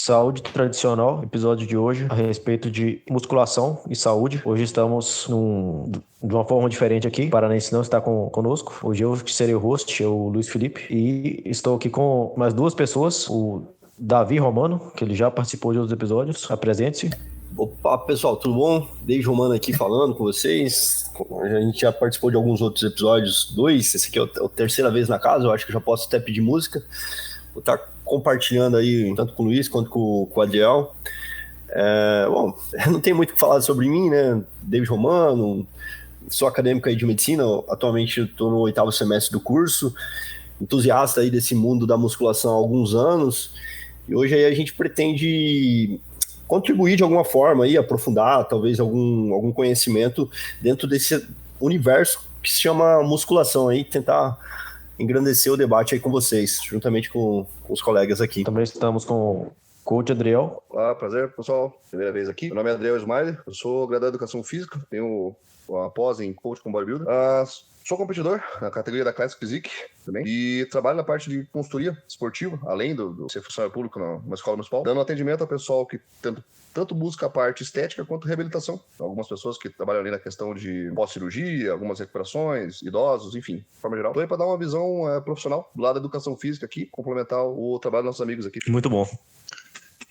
Saúde Tradicional, episódio de hoje a respeito de musculação e saúde. Hoje estamos de uma forma diferente aqui. O Paranense não está conosco. Hoje eu que serei o host, o Luiz Felipe, e estou aqui com mais duas pessoas, o Davi Romano, que ele já participou de outros episódios. Apresente-se. Opa, pessoal, tudo bom? David Romano aqui falando com vocês. A gente já participou de alguns outros episódios, esse aqui é a terceira vez na casa, eu acho que já posso até pedir música. Vou estar compartilhando aí, tanto com o Luiz quanto com o Adriel. Bom, não tem muito o que falar sobre mim, né? David Romano, sou acadêmico aí de medicina, atualmente estou no 8º semestre do curso, entusiasta aí desse mundo da musculação há alguns anos, e hoje aí a gente pretende contribuir de alguma forma aí, aprofundar talvez algum conhecimento dentro desse universo que se chama musculação aí, tentar engrandecer o debate aí com vocês, juntamente com os colegas aqui. Também estamos com o Coach Adriel. Olá, prazer, pessoal. Primeira vez aqui. Meu nome é Adriel Smiley, eu sou graduado em Educação Física, tenho uma pós em Coach com Bodybuilder. Sou competidor na categoria da Classic Physique também e trabalho na parte de consultoria esportiva, além de ser funcionário público numa escola municipal, dando atendimento a pessoal que tanto busca a parte estética quanto reabilitação. Algumas pessoas que trabalham ali na questão de pós-cirurgia, algumas recuperações, idosos, enfim, de forma geral. Estou aí para dar uma visão profissional do lado da educação física aqui, complementar o trabalho dos nossos amigos aqui. Muito bom.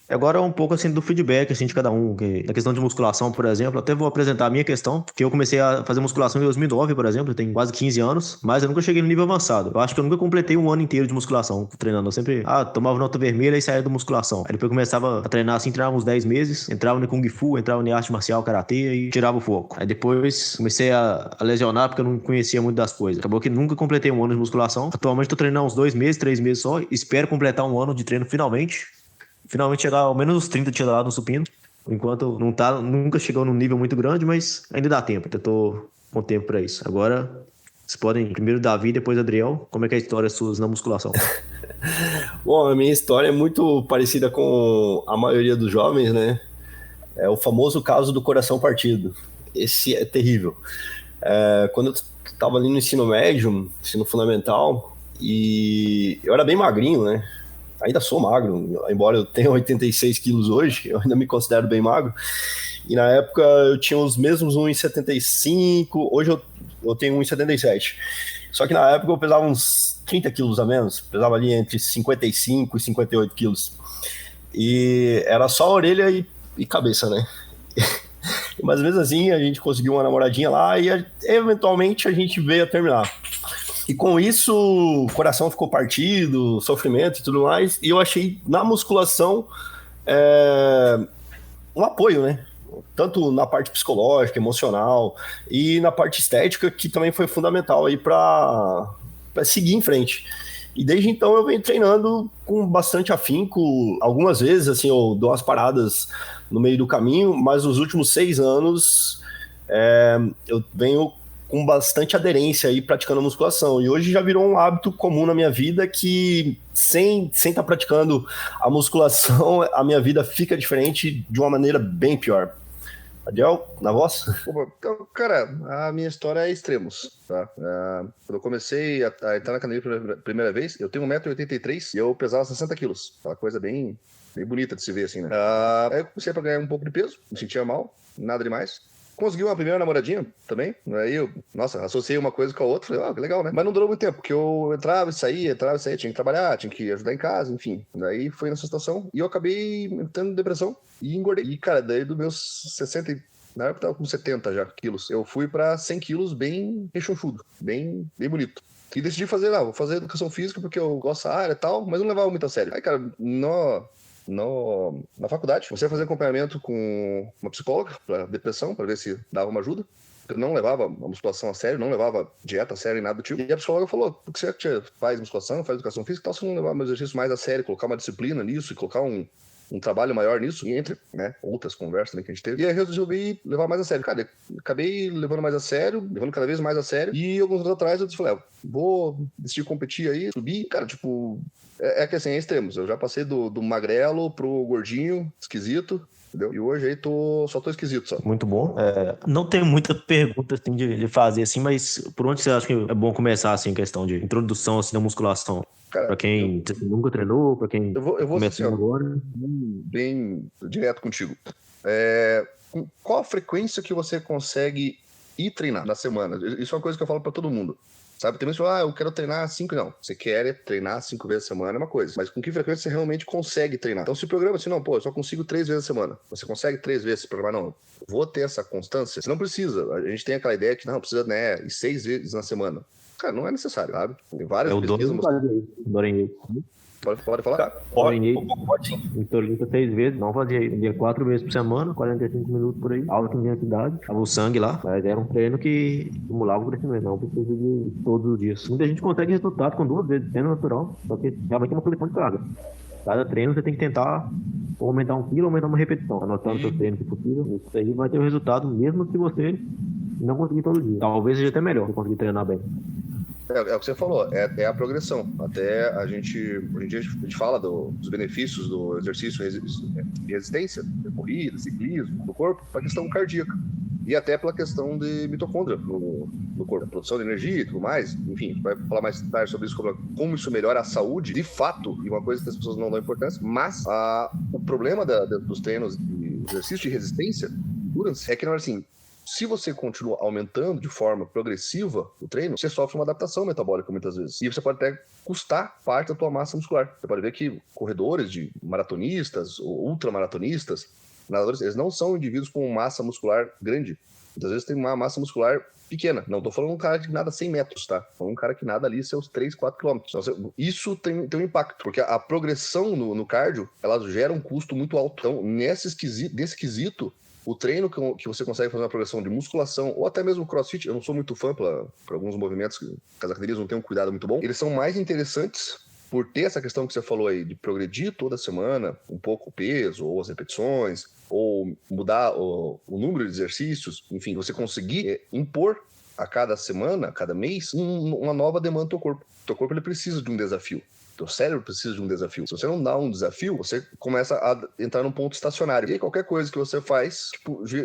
Agora um pouco assim do feedback assim, de cada um, na questão de musculação, por exemplo, até vou apresentar a minha questão, porque eu comecei a fazer musculação em 2009, por exemplo, eu tenho quase 15 anos, mas eu nunca cheguei no nível avançado. Eu acho que eu nunca completei um ano inteiro de musculação treinando, eu sempre, tomava nota vermelha e saía da musculação. Aí depois eu começava a treinar assim, treinava uns 10 meses, entrava no Kung Fu, entrava em arte marcial, karatê e tirava o foco. Aí depois comecei a lesionar porque eu não conhecia muito das coisas. Acabou que nunca completei um ano de musculação. Atualmente tô treinando uns 2 meses, 3 meses só, espero completar um ano de treino finalmente chegar ao menos os 30 tiros lá no supino. Por enquanto nunca chegou num nível muito grande, mas ainda dá tempo. Eu tô com tempo pra isso. Agora, vocês podem, primeiro Davi, depois Adriel, como é que é a história sua na musculação? Bom, a minha história é muito parecida com a maioria dos jovens, né? É o famoso caso do coração partido. Esse é terrível. Quando eu estava ali no ensino médio, ensino fundamental, e eu era bem magrinho, né? Ainda sou magro, embora eu tenha 86 quilos hoje, eu ainda me considero bem magro. E na época eu tinha os mesmos 1,75, hoje eu tenho 1,77. Só que na época eu pesava uns 30 quilos a menos, pesava ali entre 55 e 58 quilos. E era só orelha e cabeça, né? Mas mesmo assim a gente conseguiu uma namoradinha lá e eventualmente a gente veio a terminar. E com isso, o coração ficou partido, sofrimento e tudo mais. E eu achei na musculação um apoio, né? Tanto na parte psicológica, emocional e na parte estética, que também foi fundamental aí para seguir em frente. E desde então eu venho treinando com bastante afinco. Algumas vezes, assim, eu dou umas paradas no meio do caminho, mas nos últimos 6 anos eu venho com bastante aderência aí praticando musculação. E hoje já virou um hábito comum na minha vida que, sem estar praticando a musculação, a minha vida fica diferente de uma maneira bem pior. Adriel, na voz? Então, cara, a minha história é extremos, tá? Quando eu comecei a entrar na academia pela primeira vez, eu tenho 1,83 m e eu pesava 60 quilos. Aquela coisa bem bonita de se ver, assim, né? Aí eu comecei a ganhar um pouco de peso, me sentia mal, nada demais. Consegui uma primeira namoradinha também, aí eu, associei uma coisa com a outra, falei, que legal, né? Mas não durou muito tempo, porque eu entrava e saía, tinha que trabalhar, tinha que ajudar em casa, enfim. Daí foi nessa situação e eu acabei entrando em depressão e engordei. E, cara, daí dos meus 60, na época eu tava com 70 já quilos, eu fui pra 100 quilos bem rechonchudo, bem bonito. E decidi fazer, vou fazer educação física porque eu gosto da área e tal, mas não levava muito a sério. Aí, cara, na faculdade, você fazia acompanhamento com uma psicóloga para depressão, para ver se dava uma ajuda. Eu não levava a musculação a sério, não levava dieta a sério e nada do tipo. E a psicóloga falou, por que você faz musculação, faz educação física e tal, se não levar meus exercícios mais a sério, colocar uma disciplina nisso e colocar um trabalho maior nisso, e entre, né, outras conversas também que a gente teve. E aí eu resolvi levar mais a sério. Cara, acabei levando mais a sério, levando cada vez mais a sério. E alguns anos atrás eu falei, vou decidir competir aí, subir. Cara, tipo, É que assim, é extremos. Eu já passei do magrelo pro gordinho, esquisito, entendeu? E hoje aí só tô esquisito só. Muito bom. Não tem muita pergunta assim, de fazer assim, mas por onde você acha que é bom começar assim, questão de introdução assim, da musculação? Cara, Pra quem nunca treinou, pra quem eu vou ser começando assim, ó, agora. bem direto contigo. Com qual a frequência que você consegue ir treinar na semana? Isso é uma coisa que eu falo pra todo mundo. Sabe, tem pessoas que falam, eu quero treinar 5, não. Você quer treinar 5 vezes a semana é uma coisa, mas com que frequência você realmente consegue treinar? Então se programa assim, não, pô, eu só consigo 3 vezes a semana. Você consegue 3 vezes se programar? Não, vou ter essa constância. Você não precisa. A gente tem aquela ideia que não, precisa, né, ir 6 vezes na semana. Cara, não é necessário, sabe? Tem várias pesquisas. Pode falar? Pode sim. Intolerância 6 vezes, não fazia 4 vezes por semana, 45 minutos por aí, alta intensidade, tava o sangue lá, mas era um treino que estimulava o crescimento, não precisa de todos os dias. Muita gente consegue resultado com 2 vezes, treino natural, só que realmente é uma progressão de carga. Cada treino você tem que tentar ou aumentar 1 quilo ou aumentar uma repetição, anotando o seu treino se possível. Isso aí vai ter o resultado mesmo se você não conseguir todo dia. Talvez seja até melhor se conseguir treinar bem. É o que você falou, é a progressão. Até a gente fala dos benefícios do exercício de resistência, de corrida, ciclismo, do corpo, para a questão cardíaca. E até pela questão de mitocôndria no corpo, produção de energia e tudo mais. Enfim, a gente vai falar mais tarde sobre isso, como isso melhora a saúde, de fato, e uma coisa que as pessoas não dão importância, mas o problema dos treinos de exercício de resistência, endurance, é que não é assim. Se você continua aumentando de forma progressiva o treino, você sofre uma adaptação metabólica muitas vezes. E você pode até custar parte da tua massa muscular. Você pode ver que corredores de maratonistas ou ultramaratonistas, nadadores, eles não são indivíduos com massa muscular grande. Muitas vezes tem uma massa muscular pequena. Não estou falando um cara que nada 100 metros, tá? Estou falando um cara que nada ali seus 3, 4 quilômetros. Então, isso tem um impacto, porque a progressão no cardio, ela gera um custo muito alto. Então, nesse quesito, o treino que você consegue fazer uma progressão de musculação, ou até mesmo crossfit, eu não sou muito fã por alguns movimentos que as academias não têm um cuidado muito bom, eles são mais interessantes por ter essa questão que você falou aí, de progredir toda semana, um pouco o peso, ou as repetições, ou mudar o número de exercícios, enfim, você conseguir impor a cada semana, a cada mês, uma nova demanda do teu corpo. O teu corpo ele precisa de um desafio. Teu cérebro precisa de um desafio. Se você não dá um desafio, você começa a entrar num ponto estacionário. E aí qualquer coisa que você faz,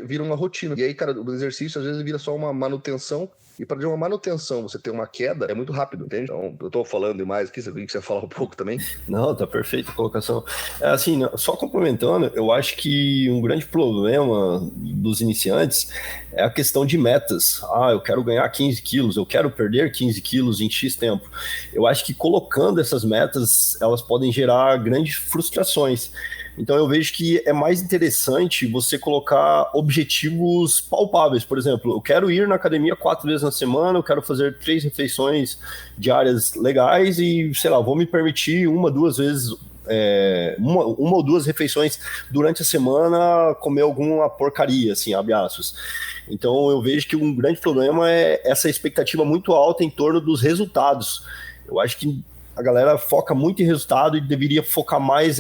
vira uma rotina. E aí, cara, o exercício às vezes vira só uma manutenção. E para de uma manutenção você ter uma queda, é muito rápido, entende? Então, eu tô falando demais aqui, você viu que você falar um pouco também? Não, tá perfeita a colocação. Assim, só complementando, eu acho que um grande problema dos iniciantes é a questão de metas. Eu quero ganhar 15 quilos, eu quero perder 15 quilos em X tempo. Eu acho que colocando essas metas, elas podem gerar grandes frustrações. Então eu vejo que é mais interessante você colocar objetivos palpáveis. Por exemplo, eu quero ir na academia 4 vezes na semana, eu quero fazer 3 refeições diárias legais e, sei lá, vou me permitir 1, 2 vezes, uma ou 2 refeições durante a semana, comer alguma porcaria, assim, abre aspas. Então eu vejo que um grande problema é essa expectativa muito alta em torno dos resultados. Eu acho que a galera foca muito em resultado e deveria focar mais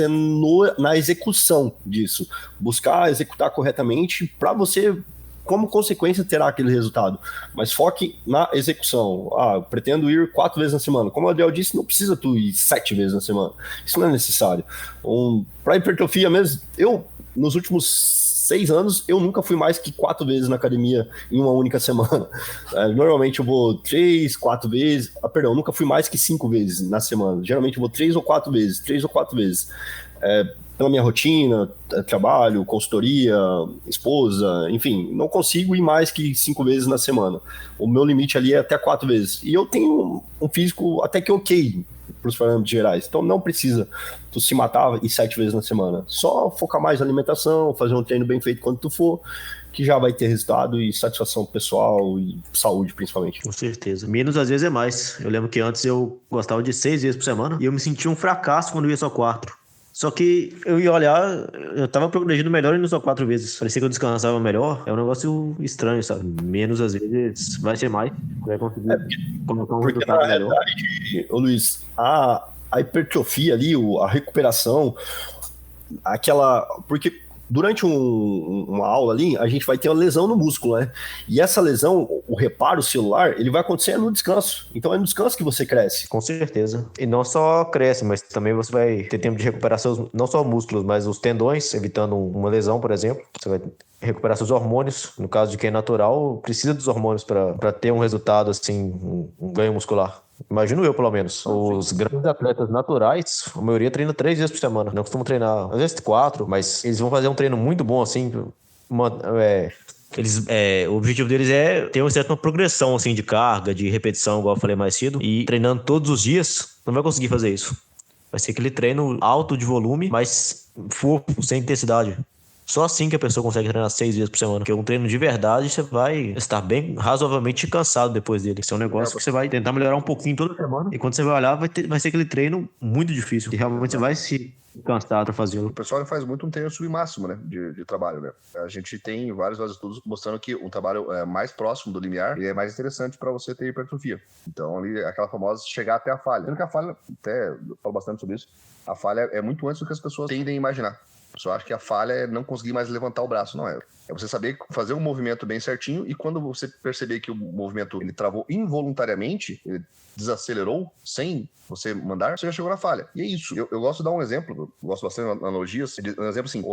na execução disso. Buscar executar corretamente para você, como consequência, terá aquele resultado. Mas foque na execução. Eu pretendo ir 4 vezes na semana. Como o Adriel disse, não precisa tu ir 7 vezes na semana. Isso não é necessário. Para hipertrofia mesmo, nos últimos 6 anos, eu nunca fui mais que 4 vezes na academia em uma única semana. Normalmente eu vou 3, 4 vezes. Perdão, nunca fui mais que 5 vezes na semana. Geralmente eu vou 3 ou 4 vezes. Pela minha rotina, trabalho, consultoria, esposa, enfim, não consigo ir mais que 5 vezes na semana. O meu limite ali é até 4 vezes. E eu tenho um físico até que ok para os parâmetros gerais. Então não precisa tu se matar e 7 vezes na semana. Só focar mais na alimentação, fazer um treino bem feito quando tu for, que já vai ter resultado e satisfação pessoal e saúde, principalmente. Com certeza. Menos às vezes é mais. Eu lembro que antes eu gostava de 6 vezes por semana e eu me sentia um fracasso quando eu ia só 4. Só que eu ia olhar, eu tava progredindo melhor indo só 4 vezes. Parecia que eu descansava melhor. É um negócio estranho, sabe? Menos às vezes vai ser mais. Vai conseguir colocar um resultado melhor. Ô Luiz, a hipertrofia ali, a recuperação, porque durante uma aula ali, a gente vai ter uma lesão no músculo, né? E essa lesão, o reparo celular, ele vai acontecer no descanso. Então é no descanso que você cresce. Com certeza. E não só cresce, mas também você vai ter tempo de recuperar seus, não só músculos, mas os tendões, evitando uma lesão, por exemplo. Você vai recuperar seus hormônios. No caso de quem é natural, precisa dos hormônios para ter um resultado, assim, um ganho muscular. Imagino eu, pelo menos. Os grandes atletas naturais, a maioria treina 3 vezes por semana. Não costumam treinar, às vezes 4, mas eles vão fazer um treino muito bom, assim. O objetivo deles é ter uma certa progressão, assim, de carga, de repetição, igual eu falei mais cedo. E treinando todos os dias, não vai conseguir fazer isso. Vai ser aquele treino alto de volume, mas fofo, sem intensidade. Só assim que a pessoa consegue treinar 6 vezes por semana. Porque um treino de verdade, você vai estar bem razoavelmente cansado depois dele. Esse é um negócio que você vai tentar melhorar um pouquinho toda semana. E quando você vai olhar, vai ser aquele treino muito difícil. E realmente você vai se cansar para fazê-lo. O pessoal faz muito um treino submáximo, né, de trabalho, né. A gente tem vários estudos mostrando que um trabalho mais próximo do limiar é mais interessante para você ter hipertrofia. Então, ali, aquela famosa chegar até a falha. Sendo que a falha, até eu falo bastante sobre isso, a falha é muito antes do que as pessoas tendem a imaginar. A pessoa acha que a falha é não conseguir mais levantar o braço. Não é. É você saber fazer um movimento bem certinho e quando você perceber que o movimento ele travou involuntariamente, ele desacelerou sem você mandar, você já chegou na falha. E é isso. Eu gosto de dar um exemplo, eu gosto bastante de analogias. Um exemplo assim,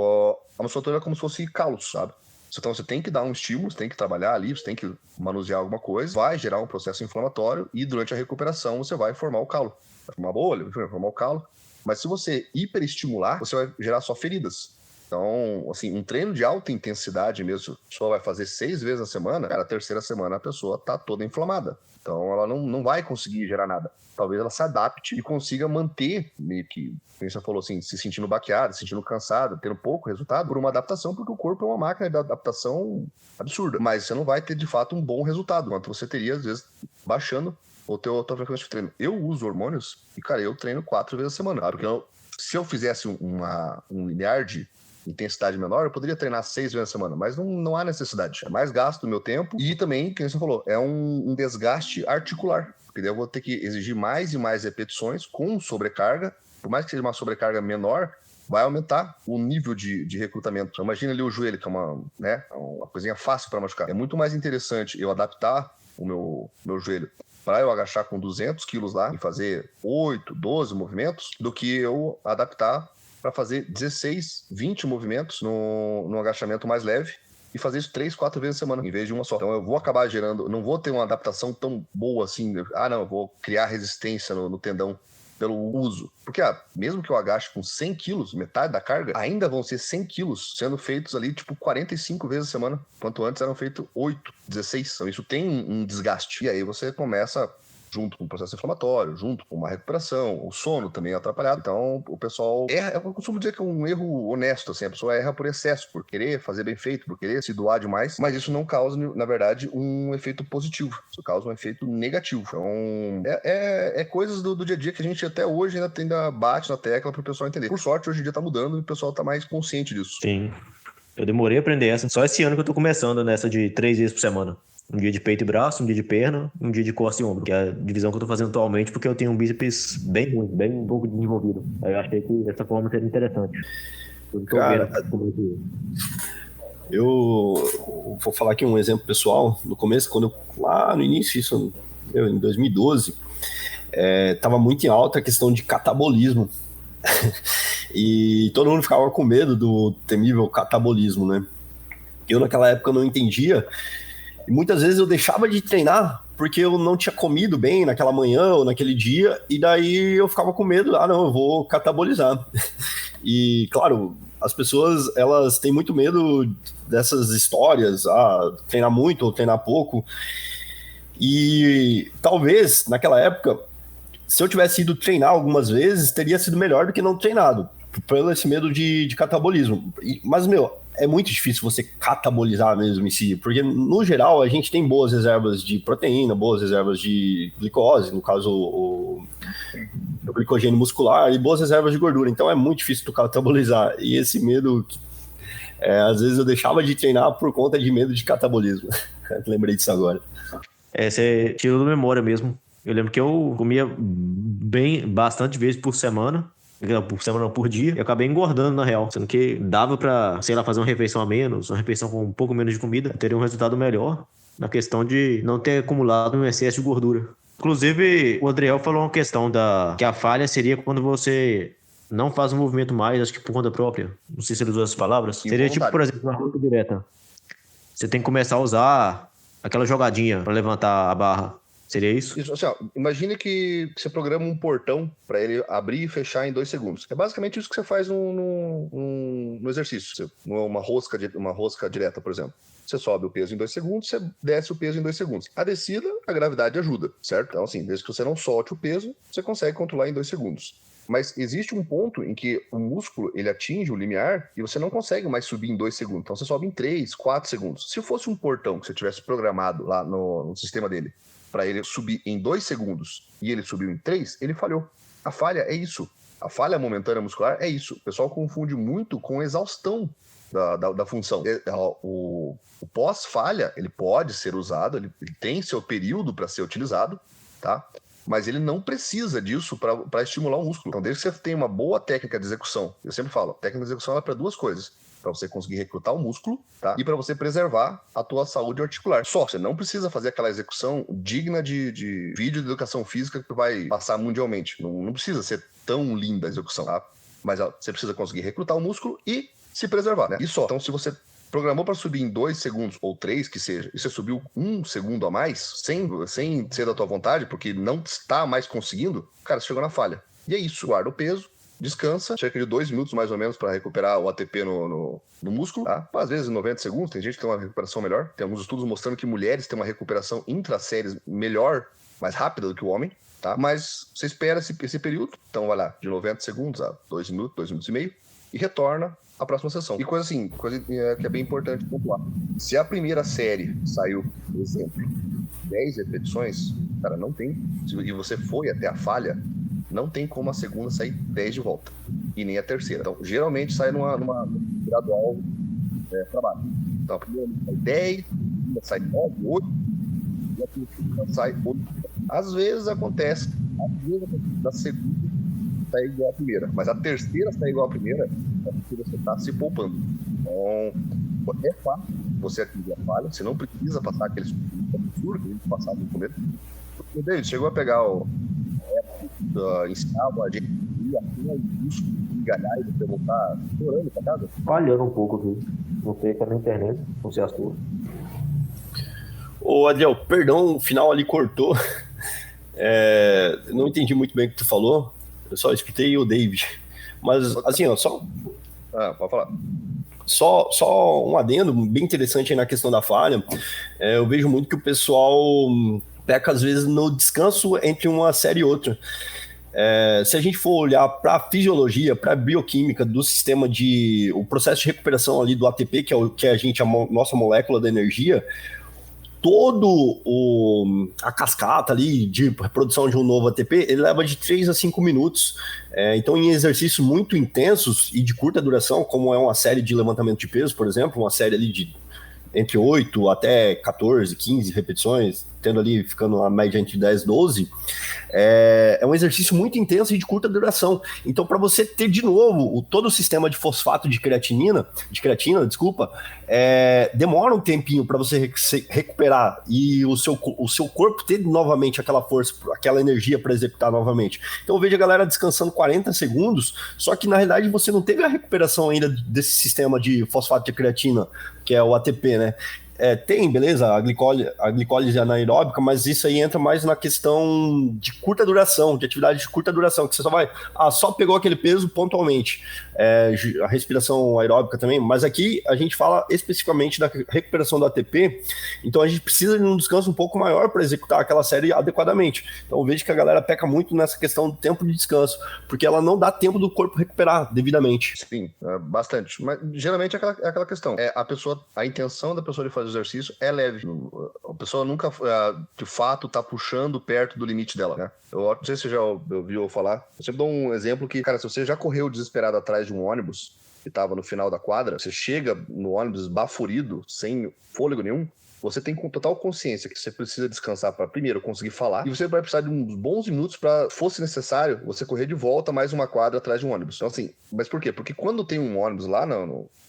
a musculatura é como se fosse calos, sabe? Então você tem que dar um estímulo, você tem que trabalhar ali, você tem que manusear alguma coisa, vai gerar um processo inflamatório e durante a recuperação você vai formar o calo. Vai formar a bolha, vai formar o calo. Mas se você hiperestimular, você vai gerar só feridas. Então, assim, um treino de alta intensidade mesmo, a pessoa vai fazer 6 vezes na semana, cara, a terceira semana a pessoa tá toda inflamada. Então, ela não vai conseguir gerar nada. Talvez ela se adapte e consiga manter, meio que, como você falou assim, se sentindo baqueada, se sentindo cansada, tendo pouco resultado por uma adaptação, porque o corpo é uma máquina de adaptação absurda. Mas você não vai ter, de fato, um bom resultado, quanto você teria, às vezes, baixando a tua frequência de treino. Eu uso hormônios e, cara, eu treino 4 vezes a semana. Porque se eu fizesse um linear de intensidade menor, eu poderia treinar 6 vezes a semana, mas não há necessidade. É mais gasto do meu tempo e também, como você falou, é um desgaste articular. Porque daí eu vou ter que exigir mais e mais repetições com sobrecarga. Por mais que seja uma sobrecarga menor, vai aumentar o nível de recrutamento. Então, imagina ali o joelho, que é uma coisinha fácil para machucar. É muito mais interessante eu adaptar o meu joelho para eu agachar com 200 quilos lá e fazer 8, 12 movimentos, do que eu adaptar para fazer 16, 20 movimentos no agachamento mais leve e fazer isso 3, 4 vezes a semana, em vez de uma só. Então eu vou acabar gerando, não vou ter uma adaptação tão boa assim, eu vou criar resistência no tendão pelo uso. Porque mesmo que eu agache com 100 quilos, metade da carga, ainda vão ser 100 quilos sendo feitos ali, 45 vezes a semana. Quanto antes eram feitos 8, 16. Então isso tem um desgaste. E aí você começa, junto com o processo inflamatório, junto com uma recuperação, o sono também é atrapalhado. Então, o pessoal erra, eu costumo dizer que é um erro honesto, assim, a pessoa erra por excesso, por querer fazer bem feito, por querer se doar demais, mas isso não causa, na verdade, um efeito positivo, isso causa um efeito negativo. Então, é coisas do dia a dia que a gente até hoje ainda bate na tecla para o pessoal entender. Por sorte, hoje em dia tá mudando e o pessoal tá mais consciente disso. Sim. Eu demorei a aprender essa. Só esse ano que eu tô começando nessa de 3 vezes por semana. Um dia de peito e braço, um dia de perna, um dia de costa e ombro. Que é a divisão que eu tô fazendo atualmente, porque eu tenho um bíceps bem ruim, bem um pouco desenvolvido. Aí eu achei que dessa forma seria interessante. Cara, eu vou falar aqui um exemplo pessoal. No começo, lá no início, isso em 2012, tava muito em alta a questão de catabolismo. E todo mundo ficava com medo do temível catabolismo, né? Eu naquela época não entendia. E muitas vezes eu deixava de treinar porque eu não tinha comido bem naquela manhã ou naquele dia, e daí eu ficava com medo, eu vou catabolizar. E, claro, as pessoas, elas têm muito medo dessas histórias, treinar muito ou treinar pouco. E talvez, naquela época, se eu tivesse ido treinar algumas vezes, teria sido melhor do que não treinado, pelo esse medo de catabolismo. Mas, é muito difícil você catabolizar mesmo em si, porque no geral a gente tem boas reservas de proteína, boas reservas de glicose, no caso o glicogênio muscular, e boas reservas de gordura, então é muito difícil tu catabolizar, e esse medo, às vezes eu deixava de treinar por conta de medo de catabolismo. Lembrei disso agora. Você tirou da memória mesmo. Eu lembro que eu comia bastante vezes por semana, por semana, por dia, e acabei engordando na real, sendo que dava pra, sei lá, fazer uma refeição a menos, uma refeição com um pouco menos de comida, teria um resultado melhor na questão de não ter acumulado um excesso de gordura. Inclusive, o Adriel falou uma questão que a falha seria quando você não faz um movimento mais, acho que por conta própria. Não sei se ele usou essas palavras. Seria tipo, por exemplo, uma rosca direta. Você tem que começar a usar aquela jogadinha para levantar a barra. Seria isso? Isso, assim, ó, imagine que você programa um portão para ele abrir e fechar em 2 segundos. É basicamente isso que você faz no exercício. Uma rosca direta, por exemplo. Você sobe o peso em 2 segundos, você desce o peso em 2 segundos. A descida, a gravidade ajuda, certo? Então, assim, desde que você não solte o peso, você consegue controlar em 2 segundos. Mas existe um ponto em que o músculo ele atinge o limiar e você não consegue mais subir em 2 segundos. Então você sobe em 3, 4 segundos. Se fosse um portão que você tivesse programado lá no sistema dele para ele subir em 2 segundos e ele subiu em 3, ele falhou. A falha é isso. A falha momentânea muscular é isso. O pessoal confunde muito com exaustão da função. O pós-falha, ele pode ser usado, ele tem seu período para ser utilizado, tá? Mas ele não precisa disso para estimular o músculo. Então, desde que você tenha uma boa técnica de execução, eu sempre falo, a técnica de execução é para 2 coisas. Para você conseguir recrutar o músculo, tá? E para você preservar a tua saúde articular. Só, você não precisa fazer aquela execução digna de vídeo de educação física que vai passar mundialmente. Não precisa ser tão linda a execução, tá? Mas você precisa conseguir recrutar o músculo e se preservar, né? E só. Então, se você programou para subir em 2 segundos ou 3, que seja, e você subiu 1 segundo a mais, sem ser da tua vontade, porque não está mais conseguindo, cara, você chegou na falha. E é isso, guarda o peso, descansa, cerca de 2 minutos mais ou menos para recuperar o ATP no músculo, tá? Às vezes 90 segundos, tem gente que tem uma recuperação melhor, tem alguns estudos mostrando que mulheres têm uma recuperação intraséries melhor, mais rápida do que o homem, tá? Mas você espera esse período, então vai lá, de 90 segundos a 2 minutos, 2 minutos e meio, e retorna a próxima sessão. E coisa que é bem importante pontuar. Se a primeira série saiu, por exemplo, 10 repetições, cara, não tem, e você foi até a falha, não tem como a segunda sair 10 de volta. E nem a terceira. Então, geralmente sai numa gradual para baixo. Então, a primeira sai 10, a segunda sai 9, 8, e a terceira sai 8. Às vezes acontece da segunda sair igual a primeira, mas a terceira sair igual a primeira é porque você está se poupando. Então, é fácil você atingir a falha, você não precisa passar aquele absurdo que a gente passava no começo. O David chegou a pegar ensinava a gente ir assim ao músculo, engalhar e você voltar chorando pra casa? Falhando um pouco aqui. Não sei, tá na internet, não sei as tuas. Ô, Adriel, perdão, o final ali cortou. Não entendi muito bem o que tu falou. Eu só escutei o David. Mas, assim, ó, só... pode falar. Só um adendo bem interessante aí na questão da falha. Eu vejo muito que o pessoal peca, às vezes, no descanso entre uma série e outra. Se a gente for olhar para a fisiologia, para a bioquímica do sistema o processo de recuperação ali do ATP, que é o que a nossa molécula da energia, a cascata ali de produção de um novo ATP, ele leva de 3 a 5 minutos. Então, em exercícios muito intensos e de curta duração, como é uma série de levantamento de peso, por exemplo, uma série ali de entre 8 até 14, 15 repetições, tendo ali, ficando uma média entre 10 e 12, é um exercício muito intenso e de curta duração. Então, para você ter de novo todo o sistema de fosfato de creatina, demora um tempinho para você recuperar e o seu corpo ter novamente aquela força, aquela energia para executar novamente. Então, eu vejo a galera descansando 40 segundos, só que na realidade você não teve a recuperação ainda desse sistema de fosfato de creatina, que é o ATP, né? Tem, beleza, a glicólise anaeróbica, mas isso aí entra mais na questão de curta duração, de atividade de curta duração, que você só pegou aquele peso pontualmente. A respiração aeróbica também, mas aqui a gente fala especificamente da recuperação do ATP, então a gente precisa de um descanso um pouco maior para executar aquela série adequadamente. Então eu vejo que a galera peca muito nessa questão do tempo de descanso, porque ela não dá tempo do corpo recuperar devidamente. Sim, bastante, mas geralmente é aquela questão, a intenção da pessoa de fazer exercício é leve. A pessoa nunca, de fato, tá puxando perto do limite dela, né? Eu não sei se você já ouviu falar. Eu sempre dou um exemplo que, cara, se você já correu desesperado atrás de um ônibus que tava no final da quadra, você chega no ônibus esbaforido, sem fôlego nenhum, você tem com total consciência que você precisa descansar para primeiro conseguir falar, e você vai precisar de uns bons minutos para, fosse necessário, você correr de volta mais uma quadra atrás de um ônibus. Então assim, mas por quê? Porque quando tem um ônibus lá,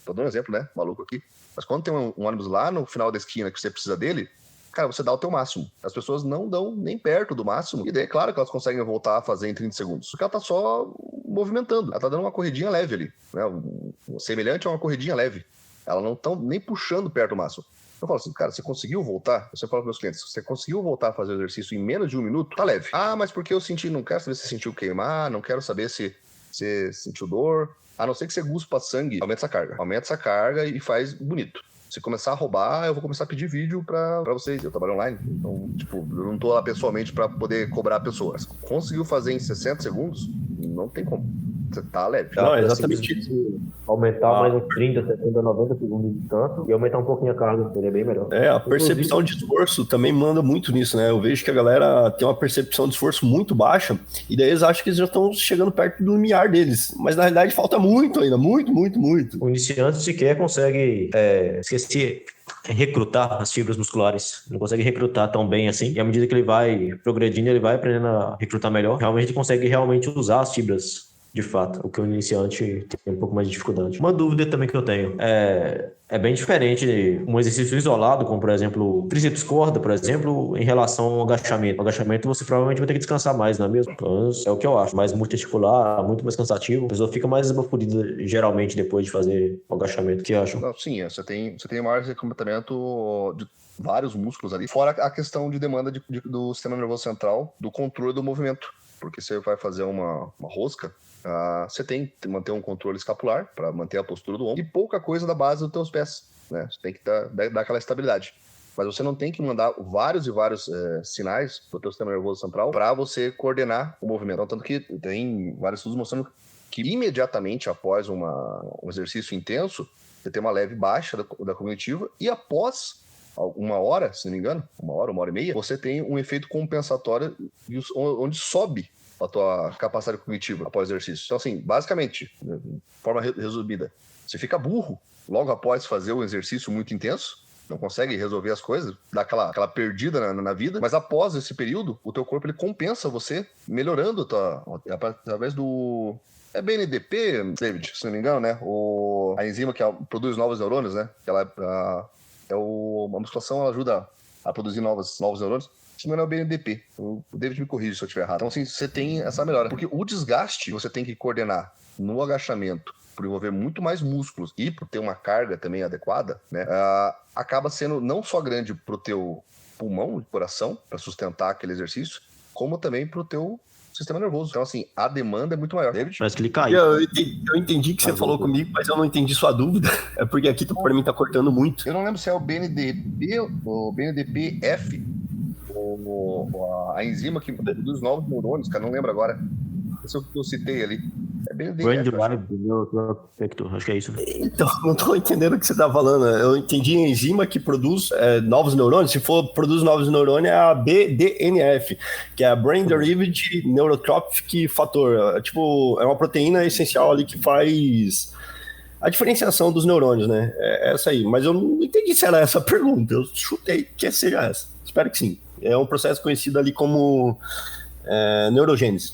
tô dando um exemplo, né, maluco aqui, mas quando tem um ônibus lá no final da esquina que você precisa dele, cara, você dá o teu máximo. As pessoas não dão nem perto do máximo. E daí é claro que elas conseguem voltar a fazer em 30 segundos. Só que ela tá só movimentando. Ela tá dando uma corridinha leve ali. Né? Semelhante a uma corridinha leve. Ela não tá nem puxando perto do máximo. Eu falo assim, cara, você conseguiu voltar? Eu sempre falo para meus clientes, você conseguiu voltar a fazer o exercício em menos de 1 minuto? Tá leve. Ah, mas porque eu senti, não quero saber se sentiu queimar, não quero saber se você sentiu dor. A não ser que você guspa sangue, aumenta essa carga. Aumenta essa carga e faz bonito. Se começar a roubar, eu vou começar a pedir vídeo pra vocês. Eu trabalho online, então, tipo, eu não tô lá pessoalmente pra poder cobrar a pessoa. Mas conseguiu fazer em 60 segundos? Não tem como. Você tá leve. Não, é exatamente isso. Aumentar mais uns 30, 70, 90 segundos de descanso e aumentar um pouquinho a carga, seria bem melhor. A percepção de esforço também manda muito nisso, né? Eu vejo que a galera tem uma percepção de esforço muito baixa e daí eles acham que eles já estão chegando perto do limiar deles. Mas na realidade falta muito ainda, muito. O iniciante sequer consegue recrutar as fibras musculares, não consegue recrutar tão bem assim, e à medida que ele vai progredindo, ele vai aprendendo a recrutar melhor, realmente ele consegue usar as fibras de fato, o que o iniciante tem um pouco mais de dificuldade. Uma dúvida também que eu tenho é bem diferente um exercício isolado, como por exemplo, tríceps corda, por exemplo, em relação ao agachamento. O agachamento você provavelmente vai ter que descansar mais, não é mesmo? É o que eu acho, mais multiarticular, muito mais cansativo. A pessoa fica mais esbaforida geralmente depois de fazer o agachamento. O que acham? Não, sim, você tem maior recrutamento de vários músculos ali, fora a questão de demanda do sistema nervoso central, do controle do movimento. Porque você vai fazer uma rosca, você tem que manter um controle escapular para manter a postura do ombro e pouca coisa da base dos teus pés, né? Você tem que dar aquela estabilidade. Mas você não tem que mandar vários e vários sinais para o teu sistema nervoso central para você coordenar o movimento. Então, tanto que tem vários estudos mostrando que imediatamente após um exercício intenso, você tem uma leve baixa da cognitiva e após 1 hora, se não me engano, 1 hora, 1 hora e meia, você tem um efeito compensatório onde sobe a tua capacidade cognitiva após o exercício. Então, assim, basicamente, de forma resumida, você fica burro logo após fazer um exercício muito intenso, não consegue resolver as coisas, dá aquela perdida na vida, mas após esse período, o teu corpo ele compensa você, melhorando através do... É BNDP, David, se não me engano, né? A enzima que produz novos neurônios, né? A musculação ela ajuda a produzir novos neurônios. Isso não é o BNDP. O David me corrige se eu estiver errado. Então, assim, você tem essa melhora. Porque o desgaste que você tem que coordenar no agachamento, por envolver muito mais músculos e por ter uma carga também adequada, né, acaba sendo não só grande para o teu pulmão e coração, para sustentar aquele exercício, como também para o teu sistema nervoso. Então, assim, a demanda é muito maior. David? Parece que ele caiu. Eu entendi que você falou comigo, mas eu não entendi sua dúvida. É porque aqui para mim tá cortando muito. Eu não lembro se é o BNDP ou BNDP-F, a enzima que produz novos neurônios, cara, não lembro agora. Esse é o que eu citei ali. É BNDP. Acho que é isso. Então, não tô entendendo o que você tá falando. Eu entendi a enzima que produz novos neurônios. Se for produz novos neurônios, é a BDNF, que é a Brain Derived Neurotrophic Factor. É uma proteína essencial ali que faz a diferenciação dos neurônios, né? É essa aí. Mas eu não entendi se era essa a pergunta. Eu chutei que seja essa. Espero que sim. É um processo conhecido ali como neurogênese.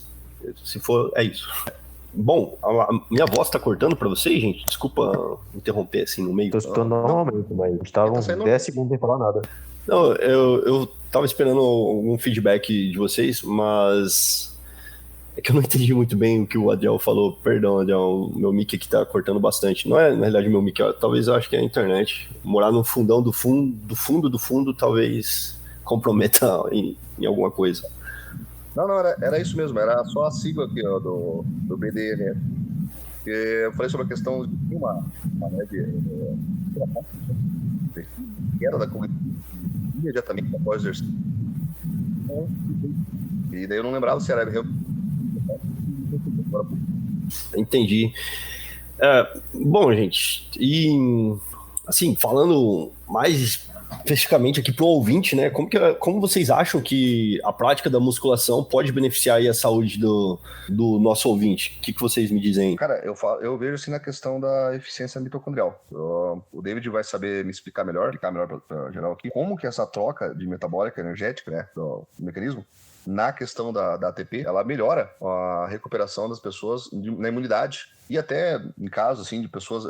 Se for, é isso. Bom, a minha voz tá cortando pra vocês, gente? Desculpa interromper assim no meio. Tô escutando normalmente, mas estavam uns 10 segundos sem falar nada. Não, eu tava esperando algum feedback de vocês, mas é que eu não entendi muito bem o que o Adriel falou. Perdão, Adriel, meu mic aqui tá cortando bastante. Não é, na realidade, meu mic, talvez eu acho que é a internet. Morar no fundão do fundo, talvez comprometa em alguma coisa. Não, era isso mesmo, era só a sigla aqui, ó, do BDNF. Eu falei sobre a questão de uma queda da cognição imediatamente após o exercício. E daí eu não lembrava se era... Entendi. Bom, gente, e assim, falando mais especificamente aqui para o ouvinte, né? Como vocês acham que a prática da musculação pode beneficiar aí a saúde do nosso ouvinte? O que vocês me dizem? Cara, eu vejo assim na questão da eficiência mitocondrial. O David vai saber me explicar melhor para geral aqui, como que essa troca de metabólica energética, né, do mecanismo, na questão da ATP, ela melhora a recuperação das pessoas na imunidade. E até em casos assim, de pessoas,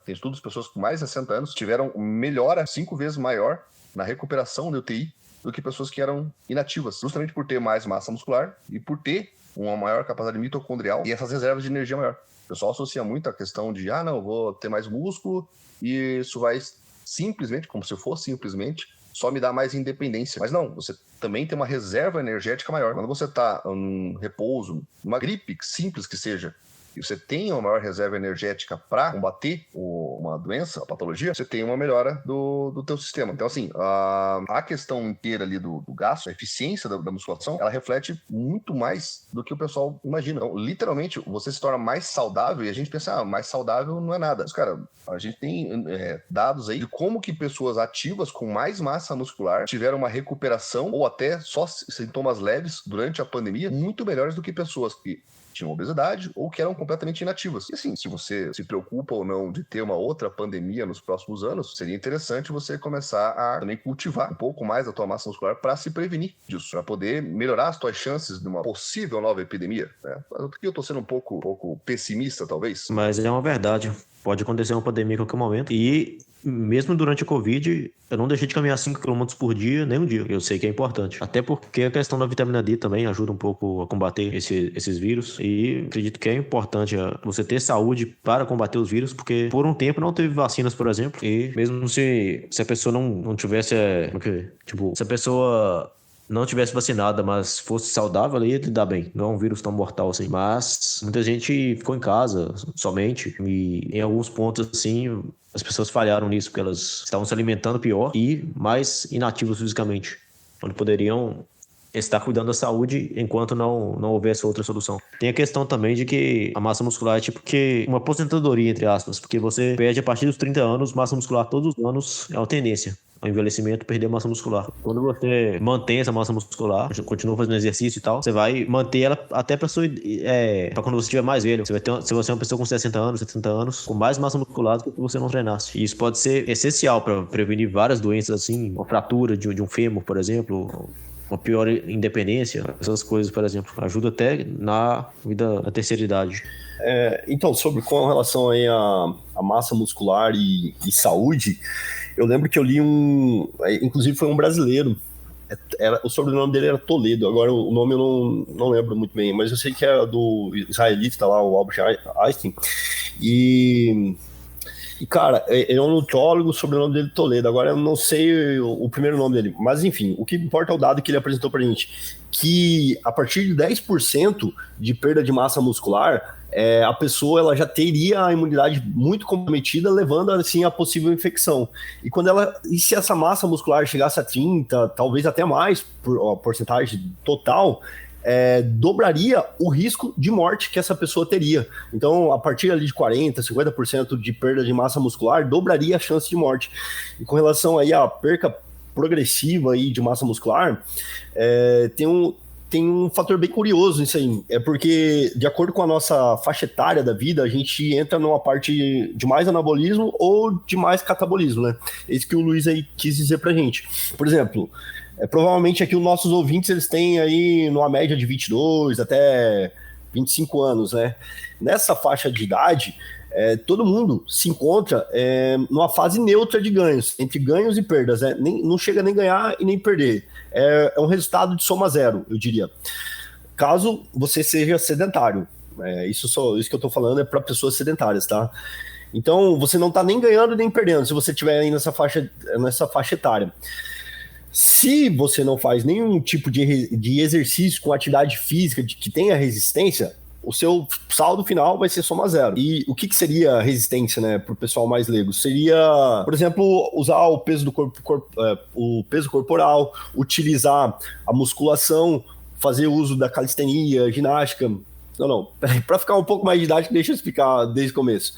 tem estudos de pessoas com mais de 60 anos, tiveram melhora 5 vezes maior na recuperação do UTI do que pessoas que eram inativas, justamente por ter mais massa muscular e por ter uma maior capacidade mitocondrial e essas reservas de energia maior. O pessoal associa muito a questão de, não, eu vou ter mais músculo e isso vai simplesmente, como se fosse simplesmente, só me dá mais independência. Mas não, você também tem uma reserva energética maior. Quando você está em repouso, uma gripe simples que seja, e você tem uma maior reserva energética para combater uma doença, a patologia, você tem uma melhora do teu sistema. Então, assim, a questão inteira ali do gasto, a eficiência da musculação, ela reflete muito mais do que o pessoal imagina. Então, literalmente, você se torna mais saudável e a gente pensa, mais saudável não é nada. Mas, cara, a gente tem dados aí de como que pessoas ativas com mais massa muscular tiveram uma recuperação ou até só sintomas leves durante a pandemia muito melhores do que pessoas que tinham obesidade ou que eram completamente inativas. E assim, se você se preocupa ou não de ter uma outra pandemia nos próximos anos, seria interessante você começar a também cultivar um pouco mais a tua massa muscular para se prevenir disso, para poder melhorar as tuas chances de uma possível nova epidemia, né? Aqui eu tô sendo um pouco pessimista, talvez. Mas é uma verdade. Pode acontecer uma pandemia a qualquer momento. E mesmo durante a Covid, eu não deixei de caminhar 5 km por dia, nem um dia. Eu sei que é importante. Até porque a questão da vitamina D também ajuda um pouco a combater esses vírus. E acredito que é importante você ter saúde para combater os vírus, porque por um tempo não teve vacinas, por exemplo. E mesmo se a pessoa não tivesse... se a pessoa não tivesse vacinada, mas fosse saudável, ela ia lidar bem. Não é um vírus tão mortal assim. Mas muita gente ficou em casa somente. E em alguns pontos, assim, as pessoas falharam nisso, porque elas estavam se alimentando pior e mais inativas fisicamente, onde poderiam estar cuidando da saúde enquanto não houvesse outra solução. Tem a questão também de que a massa muscular é tipo que uma aposentadoria, entre aspas, porque você perde a partir dos 30 anos, massa muscular todos os anos é uma tendência. Ao envelhecimento, perder massa muscular. Quando você mantém essa massa muscular, continua fazendo exercício e tal, você vai manter ela até pra quando você estiver mais velho. Se você é uma pessoa com 60 anos, 70 anos, com mais massa muscular do que você não treinasse. E isso pode ser essencial para prevenir várias doenças, assim, uma fratura de um fêmur, por exemplo, uma pior independência, essas coisas, por exemplo. Ajuda até na vida da terceira idade. Então, com relação aí a massa muscular e saúde, eu lembro que eu li inclusive foi um brasileiro, o sobrenome dele era Toledo, agora o nome eu não lembro muito bem, mas eu sei que era do israelita lá, o Albert Einstein, e cara, ele é um nutrólogo, o sobrenome dele é Toledo, agora eu não sei o primeiro nome dele, mas enfim, o que importa é o dado que ele apresentou pra gente, que a partir de 10% de perda de massa muscular, a pessoa ela já teria a imunidade muito comprometida, levando assim a possível infecção. E se essa massa muscular chegasse a 30, talvez até mais, porcentagem total, dobraria o risco de morte que essa pessoa teria. Então, a partir ali de 40%, 50% de perda de massa muscular, dobraria a chance de morte. E com relação aí à perca progressiva aí de massa muscular, tem um fator bem curioso nisso aí, porque de acordo com a nossa faixa etária da vida, a gente entra numa parte de mais anabolismo ou de mais catabolismo, né? Isso que o Luiz aí quis dizer pra gente. Por exemplo, provavelmente aqui os nossos ouvintes, eles têm aí numa média de 22 até 25 anos, né? Nessa faixa de idade, todo mundo se encontra numa fase neutra de ganhos, entre ganhos e perdas, né? Não chega nem ganhar e nem perder. É um resultado de soma zero, eu diria. Caso você seja sedentário. Isso que eu estou falando é para pessoas sedentárias, tá? Então, você não está nem ganhando nem perdendo, se você estiver aí nessa faixa etária. Se você não faz nenhum tipo de exercício com atividade física que tenha resistência, o seu saldo final vai ser soma zero. E o que seria resistência, né, para o pessoal mais leigo? Seria, por exemplo, usar o peso do o peso corporal, utilizar a musculação, fazer uso da calistenia, ginástica. Não. Para ficar um pouco mais didático, deixa eu explicar desde o começo.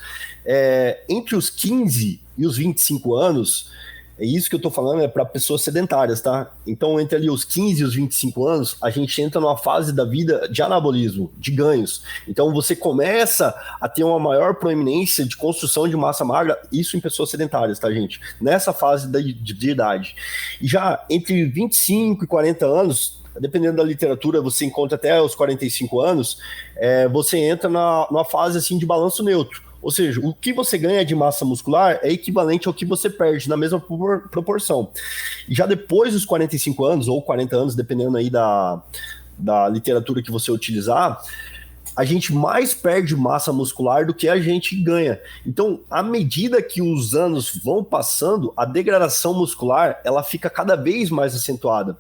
Entre os 15 e os 25 anos, É isso que eu tô falando, é para pessoas sedentárias, tá? Então, entre ali os 15 e os 25 anos, a gente entra numa fase da vida de anabolismo, de ganhos. Então, você começa a ter uma maior proeminência de construção de massa magra, isso em pessoas sedentárias, tá, gente? Nessa fase de idade. E já entre 25 e 40 anos, dependendo da literatura, você encontra até os 45 anos, você entra numa fase assim de balanço neutro. Ou seja, o que você ganha de massa muscular é equivalente ao que você perde, na mesma proporção. E já depois dos 45 anos, ou 40 anos, dependendo aí da literatura que você utilizar, a gente mais perde massa muscular do que a gente ganha. Então, à medida que os anos vão passando, a degradação muscular, ela fica cada vez mais acentuada.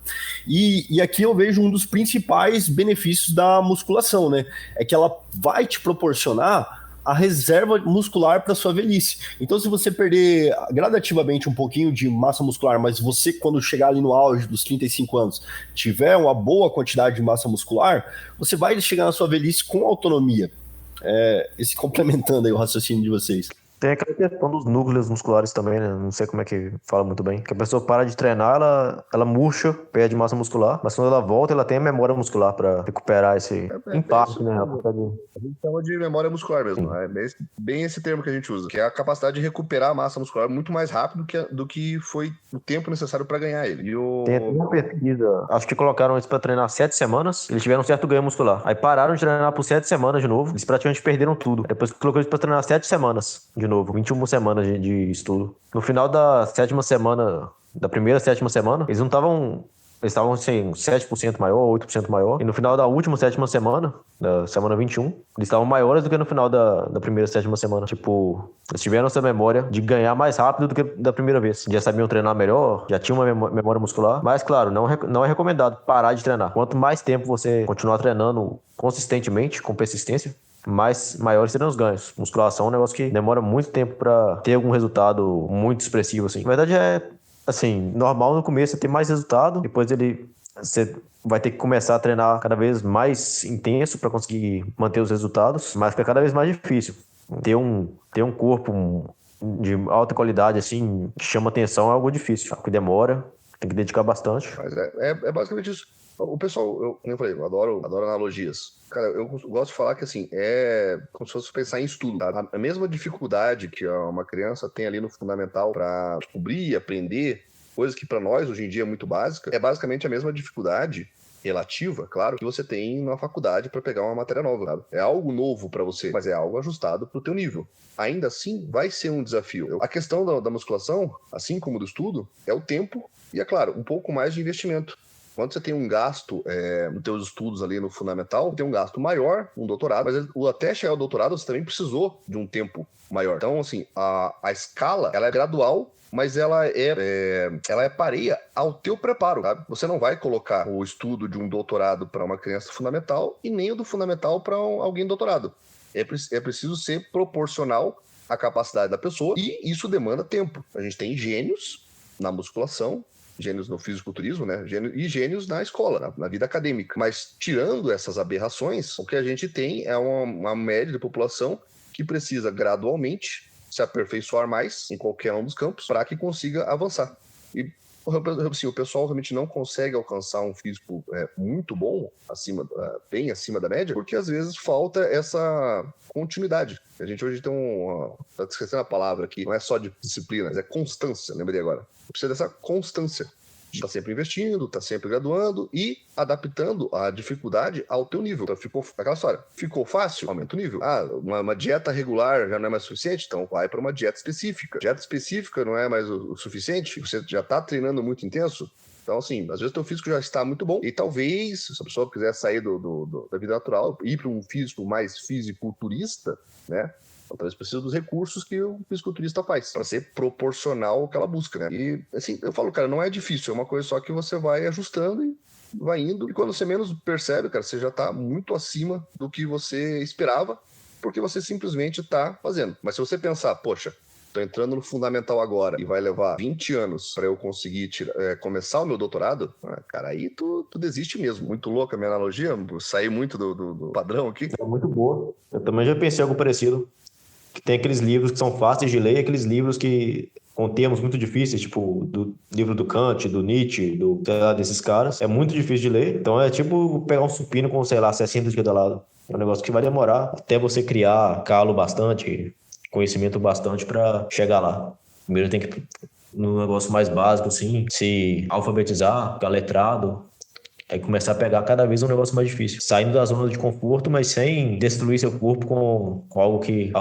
E aqui eu vejo um dos principais benefícios da musculação, né? É que ela vai te proporcionar a reserva muscular para sua velhice. Então, se você perder gradativamente um pouquinho de massa muscular, mas você, quando chegar ali no auge dos 35 anos, tiver uma boa quantidade de massa muscular, você vai chegar na sua velhice com autonomia. Esse complementando aí o raciocínio de vocês. Tem aquela questão dos núcleos musculares também, né? Não sei como é que fala muito bem. Que a pessoa para de treinar, ela murcha, perde massa muscular, mas quando ela volta, ela tem a memória muscular para recuperar esse impacto, né? A gente chama de memória muscular mesmo. Sim. É bem esse termo que a gente usa, que é a capacidade de recuperar a massa muscular muito mais rápido do que foi o tempo necessário para ganhar ele. Tem uma pesquisa, acho que colocaram isso para treinar 7 semanas, eles tiveram um certo ganho muscular. Aí pararam de treinar por 7 semanas de novo, eles praticamente perderam tudo. Depois colocou isso para treinar 7 semanas de novo, 21 semanas de estudo. No final da sétima semana, da primeira sétima semana, eles estavam assim, 7% maior, 8% maior. E no final da última sétima semana, da semana 21, eles estavam maiores do que no final da primeira sétima semana. Tipo, eles tiveram essa memória de ganhar mais rápido do que da primeira vez. Já sabiam treinar melhor, já tinham uma memória muscular. Mas, claro, não é recomendado parar de treinar. Quanto mais tempo você continuar treinando consistentemente, com persistência, maiores serão os ganhos. Musculação é um negócio que demora muito tempo pra ter algum resultado muito expressivo, assim. Na verdade, assim, normal no começo é ter mais resultado, depois você vai ter que começar a treinar cada vez mais intenso para conseguir manter os resultados, mas fica cada vez mais difícil. Ter um corpo de alta qualidade, assim, que chama atenção é algo difícil, que demora, tem que dedicar bastante. Mas é basicamente isso. O pessoal, como eu falei, eu adoro analogias. Cara, eu gosto de falar que, assim, é como se fosse pensar em estudo, tá? A mesma dificuldade que uma criança tem ali no fundamental para descobrir e aprender coisas que para nós, hoje em dia, é muito básica, é basicamente a mesma dificuldade relativa, claro, que você tem na faculdade para pegar uma matéria nova, sabe? É algo novo para você, mas é algo ajustado para o teu nível. Ainda assim, vai ser um desafio. A questão da musculação, assim como do estudo, é o tempo e, é claro, um pouco mais de investimento. Quando você tem um gasto nos teus estudos ali no fundamental, tem um gasto maior, um doutorado, mas até chegar ao doutorado você também precisou de um tempo maior. Então, assim, a escala, ela é gradual, mas ela é pareia ao teu preparo, sabe? Você não vai colocar o estudo de um doutorado para uma criança fundamental e nem o do fundamental para alguém doutorado. É preciso ser proporcional à capacidade da pessoa e isso demanda tempo. A gente tem gênios na musculação, gênios no fisiculturismo, né? E gênios na escola, na vida acadêmica. Mas, tirando essas aberrações, o que a gente tem é uma média de população que precisa gradualmente se aperfeiçoar mais em qualquer um dos campos para que consiga avançar. E assim, o pessoal realmente não consegue alcançar um físico muito bom, bem acima da média, porque às vezes falta essa continuidade. A gente hoje tem tá esquecendo a palavra aqui, não é só de disciplina, mas é constância, lembrei agora. Precisa dessa constância. Está sempre investindo, está sempre graduando e adaptando a dificuldade ao teu nível. Então, ficou aquela história. Ficou fácil? Aumenta o nível. Uma dieta regular já não é mais suficiente? Então vai para uma dieta específica. Dieta específica não é mais o suficiente? Você já está treinando muito intenso? Então, assim, às vezes o teu físico já está muito bom e talvez, se a pessoa quiser sair da vida natural, ir para um físico mais fisiculturista, né? Então, talvez precise dos recursos que o fisiculturista faz para ser proporcional ao que ela busca, né? E, assim, eu falo, cara, não é difícil, é uma coisa só que você vai ajustando e vai indo. E quando você menos percebe, cara, você já está muito acima do que você esperava, porque você simplesmente está fazendo. Mas se você pensar, poxa, tô entrando no fundamental agora e vai levar 20 anos para eu conseguir começar o meu doutorado, cara, aí tu desiste mesmo. Muito louca a minha analogia, saí muito do padrão aqui. É muito boa. Eu também já pensei em algo parecido. Que tem aqueles livros que são fáceis de ler e aqueles livros que com termos muito difíceis, tipo do livro do Kant, do Nietzsche, sei lá, desses caras. É muito difícil de ler. Então é tipo pegar um supino com, sei lá, 60 de cada lado. É um negócio que vai demorar até você criar calo bastante, conhecimento bastante para chegar lá. Primeiro tem que, no negócio mais básico, assim, se alfabetizar, ficar letrado. Aí começar a pegar cada vez um negócio mais difícil. Saindo da zona de conforto, mas sem destruir seu corpo com algo que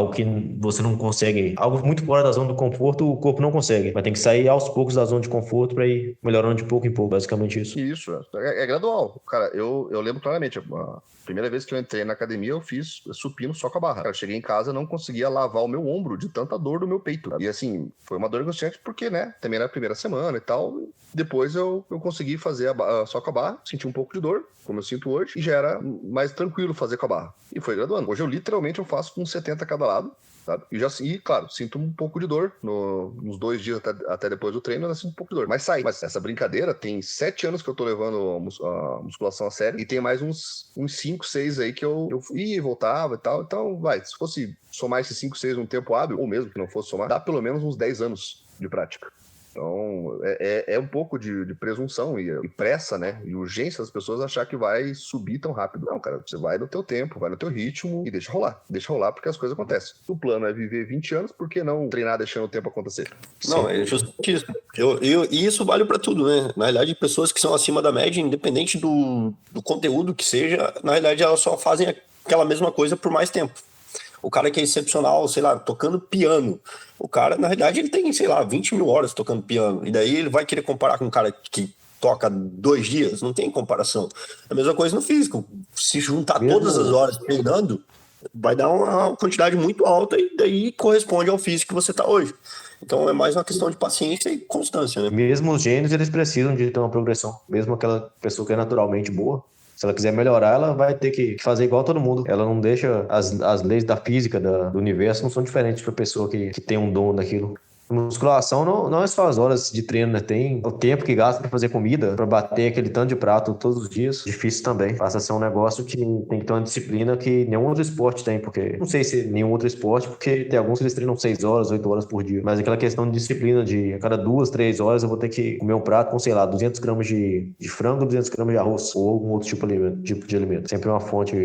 você não consegue. Algo muito fora da zona do conforto, o corpo não consegue. Mas tem que sair aos poucos da zona de conforto para ir melhorando de pouco em pouco. Basicamente isso. Isso, é gradual. Cara, eu lembro claramente, a primeira vez que eu entrei na academia, eu fiz supino só com a barra. Cara, cheguei em casa, não conseguia lavar o meu ombro de tanta dor do meu peito. E assim, foi uma dor angustiante porque, né, também era a primeira semana e tal. Depois eu consegui fazer só com a barra, senti um pouco de dor, como eu sinto hoje, e já era mais tranquilo fazer com a barra. E foi graduando. Hoje eu literalmente faço com 70 a cada lado, sabe? E claro, sinto um pouco de dor nos 2 dias até depois do treino, eu sinto um pouco de dor. Mas sai. Mas essa brincadeira tem 7 anos que eu tô levando a musculação a sério, e tem mais uns 5, 6 aí que eu ia e voltava e tal. Então, se fosse somar esses 5, 6 num tempo hábil, ou mesmo que não fosse somar, dá pelo menos uns 10 anos de prática. Então, é um pouco de presunção e pressa, né? E urgência das pessoas achar que vai subir tão rápido. Não, cara, você vai no teu tempo, vai no teu ritmo e deixa rolar. Deixa rolar porque as coisas acontecem. O plano é viver 20 anos, por que não treinar deixando o tempo acontecer? Não, é justamente isso. E isso vale para tudo, né? Na realidade, pessoas que são acima da média, independente do conteúdo que seja, na realidade elas só fazem aquela mesma coisa por mais tempo. O cara que é excepcional, sei lá, tocando piano. O cara, na realidade, ele tem, sei lá, 20 mil horas tocando piano. E daí ele vai querer comparar com um cara que toca 2 dias. Não tem comparação. A mesma coisa no físico. Se juntar todas as horas treinando, vai dar uma quantidade muito alta e daí corresponde ao físico que você está hoje. Então é mais uma questão de paciência e constância, né? Mesmo os gênios, eles precisam de ter uma progressão. Mesmo aquela pessoa que é naturalmente boa, se ela quiser melhorar, ela vai ter que fazer igual todo mundo. Ela não deixa... As leis da física, do universo, não são diferentes para a pessoa que tem um dom daquilo. Musculação não é só as horas de treino, né? Tem o tempo que gasta para fazer comida, para bater aquele tanto de prato todos os dias. Difícil também. Passa a ser um negócio que tem que ter uma disciplina que nenhum outro esporte tem, porque... Não sei se nenhum outro esporte, porque tem alguns que eles treinam 6 horas, 8 horas por dia. Mas aquela questão de disciplina de a cada 2, 3 horas eu vou ter que comer um prato com, sei lá, 200 gramas de frango, 200 gramas de arroz, ou algum outro tipo de alimento. Sempre uma fonte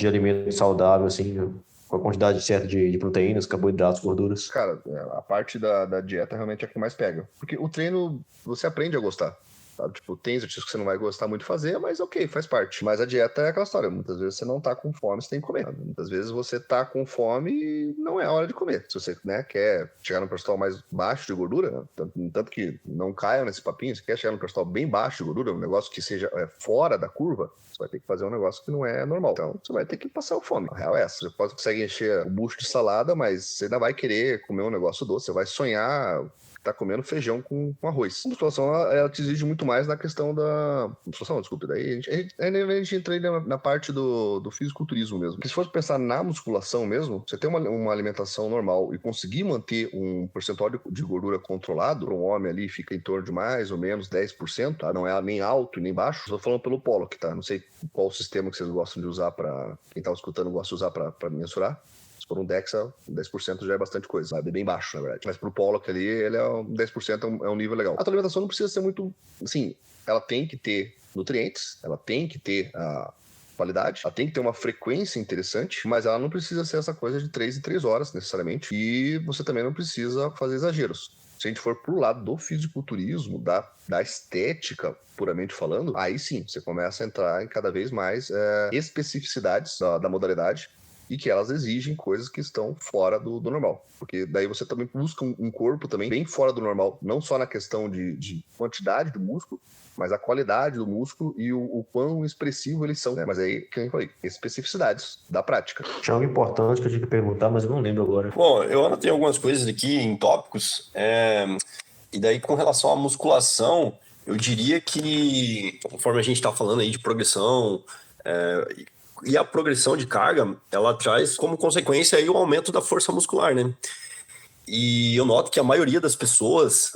de alimento saudável, assim, né? Com a quantidade certa de proteínas, carboidratos, gorduras. Cara, a parte da dieta realmente é a que mais pega. Porque o treino, você aprende a gostar. Sabe? Tipo, tem exercícios que você não vai gostar muito de fazer, mas ok, faz parte. Mas a dieta é aquela história. Muitas vezes você não tá com fome, você tem que comer. Sabe? Muitas vezes você tá com fome e não é a hora de comer. Se você, né, quer chegar num percentual mais baixo de gordura, né? Tanto que não caia nesse papinho, você quer chegar num percentual bem baixo de gordura, um negócio que seja fora da curva, você vai ter que fazer um negócio que não é normal. Então, você vai ter que passar fome. A real é essa. Você consegue encher o bucho de salada, mas você ainda vai querer comer um negócio doce. Você vai sonhar... tá comendo feijão com arroz. A musculação, ela te exige muito mais na questão da... Musculação, desculpe, daí a gente entra aí na parte do fisiculturismo mesmo. Porque se for pensar na musculação mesmo, você tem uma alimentação normal e conseguir manter um percentual de gordura controlado, para um homem ali fica em torno de mais ou menos 10%, tá? Não é nem alto e nem baixo. Estou falando pelo Pollock, tá? Não sei qual o sistema que vocês gostam de usar para... Quem tá escutando gosta de usar para mensurar. Se for um DEXA, 10% já é bastante coisa, sabe? É bem baixo, na verdade. Mas pro Pollock ali, ele é 10% é um nível legal. A tua alimentação não precisa ser muito... Assim, ela tem que ter nutrientes, ela tem que ter a qualidade, ela tem que ter uma frequência interessante, mas ela não precisa ser essa coisa de 3 em 3 horas, necessariamente. E você também não precisa fazer exageros. Se a gente for pro lado do fisiculturismo, da estética, puramente falando, aí sim, você começa a entrar em cada vez mais especificidades da modalidade, e que elas exigem coisas que estão fora do normal. Porque daí você também busca um corpo também bem fora do normal, não só na questão de quantidade do músculo, mas a qualidade do músculo e o quão expressivo eles são, né? Mas aí, que eu falei, especificidades da prática. Tinha algo importante que eu tinha que perguntar, mas eu não lembro agora. Bom, eu anotei algumas coisas aqui em tópicos, e daí com relação à musculação, eu diria que, conforme a gente está falando aí de progressão, e a progressão de carga, ela traz como consequência aí o aumento da força muscular, né? E eu noto que a maioria das pessoas,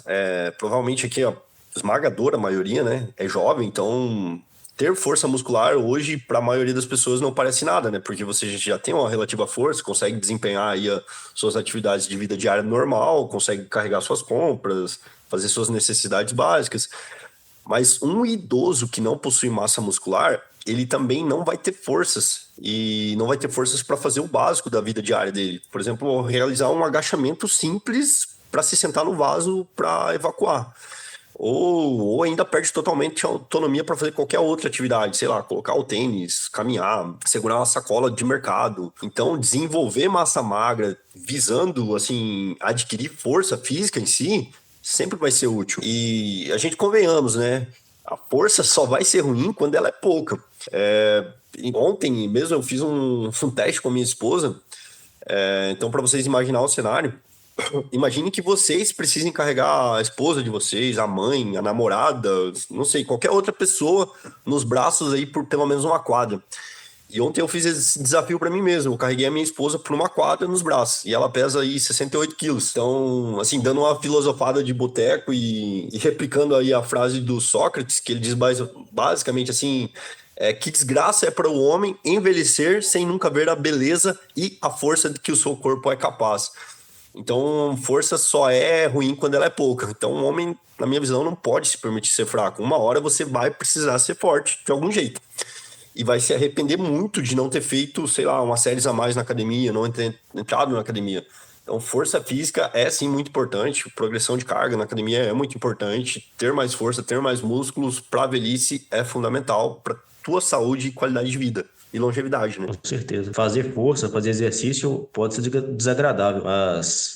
provavelmente aqui a esmagadora maioria, né, é jovem, então ter força muscular hoje, para a maioria das pessoas, não parece nada, né? Porque você já tem uma relativa força, consegue desempenhar aí as suas atividades de vida diária normal, consegue carregar suas compras, fazer suas necessidades básicas. Mas um idoso que não possui massa muscular, ele também não vai ter forças. E não vai ter forças para fazer o básico da vida diária dele. Por exemplo, realizar um agachamento simples para se sentar no vaso para evacuar. Ou ainda perde totalmente a autonomia para fazer qualquer outra atividade, sei lá, colocar o tênis, caminhar, segurar uma sacola de mercado. Então, desenvolver massa magra visando, assim, adquirir força física em si, sempre vai ser útil. E a gente convenhamos, né? A força só vai ser ruim quando ela é pouca. Ontem mesmo eu fiz um teste com a minha esposa. Então, para vocês imaginar o cenário, imagine que vocês precisem carregar a esposa de vocês, a mãe, a namorada, não sei, qualquer outra pessoa nos braços aí por pelo menos uma quadra. E ontem eu fiz esse desafio para mim mesmo. Eu carreguei a minha esposa por uma quadra nos braços. E ela pesa aí 68 quilos. Então, assim, dando uma filosofada de boteco e replicando aí a frase do Sócrates, que ele diz basicamente assim... que desgraça é para o homem envelhecer sem nunca ver a beleza e a força de que o seu corpo é capaz. Então, força só é ruim quando ela é pouca. Então, um homem, na minha visão, não pode se permitir ser fraco. Uma hora você vai precisar ser forte, de algum jeito. E vai se arrepender muito de não ter feito, sei lá, umas séries a mais na academia, não ter entrado na academia. Então, força física é, sim, muito importante. Progressão de carga na academia é muito importante. Ter mais força, ter mais músculos para a velhice é fundamental para tua saúde e qualidade de vida. E longevidade, né? Com certeza. Fazer força, fazer exercício pode ser desagradável, mas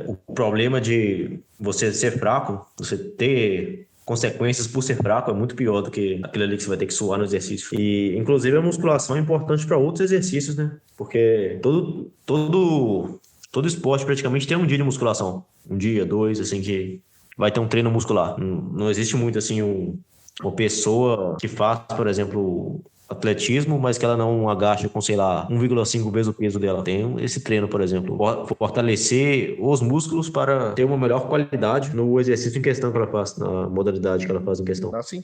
o problema de você ser fraco, você ter consequências por ser fraco é muito pior do que aquilo ali que você vai ter que suar no exercício. E, inclusive, a musculação é importante para outros exercícios, né? Porque todo esporte praticamente tem um dia de musculação. Um dia, dois, assim, que vai ter um treino muscular. Não existe muito, assim, uma pessoa que faz, por exemplo... atletismo, mas que ela não agacha com, sei lá, 1,5 vezes o peso dela. Tem esse treino, por exemplo, fortalecer os músculos para ter uma melhor qualidade no exercício em questão que ela faz, na modalidade que ela faz em questão. Assim,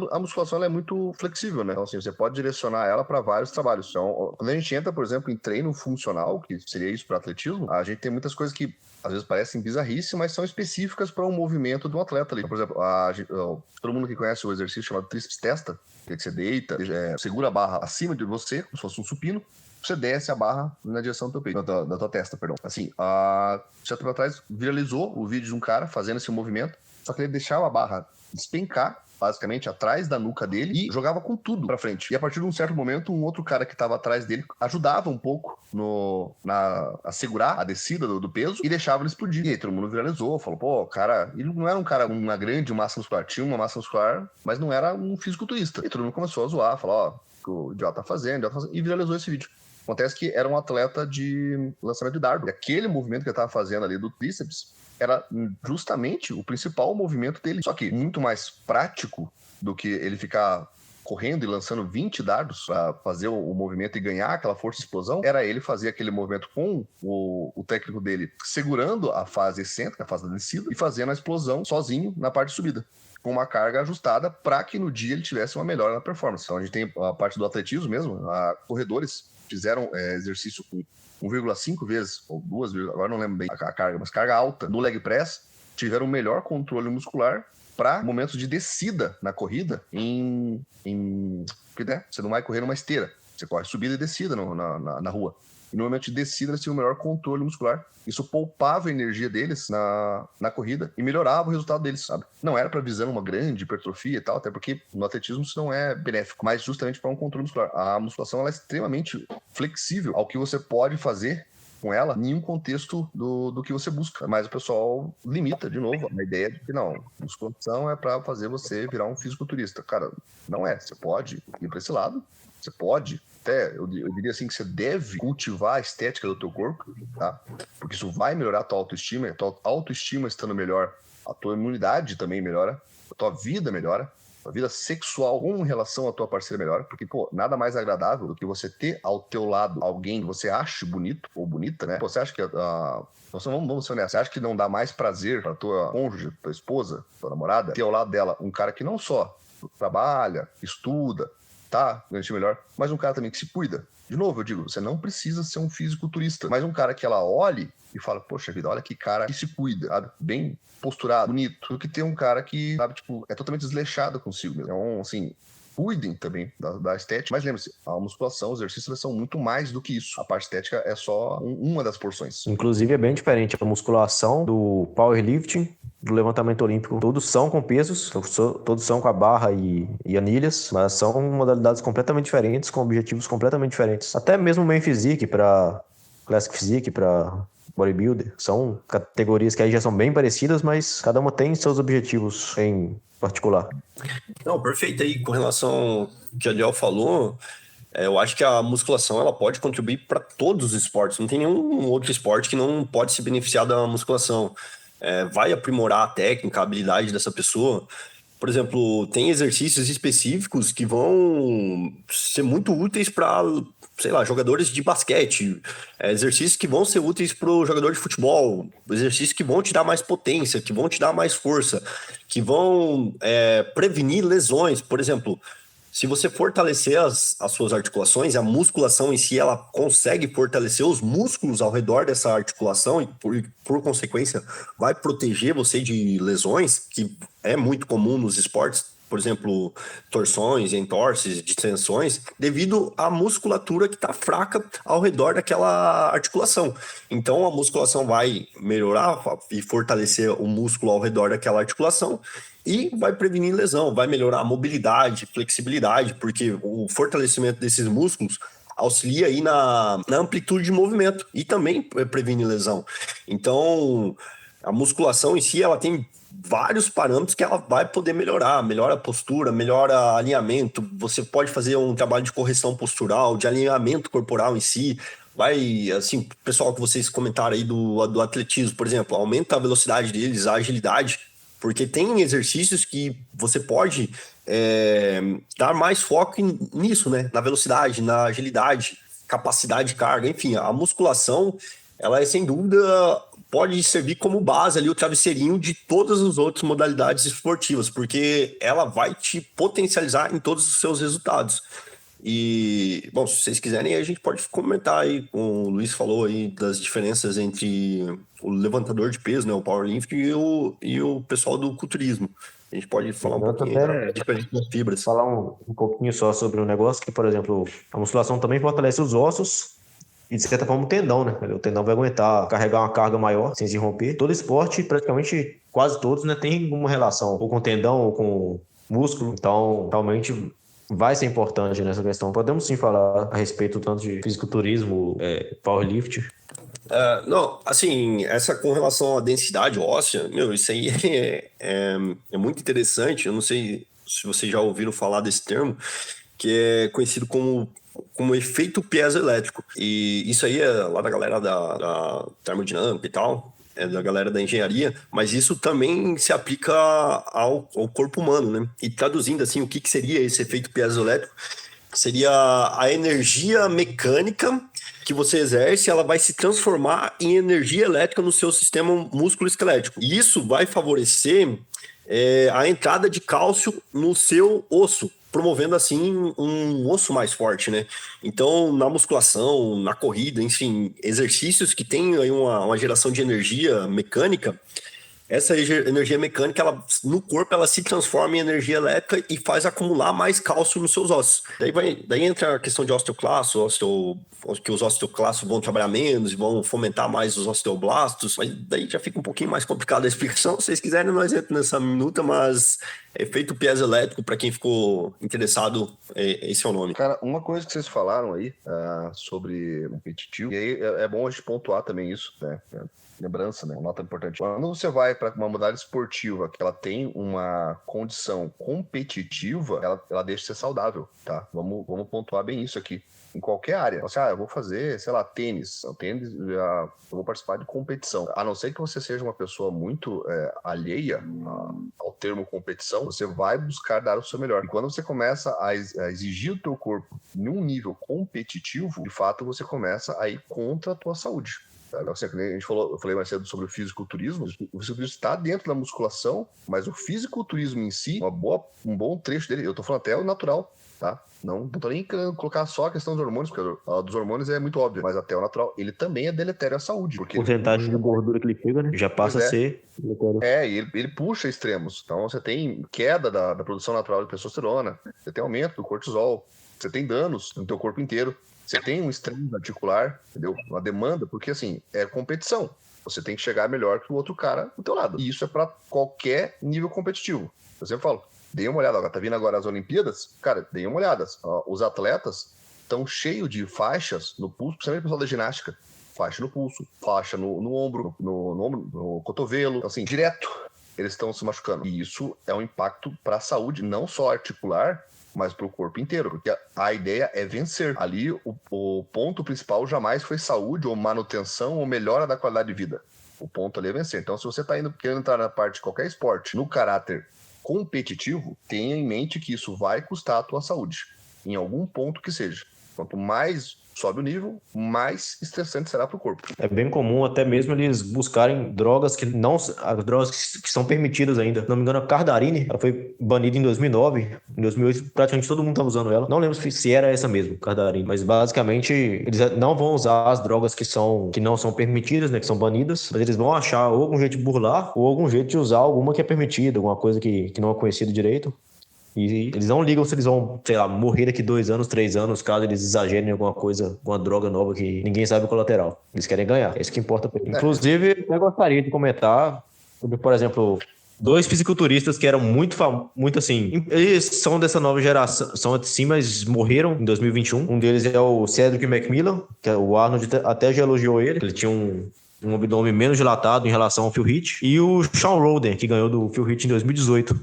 a musculação ela é muito flexível, né? Então, assim, você pode direcionar ela para vários trabalhos. Então, quando a gente entra, por exemplo, em treino funcional, que seria isso para atletismo, a gente tem muitas coisas que às vezes parecem bizarrices, mas são específicas para um movimento de um atleta ali. Por exemplo, todo mundo que conhece o exercício chamado tríceps testa, que você deita, segura a barra acima de você, como se fosse um supino, você desce a barra na direção do teu peito, da tua testa, perdão. Assim, certo tempo atrás viralizou o vídeo de um cara fazendo esse movimento, só que ele deixava a barra despencar, basicamente, atrás da nuca dele e jogava com tudo pra frente. E a partir de um certo momento, um outro cara que tava atrás dele ajudava um pouco a segurar a descida do peso e deixava ele explodir. E aí todo mundo viralizou, falou, pô, cara, ele não era um cara, uma grande massa muscular, tinha uma massa muscular, mas não era um fisiculturista. E todo mundo começou a zoar, falar, ó, o que o idiota tá fazendo, e viralizou esse vídeo. Acontece que era um atleta de lançamento de dardo. E aquele movimento que ele tava fazendo ali do tríceps era justamente o principal movimento dele. Só que muito mais prático do que ele ficar correndo e lançando 20 dardos para fazer o movimento e ganhar aquela força de explosão, era ele fazer aquele movimento com o técnico dele segurando a fase excêntrica, a fase da descida, e fazendo a explosão sozinho na parte de subida, com uma carga ajustada para que no dia ele tivesse uma melhora na performance. Então a gente tem a parte do atletismo mesmo, corredores fizeram exercício com 1,5 vezes, ou 2, agora não lembro bem a carga, mas carga alta no leg press, tiveram um melhor controle muscular para momentos de descida na corrida porque, né, você não vai correr numa esteira, você corre subida e descida na rua. E no momento de descida eles tinham um melhor controle muscular. Isso poupava a energia deles na corrida e melhorava o resultado deles, sabe? Não era para visar uma grande hipertrofia e tal, até porque no atletismo isso não é benéfico, mas justamente para um controle muscular. A musculação ela é extremamente flexível ao que você pode fazer com ela em um contexto do que você busca. Mas o pessoal limita, de novo, a ideia de que não, musculação é para fazer você virar um fisiculturista. Cara, não é. Você pode ir para esse lado, você pode... Até, eu diria assim que você deve cultivar a estética do teu corpo, tá? Porque isso vai melhorar a tua autoestima estando melhor, a tua imunidade também melhora, a tua vida melhora, a vida sexual com relação à tua parceira melhora, porque, pô, nada mais agradável do que você ter ao teu lado alguém que você ache bonito ou bonita, né? Pô, você acha que vamos ser honestos, você acha que não dá mais prazer pra tua cônjuge, tua esposa, tua namorada, ter ao lado dela um cara que não só trabalha, estuda, tá, ganha melhor, mas um cara também que se cuida. De novo, eu digo, você não precisa ser um fisiculturista, mas um cara que ela olhe e fala, poxa vida, olha que cara que se cuida, sabe? Bem posturado, bonito, do que ter um cara que, sabe, tipo, é totalmente desleixado consigo mesmo. Então, assim, cuidem também da estética, mas lembre-se, a musculação, os exercícios são muito mais do que isso. A parte estética é só uma das porções. Inclusive é bem diferente a musculação do powerlifting, do levantamento olímpico. Todos são com pesos, todos são com a barra e anilhas, mas são modalidades completamente diferentes, com objetivos completamente diferentes. Até mesmo o main physique para classic physique, para bodybuilder, são categorias que aí já são bem parecidas, mas cada uma tem seus objetivos em particular. Não, perfeito aí. Com relação ao que a Adiel falou, eu acho que a musculação ela pode contribuir para todos os esportes. Não tem nenhum outro esporte que não pode se beneficiar da musculação. Vai aprimorar a técnica, a habilidade dessa pessoa. Por exemplo, tem exercícios específicos que vão ser muito úteis para, sei lá, jogadores de basquete, exercícios que vão ser úteis para o jogador de futebol, exercícios que vão te dar mais potência, que vão te dar mais força, que vão prevenir lesões. Por exemplo, se você fortalecer as suas articulações, a musculação em si, ela consegue fortalecer os músculos ao redor dessa articulação e, por consequência, vai proteger você de lesões, que é muito comum nos esportes, por exemplo, torções, entorses, distensões, devido à musculatura que está fraca ao redor daquela articulação. Então, a musculação vai melhorar e fortalecer o músculo ao redor daquela articulação e vai prevenir lesão, vai melhorar a mobilidade, flexibilidade, porque o fortalecimento desses músculos auxilia aí na amplitude de movimento e também previne lesão. Então, a musculação em si, ela tem vários parâmetros que ela vai poder melhorar, melhora a postura, melhora alinhamento, você pode fazer um trabalho de correção postural, de alinhamento corporal em si, vai, assim, pessoal que vocês comentaram aí do atletismo, por exemplo, aumenta a velocidade deles, a agilidade, porque tem exercícios que você pode dar mais foco nisso, né, na velocidade, na agilidade, capacidade de carga, enfim, a musculação, ela é sem dúvida pode servir como base ali, o travesseirinho de todas as outras modalidades esportivas, porque ela vai te potencializar em todos os seus resultados. E, bom, se vocês quiserem, a gente pode comentar aí, o Luiz falou aí das diferenças entre o levantador de peso, né, o powerlifting e o pessoal do culturismo. A gente pode falar um pouquinho da diferença das fibras. Falar um pouquinho só sobre um negócio que, por exemplo, a musculação também fortalece os ossos, e de certa forma o tendão, né? O tendão vai aguentar carregar uma carga maior sem se romper. Todo esporte, praticamente quase todos, né, tem alguma relação ou com tendão ou com músculo. Então, realmente vai ser importante nessa questão. Podemos sim falar a respeito tanto de fisiculturismo, powerlifting. Não, assim, essa com relação à densidade óssea, isso aí é muito interessante. Eu não sei se vocês já ouviram falar desse termo, que é conhecido como efeito piezoelétrico. E isso aí é lá da galera da termodinâmica e tal, é da galera da engenharia, mas isso também se aplica ao corpo humano, né? E traduzindo assim, o que seria esse efeito piezoelétrico? Seria a energia mecânica que você exerce, ela vai se transformar em energia elétrica no seu sistema músculo-esquelético. E isso vai favorecer a entrada de cálcio no seu osso, promovendo assim um osso mais forte, né? Então, na musculação, na corrida, enfim, exercícios que têm aí uma geração de energia mecânica, essa energia mecânica, no corpo, ela se transforma em energia elétrica e faz acumular mais cálcio nos seus ossos. Daí entra a questão de osteoclasto, que os osteoclastos vão trabalhar menos e vão fomentar mais os osteoblastos, mas daí já fica um pouquinho mais complicada a explicação. Se vocês quiserem, nós entramos nessa minuta, mas efeito piezoelétrico, para quem ficou interessado, esse é o nome. Cara, uma coisa que vocês falaram aí sobre competitivo, e aí é bom a gente pontuar também isso, né? Lembrança, né? Uma nota importante. Quando você vai para uma modalidade esportiva que ela tem uma condição competitiva, ela deixa de ser saudável, tá? Vamos pontuar bem isso aqui. Em qualquer área. Você, eu vou fazer, sei lá, tênis. O tênis, eu vou participar de competição. A não ser que você seja uma pessoa muito alheia ao termo competição, você vai buscar dar o seu melhor. E quando você começa a exigir o teu corpo num nível competitivo, de fato você começa a ir contra a tua saúde. Assim, a gente falou, eu falei mais cedo sobre o fisiculturismo. O fisiculturismo está dentro da musculação, mas o fisiculturismo em si, um bom trecho dele, eu tô falando até o natural, tá? Não tô nem querendo colocar só a questão dos hormônios, porque a dos hormônios é muito óbvio, mas até o natural, ele também é deletério à saúde. Porque porcentagem de gordura que ele chega, né? Já passa a ser deletério. E ele puxa extremos. Então você tem queda da produção natural de testosterona, você tem aumento do cortisol, você tem danos no teu corpo inteiro, você tem um estresse articular, entendeu? Uma demanda, porque assim, é competição. Você tem que chegar melhor que o outro cara do teu lado. E isso é para qualquer nível competitivo. Eu sempre falo, dê uma olhada. Tá vindo agora as Olimpíadas? Cara, dê uma olhada. Os atletas estão cheios de faixas no pulso, principalmente o pessoal da ginástica. Faixa no pulso, faixa no ombro, no cotovelo. Então, assim, direto eles estão se machucando. E isso é um impacto para a saúde, não só articular, mas para o corpo inteiro, porque a ideia é vencer. Ali, o ponto principal jamais foi saúde ou manutenção ou melhora da qualidade de vida. O ponto ali é vencer. Então, se você está querendo entrar na parte de qualquer esporte, no caráter competitivo, tenha em mente que isso vai custar a tua saúde, em algum ponto que seja. Quanto mais sobe o nível, mais estressante será para o corpo. É bem comum até mesmo eles buscarem drogas que não... As drogas que são permitidas ainda. Se não me engano, a Cardarine, ela foi banida em 2009. Em 2008, praticamente todo mundo estava usando ela. Não lembro se era essa mesmo, Cardarine. Mas basicamente, eles não vão usar as drogas que não são permitidas, né? Que são banidas. Mas eles vão achar ou algum jeito de burlar, ou algum jeito de usar alguma que é permitida, alguma coisa que não é conhecida direito. E eles não ligam se eles vão, sei lá, morrer daqui 2 anos, 3 anos, caso eles exagerem em alguma coisa, alguma droga nova que ninguém sabe o colateral. Eles querem ganhar, é isso que importa. Inclusive, eu gostaria de comentar sobre, por exemplo, 2 fisiculturistas que eram muito assim, eles são dessa nova geração, são assim, mas morreram em 2021. Um deles é o Cedric McMillan, que o Arnold até já elogiou ele Ele tinha um abdômen menos dilatado em relação ao Phil Heath. E o Shawn Rhoden, que ganhou do Phil Heath em 2018.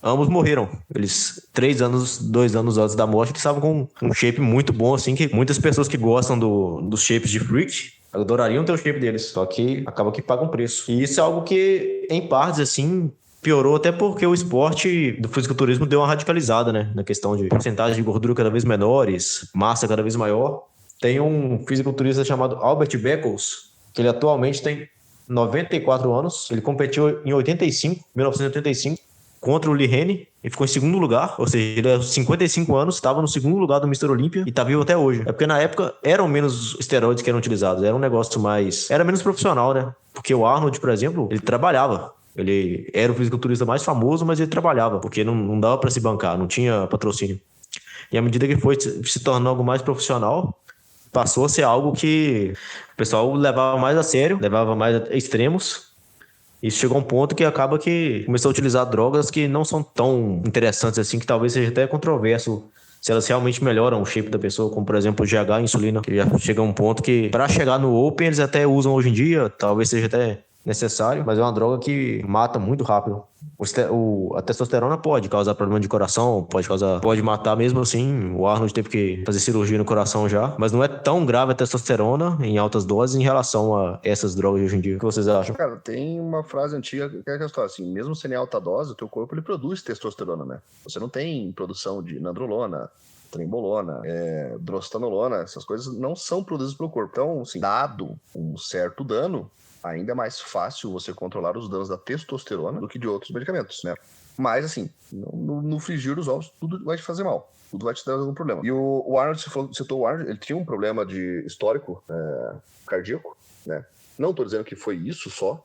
Ambos morreram. Eles, 2 anos antes da morte, eles estavam com um shape muito bom, assim, que muitas pessoas que gostam dos shapes de freak adorariam ter o shape deles, só que acaba que pagam preço. E isso é algo que, em partes, assim, piorou até porque o esporte do fisiculturismo deu uma radicalizada, né? Na questão de porcentagem de gordura cada vez menores, massa cada vez maior. Tem um fisiculturista chamado Albert Beckles, que ele atualmente tem 94 anos. Ele competiu em 1985, contra o Lee Haney e ficou em segundo lugar, ou seja, ele aos 55 anos estava no segundo lugar do Mr. Olympia e tá vivo até hoje. É porque na época eram menos esteroides que eram utilizados, era um negócio mais... Era menos profissional, né? Porque o Arnold, por exemplo, ele trabalhava. Ele era o fisiculturista mais famoso, mas ele trabalhava, porque não dava para se bancar, não tinha patrocínio. E à medida que foi se tornando algo mais profissional, passou a ser algo que o pessoal levava mais a sério, levava mais a extremos. Isso chegou a um ponto que acaba que começou a utilizar drogas que não são tão interessantes assim, que talvez seja até controverso se elas realmente melhoram o shape da pessoa, como por exemplo o GH e a insulina, que já chega a um ponto que para chegar no Open eles até usam hoje em dia, talvez seja até necessário, mas é uma droga que mata muito rápido. A testosterona pode causar problema de coração, pode matar mesmo assim. O Arnold teve que fazer cirurgia no coração já, mas não é tão grave a testosterona em altas doses em relação a essas drogas de hoje em dia. O que vocês acham? Cara, tem uma frase antiga que é a história assim, mesmo sendo em alta dose, o teu corpo ele produz testosterona, né? Você não tem produção de nandrolona, trembolona, drostanolona, essas coisas não são produzidas pelo corpo. Então, assim, dado um certo dano, ainda é mais fácil você controlar os danos da testosterona do que de outros medicamentos, né? Mas, assim, no frigir dos ovos, tudo vai te fazer mal. Tudo vai te dar algum problema. E o Arnold, você citou o Arnold, ele tinha um problema de histórico cardíaco, né? Não estou dizendo que foi isso só,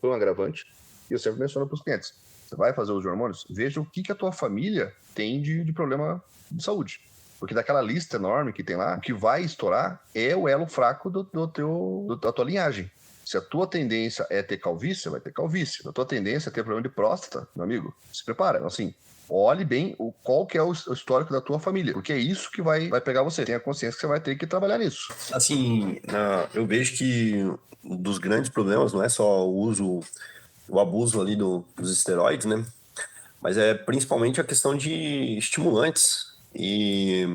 foi um agravante. E eu sempre menciono para os clientes, você vai fazer os hormônios, veja o que a tua família tem de problema de saúde. Porque daquela lista enorme que tem lá, o que vai estourar é o elo fraco da tua linhagem. Se a tua tendência é ter calvície, vai ter calvície. Se a tua tendência é ter problema de próstata, meu amigo, se prepara. Assim, olhe bem qual que é o histórico da tua família, porque é isso que vai pegar você. Tenha consciência que você vai ter que trabalhar nisso. Assim, eu vejo que um dos grandes problemas não é só o abuso ali dos esteroides, né? Mas é principalmente a questão de estimulantes. E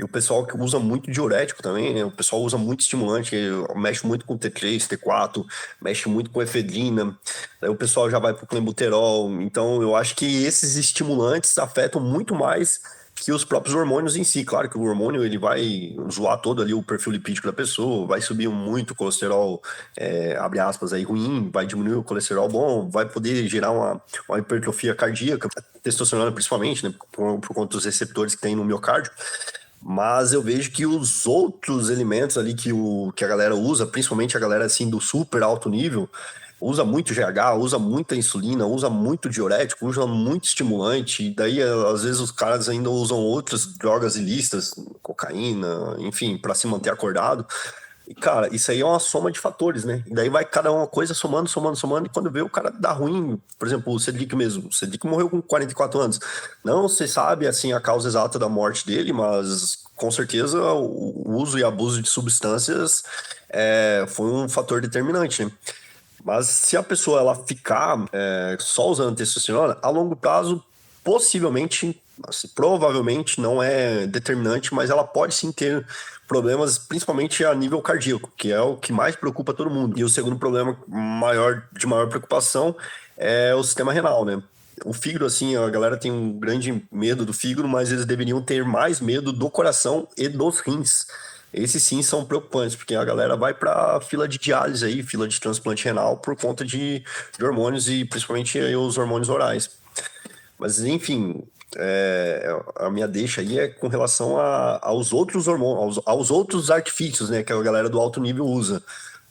o pessoal que usa muito diurético também, né? O pessoal usa muito estimulante, mexe muito com T3, T4, mexe muito com efedrina, aí o pessoal já vai pro clenbuterol. Então eu acho que esses estimulantes afetam muito mais que os próprios hormônios em si. Claro que o hormônio ele vai zoar todo ali o perfil lipídico da pessoa, vai subir muito o colesterol, abre aspas, aí, ruim, vai diminuir o colesterol bom, vai poder gerar uma hipertrofia cardíaca, testosterona principalmente, né, por conta dos receptores que tem no miocárdio. Mas eu vejo que os outros elementos ali que a galera usa, principalmente a galera assim do super alto nível, usa muito GH, usa muita insulina, usa muito diurético, usa muito estimulante, e daí às vezes os caras ainda usam outras drogas ilícitas, cocaína, enfim, para se manter acordado. E cara, isso aí é uma soma de fatores, né? E daí vai cada uma coisa somando, e quando vê o cara dá ruim, por exemplo, o Cedric mesmo. O Cedric morreu com 44 anos. Não se sabe, assim, a causa exata da morte dele, mas com certeza o uso e abuso de substâncias foi um fator determinante, né? Mas se a pessoa ela ficar só usando testosterona, a longo prazo, possivelmente, assim, provavelmente não é determinante, mas ela pode sim ter problemas, principalmente a nível cardíaco, que é o que mais preocupa todo mundo. E o segundo problema de maior preocupação é o sistema renal, né? O fígado, assim, a galera tem um grande medo do fígado, mas eles deveriam ter mais medo do coração e dos rins. Esses sim são preocupantes, porque a galera vai para fila de diálise aí, fila de transplante renal por conta de hormônios e principalmente aí, os hormônios orais. Mas enfim, a minha deixa aí é com relação aos outros hormônios, aos outros artifícios, né, que a galera do alto nível usa.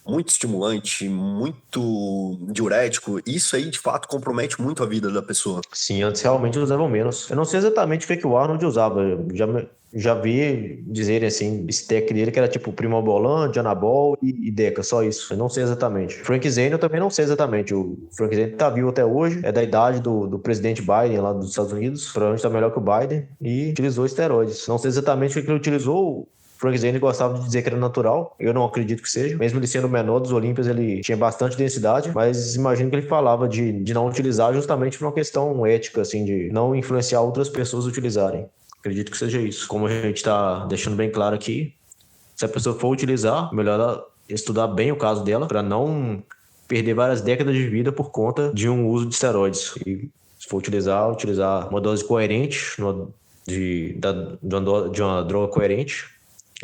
Muito estimulante, muito diurético, isso aí de fato compromete muito a vida da pessoa. Sim, antes realmente usavam menos. Eu não sei exatamente o que o Arnold usava. Eu já vi dizerem assim, esse tech dele que era tipo Primobolan, Dianabol e Deca, só isso. Eu não sei exatamente. Frank Zane eu também não sei exatamente. O Frank Zane tá vivo até hoje, é da idade do presidente Biden lá dos Estados Unidos, provavelmente tá melhor que o Biden, e utilizou esteroides. Não sei exatamente o que ele utilizou. Frank Zane gostava de dizer que era natural, eu não acredito que seja. Mesmo ele sendo o menor dos Olímpias, ele tinha bastante densidade, mas imagino que ele falava de não utilizar justamente por uma questão ética, assim, de não influenciar outras pessoas a utilizarem. Acredito que seja isso. Como a gente está deixando bem claro aqui, se a pessoa for utilizar, melhor ela estudar bem o caso dela, para não perder várias décadas de vida por conta de um uso de esteroides. E se for utilizar uma dose coerente, de uma droga coerente.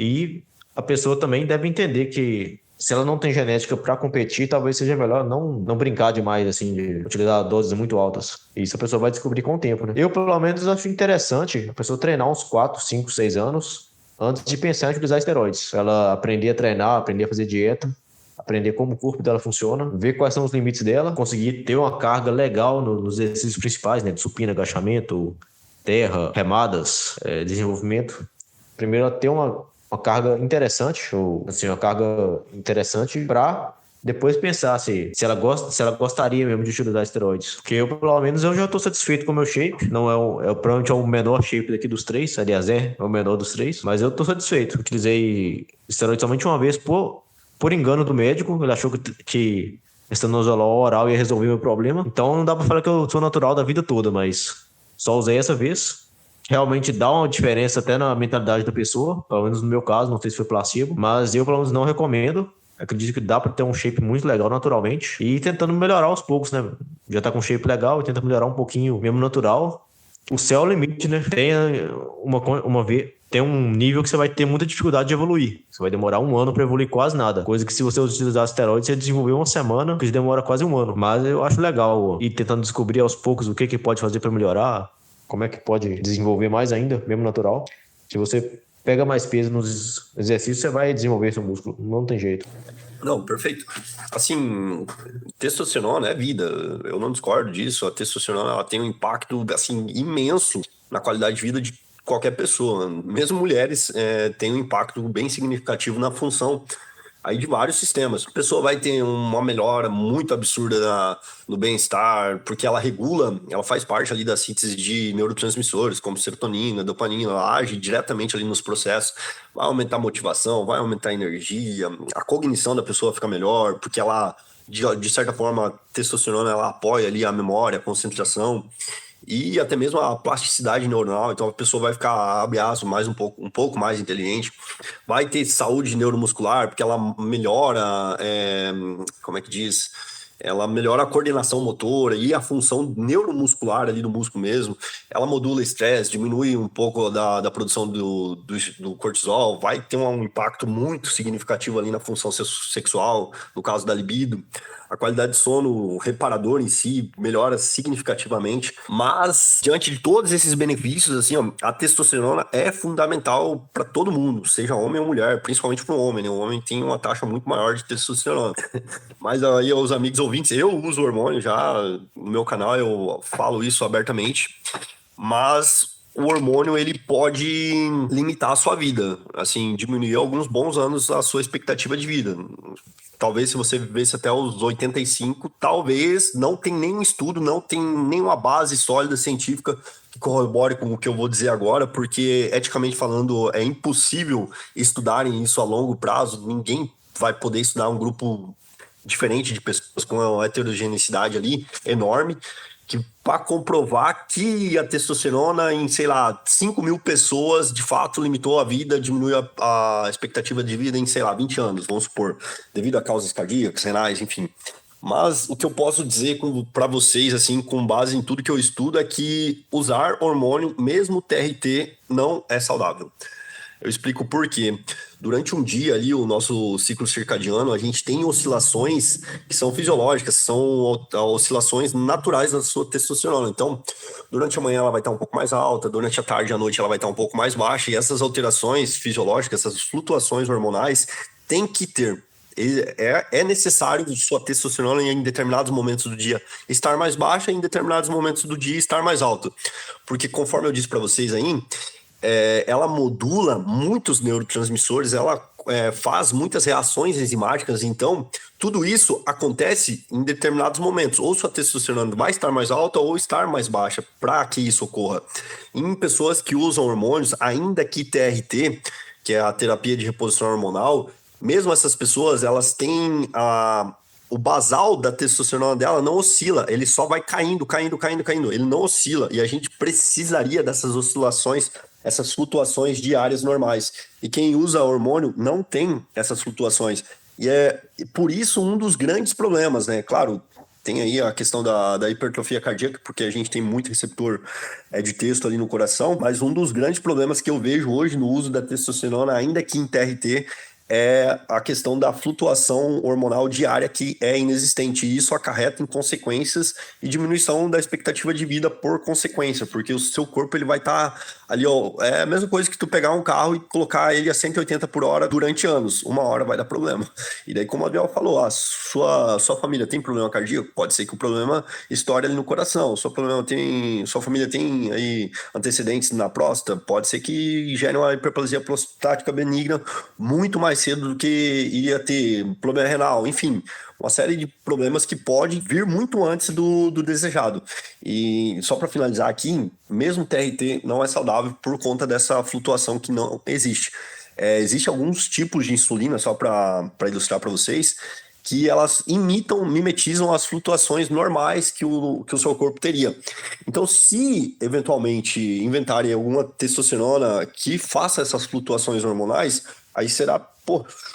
E a pessoa também deve entender que se ela não tem genética para competir, talvez seja melhor não brincar demais, assim, de utilizar doses muito altas. Isso a pessoa vai descobrir com o tempo, né? Eu, pelo menos, acho interessante a pessoa treinar uns 4, 5, 6 anos antes de pensar em utilizar esteroides. Ela aprender a treinar, aprender a fazer dieta, aprender como o corpo dela funciona, ver quais são os limites dela, conseguir ter uma carga legal nos exercícios principais, né? De supino, agachamento, terra, remadas, desenvolvimento. Primeiro, ela ter uma carga interessante, ou assim, uma carga interessante para depois pensar se ela gostaria mesmo de utilizar esteroides. Porque eu, pelo menos, eu já estou satisfeito com o meu shape. Não provavelmente é o menor shape daqui dos três, aliás, é o menor dos três, mas eu estou satisfeito. Utilizei esteroides somente uma vez por engano do médico. Ele achou que estanozolol oral ia resolver o meu problema. Então não dá para falar que eu sou natural da vida toda, mas só usei essa vez. Realmente dá uma diferença até na mentalidade da pessoa, pelo menos no meu caso, não sei se foi placebo, mas eu pelo menos não recomendo. Acredito que dá para ter um shape muito legal naturalmente e tentando melhorar aos poucos, né? Já tá com um shape legal e tenta melhorar um pouquinho mesmo natural. O céu é o limite, né? Tem um nível que você vai ter muita dificuldade de evoluir. Você vai demorar 1 ano para evoluir quase nada. Coisa que se você utilizar esteroides, você desenvolver 1 semana, que demora quase 1 ano. Mas eu acho legal ir tentando descobrir aos poucos o que pode fazer para melhorar. Como é que pode desenvolver mais ainda, mesmo natural. Se você pega mais peso nos exercícios, você vai desenvolver seu músculo. Não tem jeito. Não, perfeito. Assim, testosterona é vida. Eu não discordo disso. A testosterona ela tem um impacto assim, imenso na qualidade de vida de qualquer pessoa. Mesmo mulheres têm um impacto bem significativo na função aí de vários sistemas. A pessoa vai ter uma melhora muito absurda no bem-estar, porque ela faz parte ali da síntese de neurotransmissores, como serotonina, dopamina, ela age diretamente ali nos processos, vai aumentar a motivação, vai aumentar a energia, a cognição da pessoa fica melhor, porque ela, de certa forma, a testosterona, ela apoia ali a memória, a concentração, e até mesmo a plasticidade neuronal. Então a pessoa vai ficar, abre aspas, um pouco mais inteligente, vai ter saúde neuromuscular, porque ela melhora, como é que diz? ela melhora a coordenação motora e a função neuromuscular ali do músculo mesmo, ela modula estresse, diminui um pouco da produção do cortisol, vai ter um impacto muito significativo ali na função sexual, no caso da libido. A qualidade de sono reparador em si melhora significativamente, mas diante de todos esses benefícios, assim, ó, a testosterona é fundamental para todo mundo, seja homem ou mulher, principalmente para o homem, né? O homem tem uma taxa muito maior de testosterona. Mas aí, os amigos ouvintes, eu uso hormônio já, no meu canal eu falo isso abertamente, mas o hormônio, ele pode limitar a sua vida, assim, diminuir alguns bons anos a sua expectativa de vida. Talvez se você vivesse até os 85, talvez não tem nenhum estudo, não tem nenhuma base sólida científica que corrobore com o que eu vou dizer agora, porque, eticamente falando, é impossível estudarem isso a longo prazo. Ninguém vai poder estudar um grupo diferente de pessoas com uma heterogeneidade ali enorme, que para comprovar que a testosterona em, sei lá, 5.000 pessoas de fato limitou a vida, diminuiu a expectativa de vida em, sei lá, 20 anos, vamos supor, devido a causas cardíacas, renais, enfim. Mas o que eu posso dizer para vocês, assim, com base em tudo que eu estudo, é que usar hormônio, mesmo TRT, não é saudável. Eu explico por quê. Durante um dia ali, o nosso ciclo circadiano, a gente tem oscilações que são fisiológicas, são oscilações naturais da sua testosterona. Então, durante a manhã ela vai estar um pouco mais alta, durante a tarde e a noite ela vai estar um pouco mais baixa, e essas alterações fisiológicas, essas flutuações hormonais, tem que ter. É necessário sua testosterona em determinados momentos do dia estar mais baixa e em determinados momentos do dia estar mais alta. Porque, conforme eu disse para vocês aí, ela modula muitos neurotransmissores, ela faz muitas reações enzimáticas, então tudo isso acontece em determinados momentos, ou sua testosterona vai estar mais alta ou estar mais baixa, para que isso ocorra. Em pessoas que usam hormônios, ainda que TRT, que é a terapia de reposição hormonal, mesmo essas pessoas, elas têm o basal da testosterona dela não oscila, ele só vai caindo, ele não oscila, e a gente precisaria dessas oscilações, essas flutuações diárias normais. E quem usa hormônio não tem essas flutuações. E é por isso um dos grandes problemas, né? Claro, tem aí a questão da hipertrofia cardíaca, porque a gente tem muito receptor de testo ali no coração, mas um dos grandes problemas que eu vejo hoje no uso da testosterona, ainda que em TRT, é a questão da flutuação hormonal diária, que é inexistente, e isso acarreta em consequências e diminuição da expectativa de vida por consequência, porque o seu corpo ele vai estar ali, ó, é a mesma coisa que tu pegar um carro e colocar ele a 180 por hora durante anos, uma hora vai dar problema. E daí, como a Abel falou, a sua família tem problema cardíaco? Pode ser que o problema estoure ali no coração, sua família tem aí antecedentes na próstata? Pode ser que gere uma hiperplasia prostática benigna muito mais cedo do que iria ter problema renal, enfim, uma série de problemas que pode vir muito antes do desejado. E só para finalizar aqui, mesmo TRT não é saudável por conta dessa flutuação que não existe. Existem alguns tipos de insulina, só para ilustrar para vocês, que elas mimetizam as flutuações normais que o seu corpo teria. Então, se eventualmente inventarem alguma testosterona que faça essas flutuações hormonais, aí será,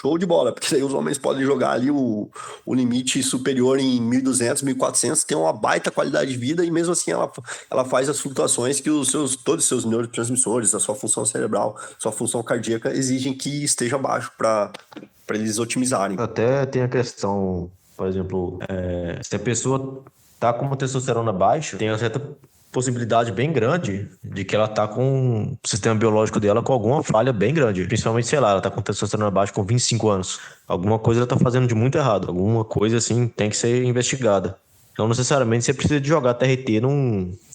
show de bola, porque aí os homens podem jogar ali o limite superior em 1.200, 1.400, tem uma baita qualidade de vida, e mesmo assim ela faz as flutuações que todos os seus neurotransmissores, a sua função cerebral, sua função cardíaca exigem que esteja baixo para eles otimizarem. Até tem a questão, por exemplo, se a pessoa tá com uma testosterona baixa, tem uma certa possibilidade bem grande de que ela tá com o sistema biológico dela com alguma falha bem grande. Principalmente, sei lá, ela tá com testosterona baixa com 25 anos. Alguma coisa ela tá fazendo de muito errado. Alguma coisa, assim, tem que ser investigada. Não necessariamente você precisa de jogar TRT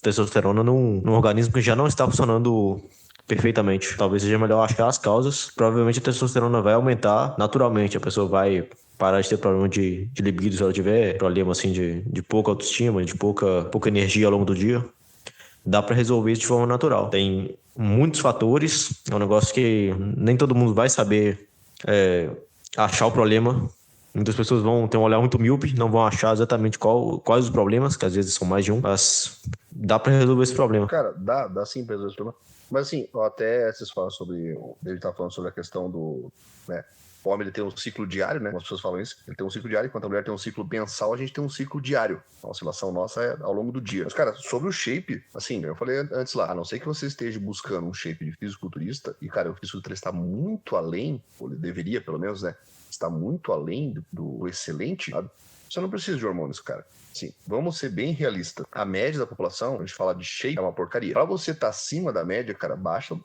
testosterona num organismo que já não está funcionando perfeitamente. Talvez seja melhor achar as causas. Provavelmente a testosterona vai aumentar naturalmente. A pessoa vai parar de ter problema de libido se ela tiver problema, assim, de pouca autoestima, de pouca energia ao longo do dia. Dá para resolver isso de forma natural. Tem muitos fatores, é um negócio que nem todo mundo vai saber achar o problema. Muitas pessoas vão ter um olhar muito míope, não vão achar exatamente quais os problemas, que às vezes são mais de um, mas dá para resolver esse problema. Cara, dá sim para resolver esse problema. Mas assim, até vocês falam sobre, ele tá falando sobre a questão do, né, O homem ele tem um ciclo diário, né? As pessoas falam isso. Ele tem um ciclo diário, enquanto a mulher tem um ciclo mensal, a gente tem um ciclo diário. A oscilação nossa é ao longo do dia. Mas, cara, sobre o shape, assim, eu falei antes lá, a não ser que você esteja buscando um shape de fisiculturista, e, cara, o fisiculturista está muito além, ou ele deveria, pelo menos, né? Está muito além do excelente, sabe? Você não precisa de hormônios, cara. Sim, vamos ser bem realistas. A média da população, a gente fala de shape, é uma porcaria. Pra você estar acima da média, cara,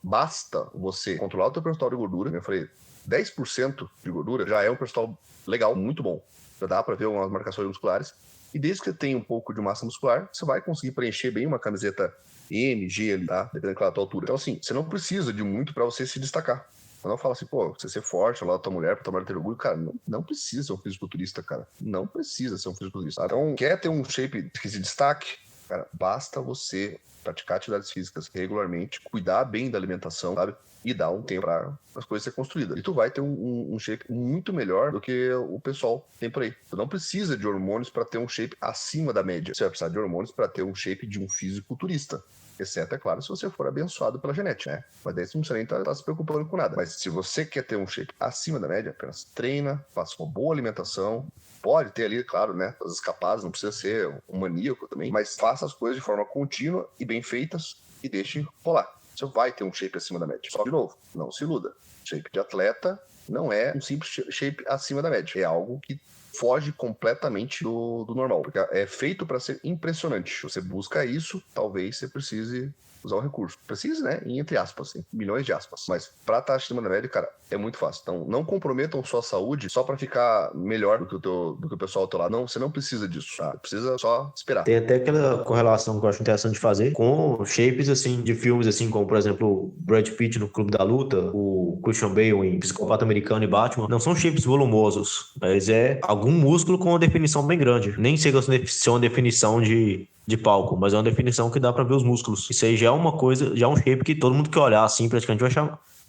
basta você controlar o teu percentual de gordura. Eu falei, 10% de gordura já é um percentual legal, muito bom. Já dá pra ver umas marcações musculares. E desde que você tenha um pouco de massa muscular, você vai conseguir preencher bem uma camiseta M, G ali, tá? Dependendo da tua altura. Então, assim, você não precisa de muito pra você se destacar. Eu não falo assim, pô, você ser forte lá da tua mulher pra tomar ter orgulho, cara, não precisa ser um fisiculturista, cara. Não precisa ser um fisiculturista. Então, quer ter um shape que se destaque? Cara, basta você praticar atividades físicas regularmente, cuidar bem da alimentação, sabe? E dar um tempo para as coisas serem construídas. E tu vai ter um shape muito melhor do que o pessoal tem por aí. Tu não precisa de hormônios para ter um shape acima da média. Você vai precisar de hormônios para ter um shape de um fisiculturista. Exceto, é claro, se você for abençoado pela genética, né? Mas daí você não precisa nem estar se preocupando com nada. Mas se você quer ter um shape acima da média, apenas treina, faça uma boa alimentação. Pode ter ali, claro, né? As escapadas, não precisa ser um maníaco também. Mas faça as coisas de forma contínua e bem feitas e deixe rolar. Você vai ter um shape acima da média. Só de novo, não se iluda. Shape de atleta não é um simples shape acima da média. É algo que foge completamente do normal, porque é feito para ser impressionante. Você busca isso, talvez você precise usar o recurso. Precise, né? Entre aspas, assim, milhões de aspas. Mas pra estar acima da média, cara, é muito fácil. Então, não comprometam sua saúde só pra ficar melhor do que o pessoal do teu lado. Não, você não precisa disso, tá? Precisa só esperar. Tem até aquela correlação que eu acho interessante de fazer com shapes, assim, de filmes, assim, como, por exemplo, o Brad Pitt no Clube da Luta, o Christian Bale em Psicopata Americano e Batman. Não são shapes volumosos, mas é algum músculo com uma definição bem grande. Nem chega a ser uma definição de palco, mas é uma definição que dá pra ver os músculos. Isso aí já é uma coisa, já é um shape que todo mundo que olhar, assim, praticamente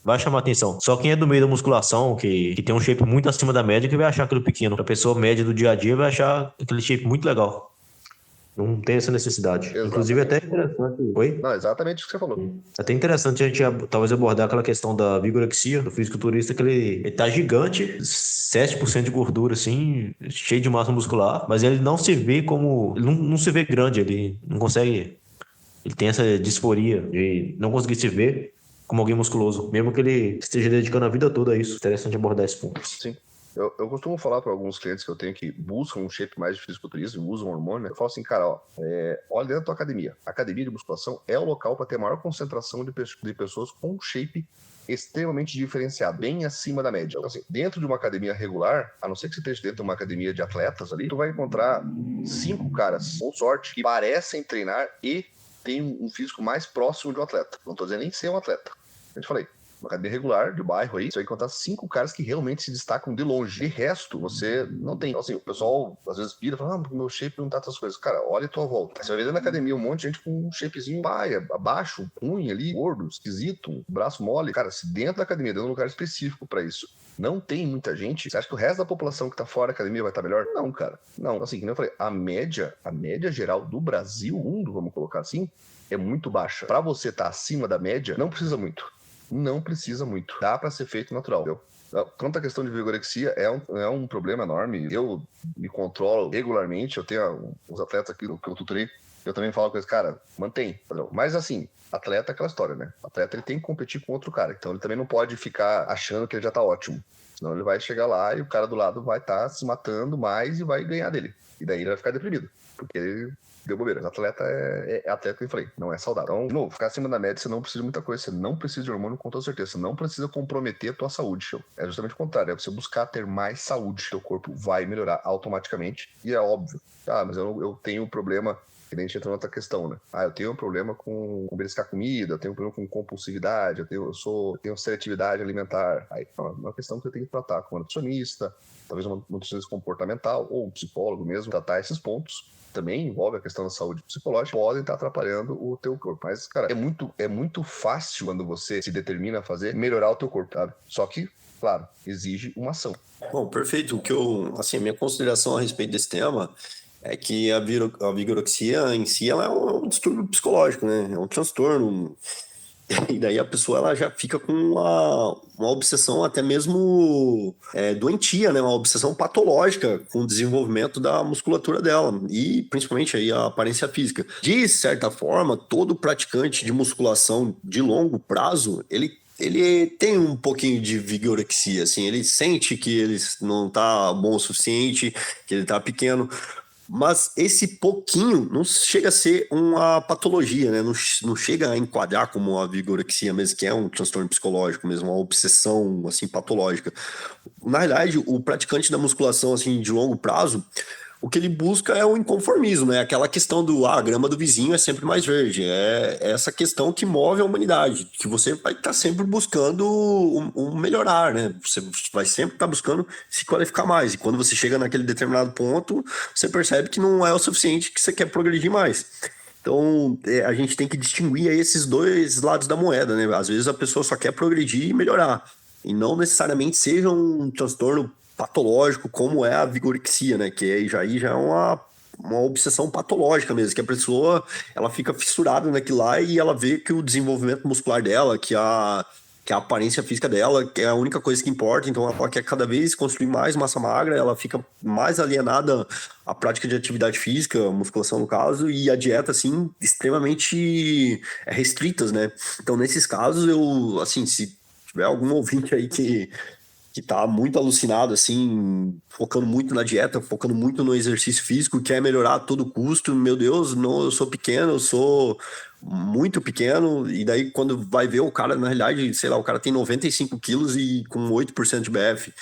vai chamar atenção. Só quem é do meio da musculação, que tem um shape muito acima da média, que vai achar aquilo pequeno. A pessoa média do dia a dia vai achar aquele shape muito legal. Não tem essa necessidade. Exatamente. Inclusive, até interessante. Oi? Não, exatamente o que você falou. Até interessante a gente talvez abordar aquela questão da vigorexia, do fisiculturista, que ele tá gigante, 7% de gordura, assim, cheio de massa muscular, mas ele não se vê como. Ele não se vê grande, ele não consegue. Ele tem essa disforia de não conseguir se ver como alguém musculoso, mesmo que ele esteja dedicando a vida toda a isso. Interessante abordar esse ponto. Sim. Eu costumo falar para alguns clientes que eu tenho que buscam um shape mais de fisiculturismo, usam hormônio, né? Eu falo assim, cara, ó, olha dentro da tua academia. A academia de musculação é o local para ter a maior concentração de pessoas com um shape extremamente diferenciado, bem acima da média. Então, assim, dentro de uma academia regular, a não ser que você esteja dentro de uma academia de atletas ali, tu vai encontrar 5 caras, com sorte, que parecem treinar e têm um físico mais próximo de um atleta. Não tô dizendo nem ser um atleta. Eu te falei. Uma academia regular de bairro aí, você vai encontrar 5 caras que realmente se destacam de longe. De resto, você não tem. Então, assim, o pessoal às vezes pira e fala, meu shape não tá essas coisas. Cara, olha a tua volta. Você vai ver dentro da academia um monte de gente com um shapezinho paia, abaixo, ruim ali, gordo, esquisito, um braço mole. Cara, se dentro da academia, dentro de um lugar específico pra isso, não tem muita gente, você acha que o resto da população que tá fora da academia vai estar melhor? Não, cara. Não, assim, como eu falei, a média geral do Brasil, mundo, vamos colocar assim, é muito baixa. Pra você estar acima da média, não precisa muito. Não precisa muito. Dá para ser feito natural. Quanto à questão de vigorexia, é um problema enorme. Eu me controlo regularmente. Eu tenho uns atletas aqui que eu tutorei. Eu também falo com eles, cara, mantém. Mas assim, atleta é aquela história, né? Atleta ele tem que competir com outro cara. Então ele também não pode ficar achando que ele já tá ótimo. Senão ele vai chegar lá e o cara do lado vai estar se matando mais e vai ganhar dele. E daí ele vai ficar deprimido. Porque ele deu bobeira. Atleta é atleta que eu falei, não é saudável. Então, de novo, ficar acima da média, você não precisa de muita coisa, você não precisa de hormônio com toda certeza, você não precisa comprometer a tua saúde. É justamente o contrário, é você buscar ter mais saúde, teu corpo vai melhorar automaticamente, e é óbvio. Mas eu tenho problema, que nem a gente entrou noutra questão, né? Eu tenho um problema com beliscar comida, eu tenho um problema com compulsividade, eu tenho seletividade alimentar. Aí é uma questão que eu tenho que tratar com um nutricionista, talvez um nutricionista comportamental, ou um psicólogo mesmo, tratar esses pontos. Também envolve a questão da saúde psicológica, podem estar atrapalhando o teu corpo. Mas, cara, é muito fácil quando você se determina a fazer, melhorar o teu corpo, sabe? Só que, claro, exige uma ação. Bom, perfeito. A minha consideração a respeito desse tema é que a vigorexia em si ela é um distúrbio psicológico, né? É um transtorno E daí a pessoa ela já fica com uma obsessão até mesmo doentia, né? Uma obsessão patológica com o desenvolvimento da musculatura dela e principalmente aí a aparência física. De certa forma, todo praticante de musculação de longo prazo, ele tem um pouquinho de vigorexia, assim, ele sente que ele não tá bom o suficiente, que ele tá pequeno, mas esse pouquinho não chega a ser uma patologia, né? Não chega a enquadrar como uma vigorexia mesmo, que é um transtorno psicológico mesmo, uma obsessão, assim, patológica. Na realidade, o praticante da musculação, assim, de longo prazo, o que ele busca é o inconformismo, né? Aquela questão do a grama do vizinho é sempre mais verde. É essa questão que move a humanidade, que você vai estar sempre buscando um melhorar, né? Você vai sempre estar buscando se qualificar mais. E quando você chega naquele determinado ponto, você percebe que não é o suficiente, que você quer progredir mais. Então, a gente tem que distinguir aí esses dois lados da moeda, né? Às vezes a pessoa só quer progredir e melhorar, e não necessariamente seja um transtorno patológico como é a vigorexia, né? Que aí já é uma obsessão patológica mesmo, que a pessoa ela fica fissurada naquilo lá e ela vê que o desenvolvimento muscular dela, que a aparência física dela que é a única coisa que importa, então ela quer cada vez construir mais massa magra, ela fica mais alienada à prática de atividade física, musculação no caso, e a dieta, assim, extremamente restritas, né? Então, nesses casos, eu, assim, se tiver algum ouvinte aí que tá muito alucinado, assim, focando muito na dieta, focando muito no exercício físico, quer melhorar a todo custo, meu Deus, não, eu sou pequeno, eu sou muito pequeno, e daí quando vai ver o cara, na realidade, sei lá, o cara tem 95 quilos e com 8% de BF,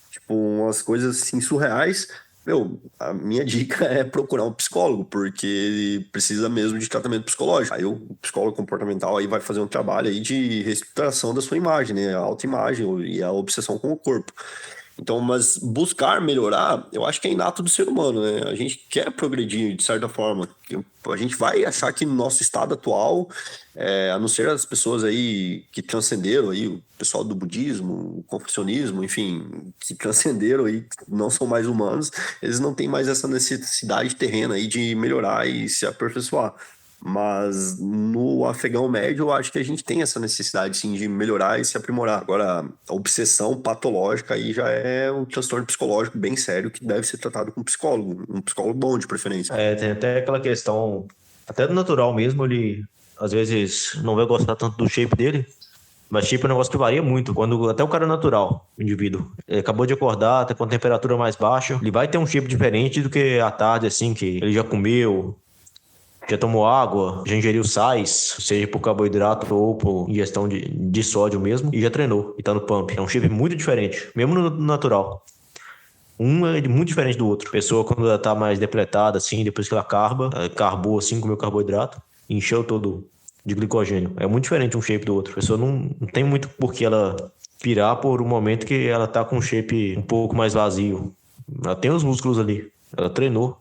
tipo, umas coisas assim surreais. Meu, a minha dica é procurar um psicólogo, porque ele precisa mesmo de tratamento psicológico. Aí o psicólogo comportamental aí vai fazer um trabalho aí de reestruturação da sua imagem, né? A autoimagem e a obsessão com o corpo. Então, mas buscar melhorar, eu acho que é inato do ser humano, né? A gente quer progredir de certa forma. A gente vai achar que no nosso estado atual, a não ser as pessoas aí que transcenderam aí, o pessoal do budismo, o confucionismo, enfim, que transcenderam aí, não são mais humanos, eles não têm mais essa necessidade terrena aí de melhorar e se aperfeiçoar. Mas no afegão médio, eu acho que a gente tem essa necessidade, sim, de melhorar e se aprimorar. Agora, a obsessão patológica aí já é um transtorno psicológico bem sério que deve ser tratado com um psicólogo bom, de preferência. Tem até aquela questão, até do natural mesmo, ele às vezes não vai gostar tanto do shape dele, mas shape é um negócio que varia muito. Quando até o cara natural, o indivíduo, ele acabou de acordar, tá com a temperatura mais baixa, ele vai ter um shape diferente do que à tarde, assim, que ele já comeu, já tomou água, já ingeriu sais, seja por carboidrato ou por ingestão de sódio mesmo, e já treinou, e tá no pump. É um shape muito diferente, mesmo no natural. Um é muito diferente do outro. A pessoa, quando ela tá mais depletada, assim, depois que ela carbou, assim, comeu carboidrato, encheu todo de glicogênio. É muito diferente um shape do outro. A pessoa não tem muito por que ela pirar por um momento que ela tá com um shape um pouco mais vazio. Ela tem os músculos ali, ela treinou.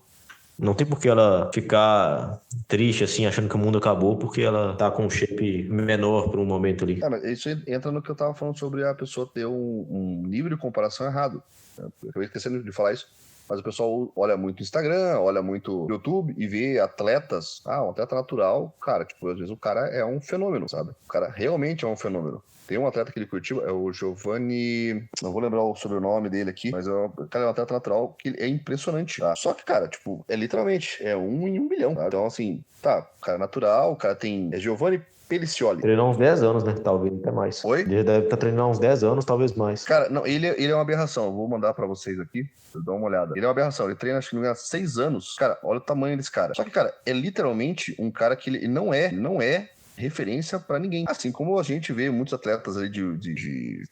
Não tem por que ela ficar triste, assim, achando que o mundo acabou, porque ela tá com um shape menor por um momento ali. Mas isso entra no que eu tava falando sobre a pessoa ter um nível de comparação errado. Eu acabei esquecendo de falar isso. Mas o pessoal olha muito Instagram, olha muito YouTube e vê atletas. Um atleta natural, cara, tipo, às vezes o cara é um fenômeno, sabe? O cara realmente é um fenômeno. Tem um atleta que ele curtiu, é o Giovanni, não vou lembrar o sobrenome dele aqui, mas cara, é um atleta natural que é impressionante, tá? Só que, cara, tipo, literalmente, é 1 em 1 milhão, tá? Então, assim, tá, o cara é natural, o cara tem, Giovanni Pelicioli. Treinou uns 10 anos, né? Talvez até mais. Oi? Ele deve estar treinando uns 10 anos, talvez mais. Cara, não, ele é uma aberração. Eu vou mandar pra vocês aqui. Dá uma olhada. Ele é uma aberração. Ele treina, acho que há 6 anos. Cara, olha o tamanho desse cara. Só que, cara, é literalmente um cara que ele não é referência pra ninguém. Assim como a gente vê muitos atletas aí de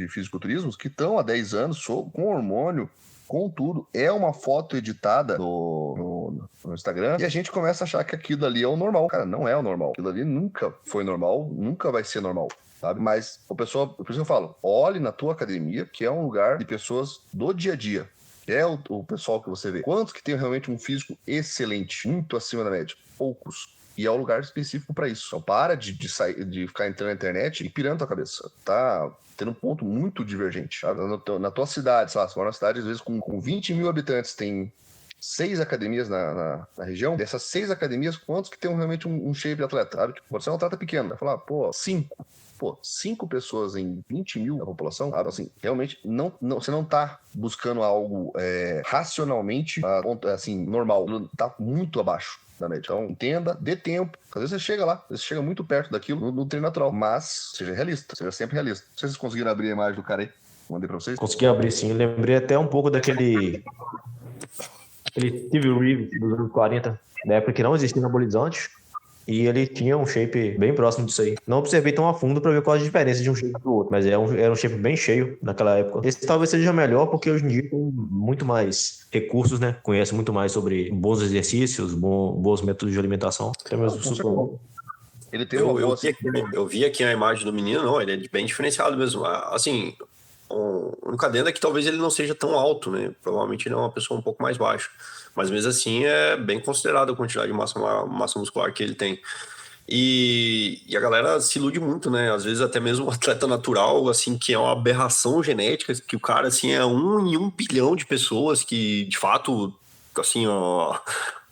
fisiculturismo que estão há 10 anos com hormônio, com tudo. É uma foto editada no Instagram e a gente começa a achar que aquilo ali é o normal. Cara, não é o normal. Aquilo ali nunca foi normal, nunca vai ser normal. Sabe? Mas por isso que eu falo, olhe na tua academia, que é um lugar de pessoas do dia a dia. É o pessoal que você vê. Quantos que tem realmente um físico excelente, muito acima da média? Poucos. E é um lugar específico para isso. Então para de ficar entrando na internet e pirando a tua cabeça. Tá tendo um ponto muito divergente. Sabe? Na tua cidade, sei lá, você mora numa cidade, às vezes, com 20 mil habitantes, tem 6 academias na região. Dessas 6 academias, quantos que tem realmente um shape de atleta? Sabe? Tipo, pode ser um atleta pequeno. Vai falar, pô, 5. Pô, 5 pessoas em 20 mil da população, sabe? Assim, realmente, você não tá buscando algo racionalmente, assim, normal. Tá muito abaixo da média. Então, entenda, dê tempo. Às vezes você chega lá, você chega muito perto daquilo no treino natural. Mas, seja realista, seja sempre realista. Não sei se vocês conseguiram abrir a imagem do cara aí. Mandei pra vocês. Consegui abrir sim. Lembrei até um pouco daquele Steve Reeves dos anos 40, da época que não existia anabolizante. E ele tinha um shape bem próximo disso aí. Não observei tão a fundo para ver qual a diferença de um shape pro outro, mas era um shape bem cheio naquela época. Esse talvez seja melhor porque hoje em dia tem muito mais recursos, né? Conhece muito mais sobre bons exercícios, bons métodos de alimentação. Tem mesmo super. Ele tem uma boa... Eu vi aqui a imagem do menino, não, ele é bem diferenciado mesmo. Assim, o único adendo é que talvez ele não seja tão alto, né? Provavelmente ele é uma pessoa um pouco mais baixa. Mas mesmo assim é bem considerado a quantidade de massa muscular que ele tem. E a galera se ilude muito, né? Às vezes até mesmo um atleta natural, assim, que é uma aberração genética, que o cara, assim, é 1 em 1 bilhão de pessoas que, de fato, assim, ó,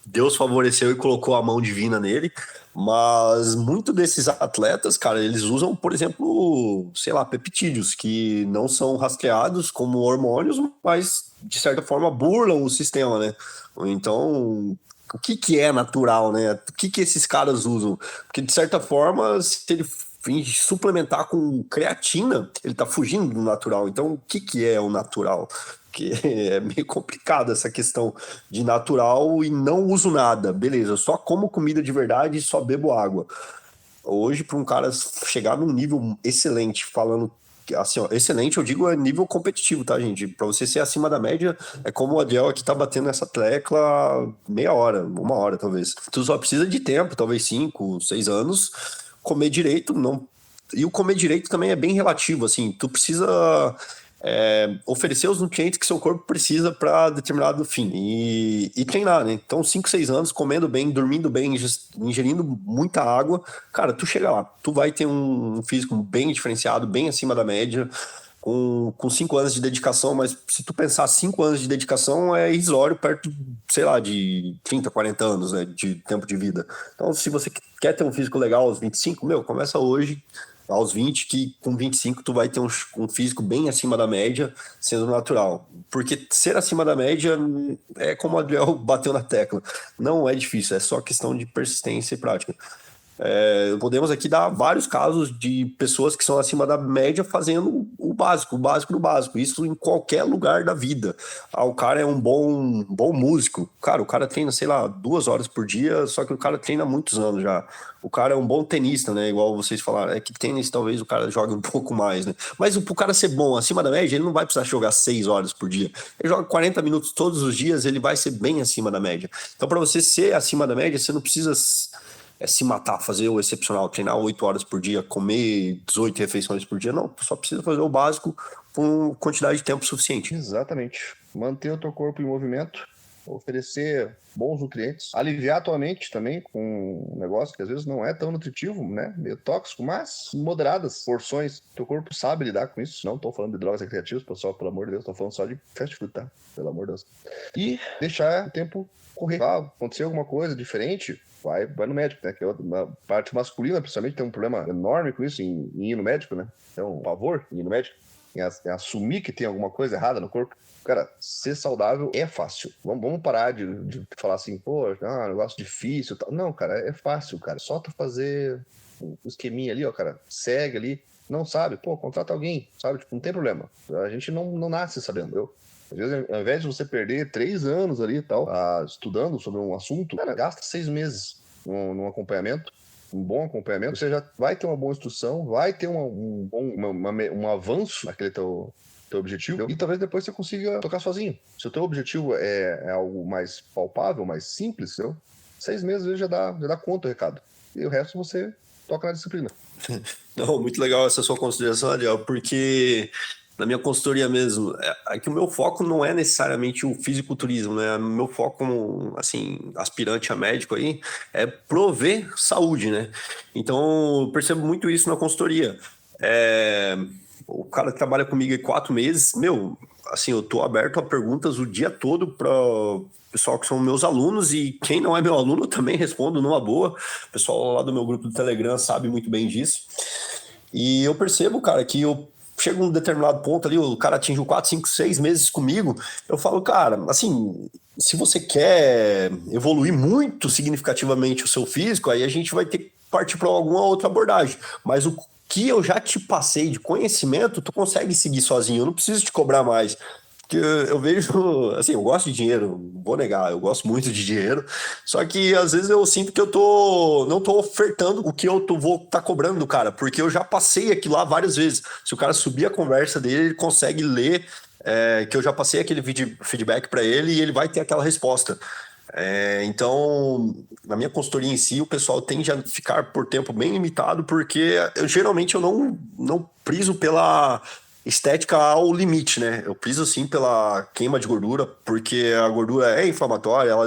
Deus favoreceu e colocou a mão divina nele. Mas muito desses atletas, cara, eles usam, por exemplo, sei lá, peptídeos, que não são rastreados como hormônios, mas de certa forma burlam o sistema, né? Então, o que é natural, né? O que esses caras usam? Porque de certa forma, se ele suplementar com creatina, ele tá fugindo do natural. Então, o que é o natural? Porque é meio complicado essa questão de natural e não uso nada. Beleza, só como comida de verdade e só bebo água. Hoje, para um cara chegar num nível excelente, falando assim, ó, excelente, eu digo é nível competitivo, tá, gente? Para você ser acima da média, é como o Adiel aqui tá batendo essa tecla meia hora, 1 hora, talvez. Tu só precisa de tempo, talvez 5, 6 anos, comer direito, não... E o comer direito também é bem relativo, assim, tu precisa... oferecer os nutrientes que seu corpo precisa para determinado fim e treinar, né? Então 5, 6 anos comendo bem, dormindo bem, ingerindo muita água, cara, tu chega lá, tu vai ter um físico bem diferenciado, bem acima da média, com 5 anos de dedicação, mas se tu pensar 5 anos de dedicação é irrisório perto, sei lá, de 30, 40 anos, né, de tempo de vida. Então se você quer ter um físico legal aos 25, começa hoje aos 20, que com 25 tu vai ter um físico bem acima da média, sendo natural. Porque ser acima da média é como o Adriel bateu na tecla. Não é difícil, é só questão de persistência e prática. Podemos aqui dar vários casos de pessoas que são acima da média fazendo o básico do básico. Isso em qualquer lugar da vida. O cara é um bom músico. Cara, o cara treina, sei lá, 2 horas por dia, só que o cara treina há muitos anos já. O cara é um bom tenista, né? Igual vocês falaram. É que tênis talvez o cara jogue um pouco mais, né? Mas pro cara ser bom acima da média, ele não vai precisar jogar 6 horas por dia. Ele joga 40 minutos todos os dias, ele vai ser bem acima da média. Então, para você ser acima da média, você não precisa se matar, fazer o excepcional, treinar 8 horas por dia, comer 18 refeições por dia. Não, só precisa fazer o básico com quantidade de tempo suficiente. Exatamente. Manter o teu corpo em movimento, oferecer bons nutrientes, aliviar a tua mente também com um negócio que às vezes não é tão nutritivo, né? Meio tóxico, mas moderadas porções. Teu corpo sabe lidar com isso. Não tô falando de drogas recreativas, pessoal, pelo amor de Deus, tô falando só de fast food, tá? Pelo amor de Deus. E deixar o tempo correr. Acontecer alguma coisa diferente, vai no médico, né? Que é uma parte masculina, principalmente, tem um problema enorme com isso em ir no médico, né? É um pavor em ir no médico, em assumir que tem alguma coisa errada no corpo. Cara, ser saudável é fácil. Vamos parar de falar assim, pô, negócio difícil. Tal. Não, cara, é fácil, cara. Só tu fazer um esqueminha ali, ó, cara. Segue ali. Não sabe? Pô, contrata alguém, sabe? Tipo, não tem problema. A gente não nasce sabendo, viu? Às vezes, ao invés de você perder 3 anos ali e tal, estudando sobre um assunto, cara, gasta 6 meses num acompanhamento, um bom acompanhamento, você já vai ter uma boa instrução, vai ter um avanço naquele teu objetivo, e talvez depois você consiga tocar sozinho. Se o teu objetivo é algo mais palpável, mais simples, entendeu? 6 meses às vezes já dá conta do recado. E o resto você toca na disciplina. Não, muito legal essa sua consideração, Ariel, porque na minha consultoria mesmo, é que o meu foco não é necessariamente o fisiculturismo, né? O meu foco como, assim, aspirante a médico aí, é prover saúde, né? Então, eu percebo muito isso na consultoria. O cara que trabalha comigo há 4 meses, assim, eu tô aberto a perguntas o dia todo para pessoal que são meus alunos, e quem não é meu aluno eu também respondo numa boa. O pessoal lá do meu grupo do Telegram sabe muito bem disso. E eu percebo, cara, que eu chego a um determinado ponto ali, o cara atingiu 4, 5, 6 meses comigo, eu falo, cara, assim, se você quer evoluir muito significativamente o seu físico, aí a gente vai ter que partir para alguma outra abordagem. Mas o que eu já te passei de conhecimento, tu consegue seguir sozinho, eu não preciso te cobrar mais. Porque eu vejo, assim, eu gosto de dinheiro, não vou negar, eu gosto muito de dinheiro, só que às vezes eu sinto que não tô ofertando o que vou estar cobrando do cara, porque eu já passei aquilo lá várias vezes. Se o cara subir a conversa dele, ele consegue ler que eu já passei aquele feedback para ele e ele vai ter aquela resposta. Então, na minha consultoria em si, o pessoal tende a ficar por tempo bem limitado, porque geralmente eu não priso pela estética ao limite, né? Eu priso sim pela queima de gordura, porque a gordura é inflamatória, ela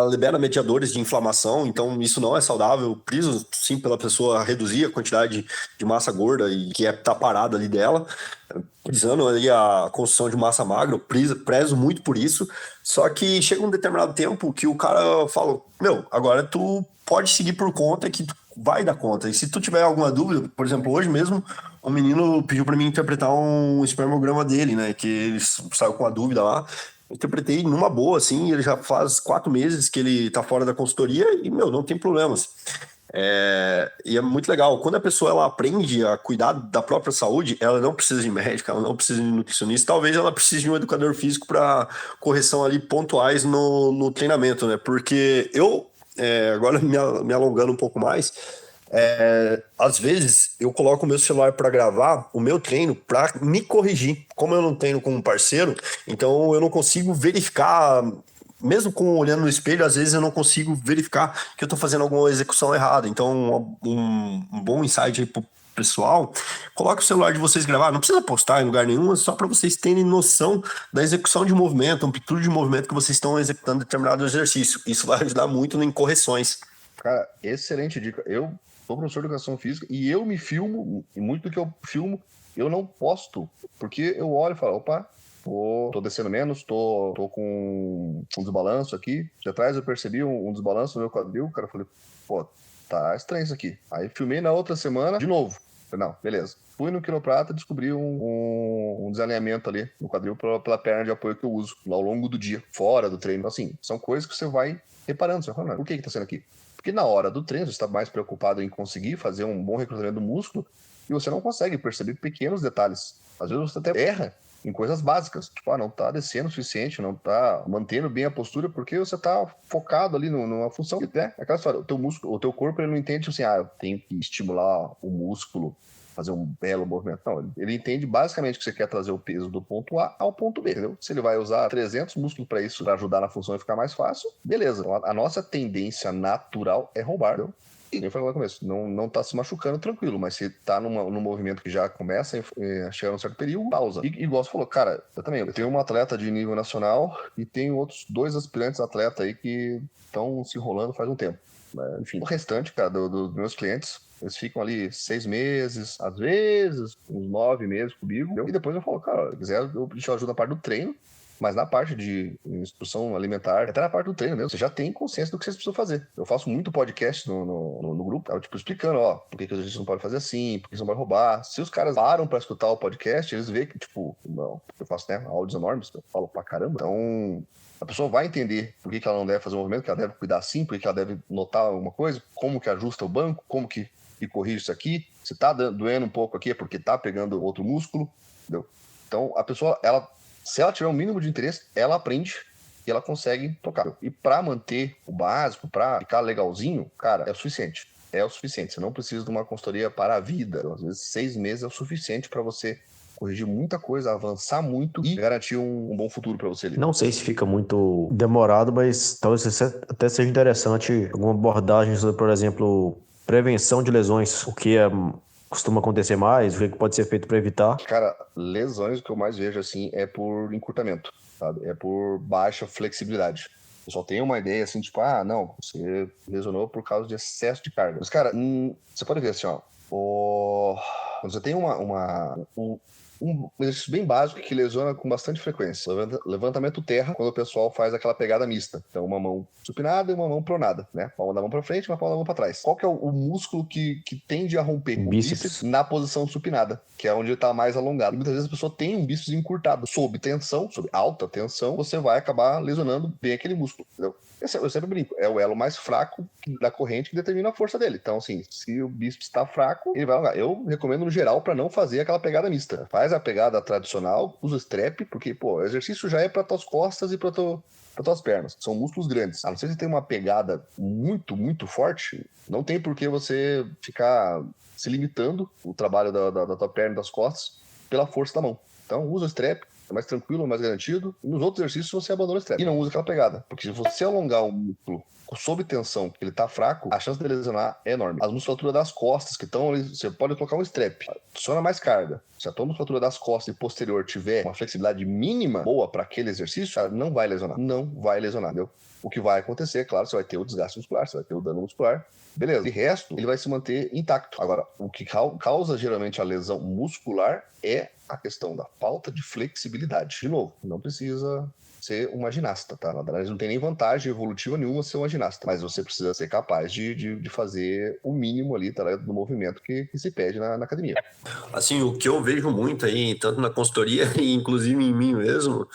libera mediadores de inflamação, então isso não é saudável. Eu priso sim pela pessoa reduzir a quantidade de massa gorda e que tá parada ali dela, prisando ali a construção de massa magra. Eu prezo muito por isso. Só que chega um determinado tempo que o cara fala, agora tu pode seguir por conta que tu vai dar conta. E se tu tiver alguma dúvida, por exemplo, hoje mesmo, um menino pediu para mim interpretar um espermograma dele, né? Que ele saiu com a dúvida lá. Eu interpretei numa boa, assim, ele já faz 4 meses que ele tá fora da consultoria e, não tem problemas. E é muito legal. Quando a pessoa ela aprende a cuidar da própria saúde, ela não precisa de médica, ela não precisa de nutricionista, talvez ela precise de um educador físico para correção ali pontuais no treinamento, né? Porque agora me alongando um pouco mais, às vezes eu coloco o meu celular para gravar o meu treino para me corrigir. Como eu não treino com um parceiro, então eu não consigo verificar. Mesmo olhando no espelho, às vezes eu não consigo verificar que eu estou fazendo alguma execução errada. Então, um bom insight aí pro pessoal, coloque o celular de vocês gravar, não precisa postar em lugar nenhum, é só para vocês terem noção da execução de movimento, amplitude de movimento que vocês estão executando determinado exercício. Isso vai ajudar muito em correções. Cara, excelente dica. Eu sou professor de educação física e eu me filmo, e muito do que eu filmo, eu não posto, porque eu olho e falo, opa, tô descendo menos, tô com um desbalanço aqui. Já atrás eu percebi um desbalanço no meu quadril, cara, eu falei, pô, tá estranho isso aqui. Aí filmei na outra semana, de novo. Falei, não, beleza. Fui no quiroprata, descobri um desalinhamento ali no quadril pela perna de apoio que eu uso ao longo do dia, fora do treino. Então, assim, são coisas que você vai reparando. Você vai falando, por que tá sendo aqui? Porque na hora do treino, você está mais preocupado em conseguir fazer um bom recrutamento do músculo e você não consegue perceber pequenos detalhes. Às vezes você até erra em coisas básicas, tipo, não tá descendo o suficiente, não tá mantendo bem a postura, porque você tá focado ali numa função, né? Aquela história, o teu corpo, ele não entende assim, eu tenho que estimular o músculo, fazer um belo movimento. Não, ele entende basicamente que você quer trazer o peso do ponto A ao ponto B, entendeu? Se ele vai usar 300 músculos para isso, para ajudar na função e ficar mais fácil, beleza. A nossa tendência natural é roubar, entendeu? E eu falei no começo, não tá se machucando tranquilo, mas se tá num movimento que já começa a chegar num certo período, pausa. E igual você falou, cara, eu tenho uma atleta de nível nacional e tenho outros 2 aspirantes atletas aí que estão se enrolando faz um tempo. Enfim, o restante, cara, dos meus clientes, eles ficam ali 6 meses, às vezes uns 9 meses comigo, entendeu? E depois eu falo, cara, se quiser, eu te ajudo na parte do treino, mas na parte de instrução alimentar, até na parte do treino mesmo, você já tem consciência do que vocês precisam fazer. Eu faço muito podcast no grupo, tipo, explicando, por que o exercício não pode fazer assim, por que você não pode roubar. Se os caras param pra escutar o podcast, eles veem que, tipo, não, eu faço, áudios enormes, eu falo pra caramba. Então, a pessoa vai entender por que ela não deve fazer um movimento, que ela deve cuidar assim, por que ela deve notar alguma coisa, como que ajusta o banco, como que corrige isso aqui. Se tá doendo um pouco aqui, é porque tá pegando outro músculo, entendeu? Então, a pessoa, se ela tiver um mínimo de interesse, ela aprende e ela consegue tocar. E para manter o básico, para ficar legalzinho, cara, é o suficiente. É o suficiente. Você não precisa de uma consultoria para a vida. Às vezes 6 meses é o suficiente para você corrigir muita coisa, avançar muito e garantir um bom futuro para você ali. Não sei se fica muito demorado, mas talvez até seja interessante alguma abordagem sobre, por exemplo, prevenção de lesões. O que costuma acontecer mais, o que pode ser feito para evitar? Cara, lesões, o que eu mais vejo assim é por encurtamento, sabe? É por baixa flexibilidade. Eu só tenho uma ideia assim, tipo, não, você lesionou por causa de excesso de carga. Mas, cara, você pode ver assim, quando você tem um exercício bem básico que lesiona com bastante frequência. Levantamento terra, quando o pessoal faz aquela pegada mista. Então, uma mão supinada e uma mão pronada, né? Palma da mão para frente e uma palma da mão para trás. Qual que é o músculo que tende a romper? O bíceps na posição supinada, que é onde ele está mais alongado. E muitas vezes a pessoa tem um bíceps encurtado. Sob tensão, sob alta tensão, você vai acabar lesionando bem aquele músculo, entendeu? Eu sempre brinco, é o elo mais fraco da corrente que determina a força dele. Então, assim, se o bíceps está fraco, ele vai alongar. Eu recomendo, no geral, para não fazer aquela pegada mista. Faz a pegada tradicional, usa strap, porque, pô, o exercício já é para tuas costas e para tuas pernas. São músculos grandes. A não ser que você tenha uma pegada muito, muito forte, não tem por que você ficar se limitando o trabalho da tua perna e das costas pela força da mão. Então, usa o strap. É mais tranquilo, mais garantido. E nos outros exercícios você abandona o strap. E não usa aquela pegada. Porque se você alongar o músculo sob tensão, que ele tá fraco, a chance de lesionar é enorme. As musculaturas das costas que estão ali, você pode colocar um strap. Adiciona mais carga. Se a tua musculatura das costas e posterior tiver uma flexibilidade mínima boa para aquele exercício, ela não vai lesionar. Não vai lesionar, entendeu? O que vai acontecer, claro, você vai ter o desgaste muscular, você vai ter o dano muscular. Beleza. De resto, ele vai se manter intacto. Agora, o que causa geralmente a lesão muscular é a questão da falta de flexibilidade. De novo, não precisa ser uma ginasta, tá? Na verdade, não tem nem vantagem evolutiva nenhuma ser uma ginasta, mas você precisa ser capaz de fazer o mínimo ali, tá, do movimento que se pede na academia. Assim, o que eu vejo muito aí, tanto na consultoria e inclusive em mim mesmo,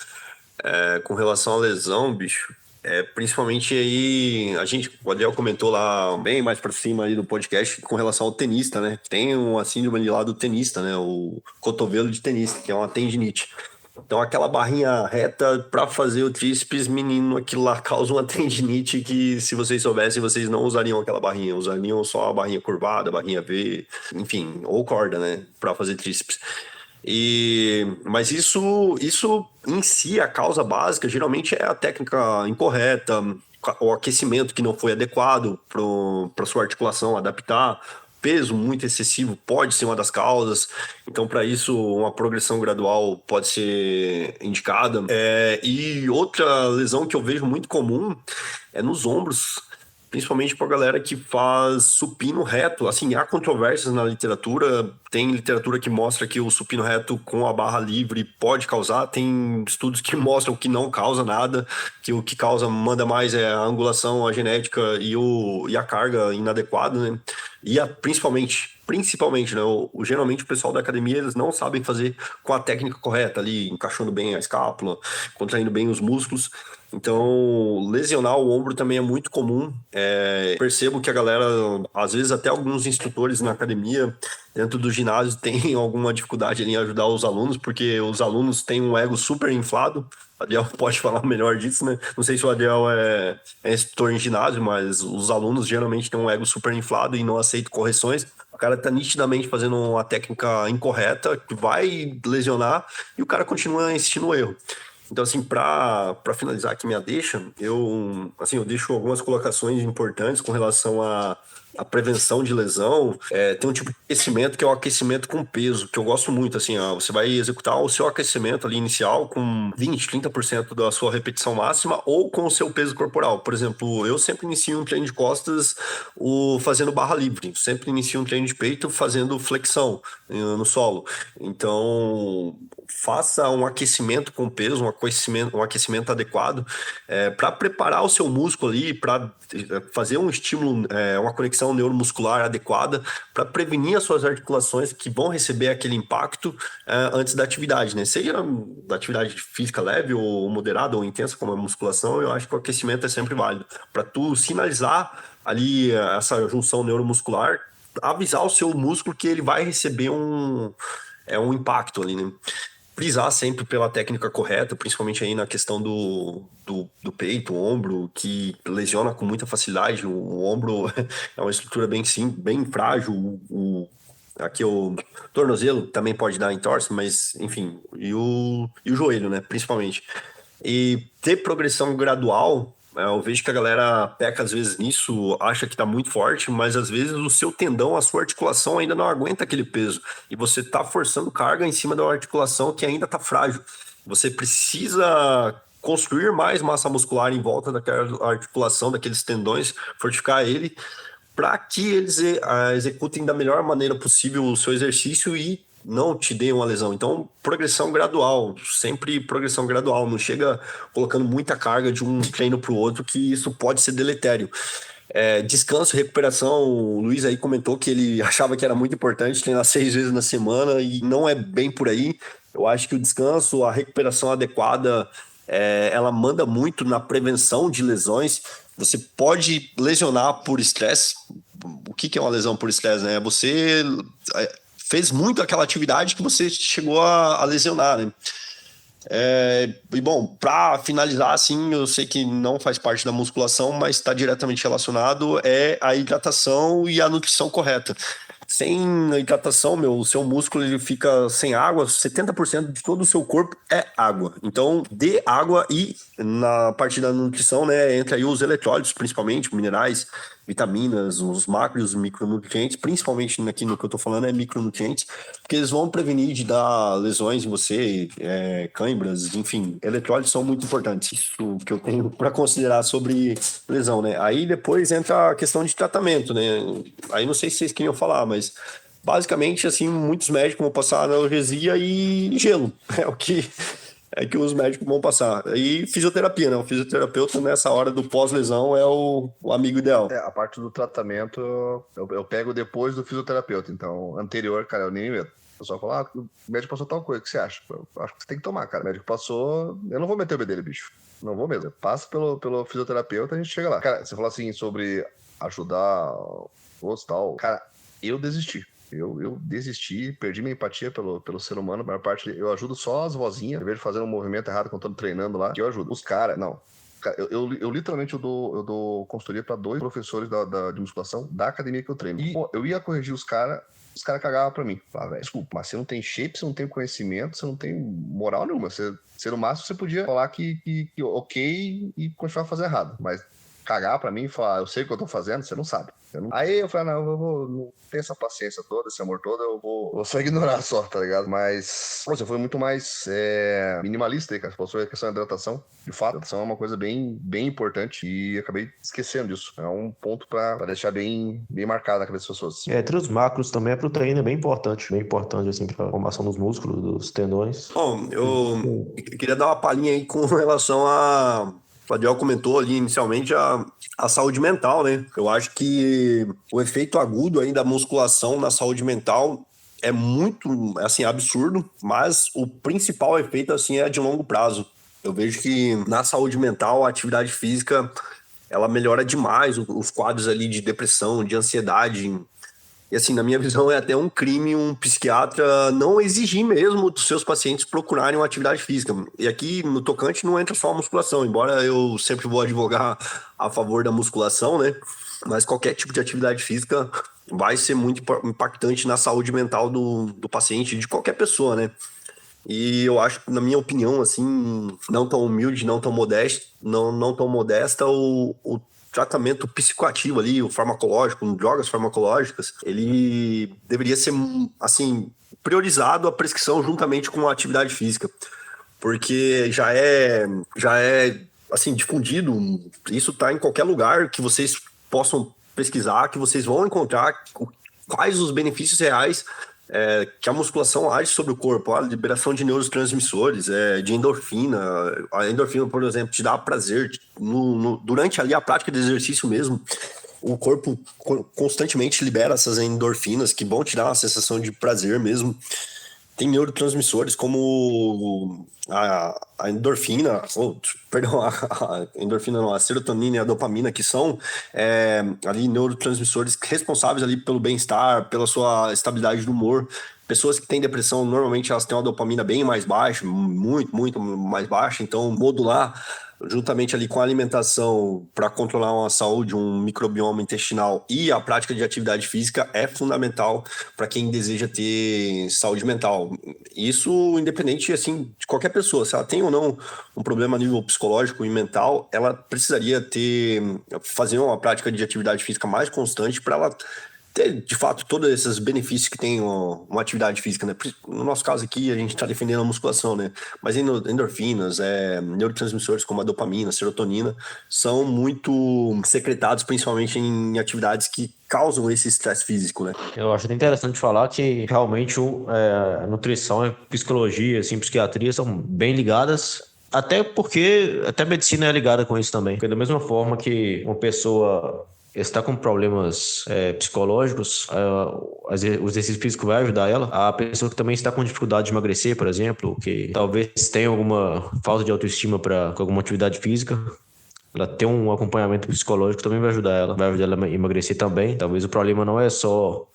com relação à lesão, bicho, principalmente aí, o Adriel comentou lá bem mais pra cima aí do podcast com relação ao tenista, né? Tem uma síndrome lá do tenista, né? O cotovelo de tenista, que é uma tendinite. Então aquela barrinha reta pra fazer o tríceps, menino, aquilo lá causa uma tendinite que, se vocês soubessem, vocês não usariam aquela barrinha, usariam só a barrinha curvada, a barrinha V, enfim, ou corda, né? Pra fazer tríceps. Mas isso em si, a causa básica, geralmente é a técnica incorreta, o aquecimento que não foi adequado para sua articulação adaptar. Peso muito excessivo pode ser uma das causas, então para isso uma progressão gradual pode ser indicada. E outra lesão que eu vejo muito comum é nos ombros, principalmente para a galera que faz supino reto. Assim, há controvérsias na literatura, tem literatura que mostra que o supino reto com a barra livre pode causar, tem estudos que mostram que não causa nada, que o que manda mais é a angulação, a genética e a carga inadequada, né? E principalmente, né? Geralmente o pessoal da academia, eles não sabem fazer com a técnica correta ali, encaixando bem a escápula, contraindo bem os músculos. Então, lesionar o ombro também é muito comum. Percebo que a galera, às vezes até alguns instrutores na academia, dentro do ginásio, tem alguma dificuldade em ajudar os alunos, porque os alunos têm um ego super inflado. O Adriel pode falar melhor disso, né? Não sei se o Adriel é instrutor em ginásio, mas os alunos geralmente têm um ego super inflado e não aceitam correções. O cara tá nitidamente fazendo uma técnica incorreta, que vai lesionar, e o cara continua insistindo no erro. Então, assim, para finalizar aqui minha deixa, eu deixo algumas colocações importantes com relação à prevenção de lesão. Tem um tipo de aquecimento que é o aquecimento com peso, que eu gosto muito. Assim, você vai executar o seu aquecimento ali inicial com 20%, 30% da sua repetição máxima ou com o seu peso corporal. Por exemplo, eu sempre inicio um treino de costas fazendo barra livre, sempre inicio um treino de peito fazendo flexão no solo. Então, faça um aquecimento com peso, um aquecimento adequado para preparar o seu músculo ali, para fazer um estímulo, uma conexão neuromuscular adequada, para prevenir as suas articulações que vão receber aquele impacto antes da atividade, né? Seja da atividade física leve ou moderada ou intensa, como a musculação, eu acho que o aquecimento é sempre válido. Para tu sinalizar ali essa junção neuromuscular, avisar o seu músculo que ele vai receber um impacto ali, né? Frisar sempre pela técnica correta, principalmente aí na questão do peito, o ombro, que lesiona com muita facilidade. O ombro é uma estrutura bem frágil. Aqui o tornozelo também pode dar entorse, mas enfim, e o joelho, né, principalmente. E ter progressão gradual, eu vejo que a galera peca às vezes nisso, acha que tá muito forte, mas às vezes o seu tendão, a sua articulação ainda não aguenta aquele peso. E você tá forçando carga em cima da articulação que ainda tá frágil. Você precisa construir mais massa muscular em volta daquela articulação, daqueles tendões, fortificar ele, para que eles executem da melhor maneira possível o seu exercício e não te dê uma lesão. Então, progressão gradual, sempre progressão gradual, não chega colocando muita carga de um treino para o outro, que isso pode ser deletério. Descanso, recuperação, o Luiz aí comentou que ele achava que era muito importante treinar 6 vezes na semana e não é bem por aí. Eu acho que o descanso, a recuperação adequada, ela manda muito na prevenção de lesões. Você pode lesionar por estresse. O que é uma lesão por estresse, né? Você fez muito aquela atividade que você chegou a lesionar, né? E bom, para finalizar, assim, eu sei que não faz parte da musculação, mas está diretamente relacionado a hidratação e a nutrição correta. Sem a hidratação, o seu músculo ele fica sem água, 70% de todo o seu corpo é água. Então, dê água e na parte da nutrição, né, entra aí os eletrólitos, principalmente, minerais, vitaminas, os macro e os micronutrientes, principalmente aqui no que eu tô falando é micronutrientes, porque eles vão prevenir de dar lesões em você, cãibras, enfim, eletrólitos são muito importantes. Isso que eu tenho para considerar sobre lesão, né? Aí depois entra a questão de tratamento, né? Aí não sei se vocês queriam falar, mas basicamente, assim, muitos médicos vão passar analgesia e gelo. É que os médicos vão passar. E fisioterapia, né? O fisioterapeuta, nessa hora do pós-lesão, é o amigo ideal. A parte do tratamento eu pego depois do fisioterapeuta. Então, anterior, cara, eu nem medo. Eu só falo, o médico passou tal coisa, o que você acha? Eu acho que você tem que tomar, cara. O médico passou, eu não vou meter o bedelho, bicho. Não vou mesmo. Passa pelo fisioterapeuta, a gente chega lá. Cara, você falou assim sobre ajudar outros e tal. Cara, eu desisti. Eu desisti, perdi minha empatia pelo ser humano. A maior parte, eu ajudo só as vozinhas. Em vez de fazer um movimento errado quando eu tô treinando lá, que eu ajudo. Os caras, não. Eu literalmente eu dou consultoria para 2 professores de musculação da academia que eu treino. E, pô, eu ia corrigir os caras cagavam pra mim. Falavam, velho, desculpa, mas você não tem shape, você não tem conhecimento, você não tem moral nenhuma. Você no máximo você podia falar que ok e continuar a fazer errado. Mas cagar pra mim e falar, eu sei o que eu tô fazendo, você não sabe. Aí eu falei, não, eu vou não ter essa paciência toda, esse amor todo, eu vou só ignorar só, tá ligado? Mas você foi muito mais minimalista aí, cara. Você falou sobre a questão da hidratação. De fato, a hidratação é uma coisa bem, bem importante e acabei esquecendo disso. É um ponto pra deixar bem, bem marcado na cabeça das pessoas. Entre os macros também, a proteína é bem importante, assim, pra formação dos músculos, dos tendões. Bom, eu queria dar uma palhinha aí com relação o Adiel comentou ali inicialmente a saúde mental, né? Eu acho que o efeito agudo aí da musculação na saúde mental é muito, assim, absurdo, mas o principal efeito, assim, é de longo prazo. Eu vejo que na saúde mental, a atividade física, ela melhora demais os quadros ali de depressão, de ansiedade. E assim, na minha visão, é até um crime um psiquiatra não exigir mesmo dos seus pacientes procurarem uma atividade física. E aqui, no tocante, não entra só a musculação, embora eu sempre vou advogar a favor da musculação, né? Mas qualquer tipo de atividade física vai ser muito impactante na saúde mental do paciente, de qualquer pessoa, né? E eu acho, na minha opinião, assim, não tão humilde, não tão modesta, não tão modesta, o tratamento psicoativo ali, o farmacológico, drogas farmacológicas, ele deveria ser, assim, priorizado a prescrição juntamente com a atividade física, porque já é assim, difundido, isso está em qualquer lugar que vocês possam pesquisar, que vocês vão encontrar quais os benefícios reais que a musculação age sobre o corpo, a liberação de neurotransmissores, de endorfina. A endorfina, por exemplo, te dá prazer. Durante ali a prática de exercício mesmo, o corpo constantemente libera essas endorfinas que vão te dar uma sensação de prazer mesmo. Tem neurotransmissores como a endorfina, a endorfina não, a serotonina e a dopamina, que são ali neurotransmissores responsáveis ali pelo bem-estar, pela sua estabilidade do humor. Pessoas que têm depressão, normalmente elas têm uma dopamina bem mais baixa, muito, muito mais baixa, então modular juntamente ali com a alimentação para controlar uma saúde, um microbioma intestinal e a prática de atividade física é fundamental para quem deseja ter saúde mental. Isso independente, assim, de qualquer pessoa. Se ela tem ou não um problema a nível psicológico e mental, ela precisaria fazer uma prática de atividade física mais constante para ela ter, de fato, todos esses benefícios que tem uma atividade física, né? No nosso caso aqui, a gente está defendendo a musculação, né? Mas endorfinas, neurotransmissores como a dopamina, a serotonina, são muito secretados, principalmente em atividades que causam esse estresse físico, né? Eu acho interessante falar que realmente a nutrição e psicologia, assim, psiquiatria são bem ligadas. Até porque a medicina é ligada com isso também. Porque da mesma forma que uma pessoa está com problemas psicológicos, o exercício físico vai ajudar ela. A pessoa que também está com dificuldade de emagrecer, por exemplo, que talvez tenha alguma falta de autoestima com alguma atividade física, ela ter um acompanhamento psicológico também vai ajudar ela a emagrecer também. Talvez o problema não é só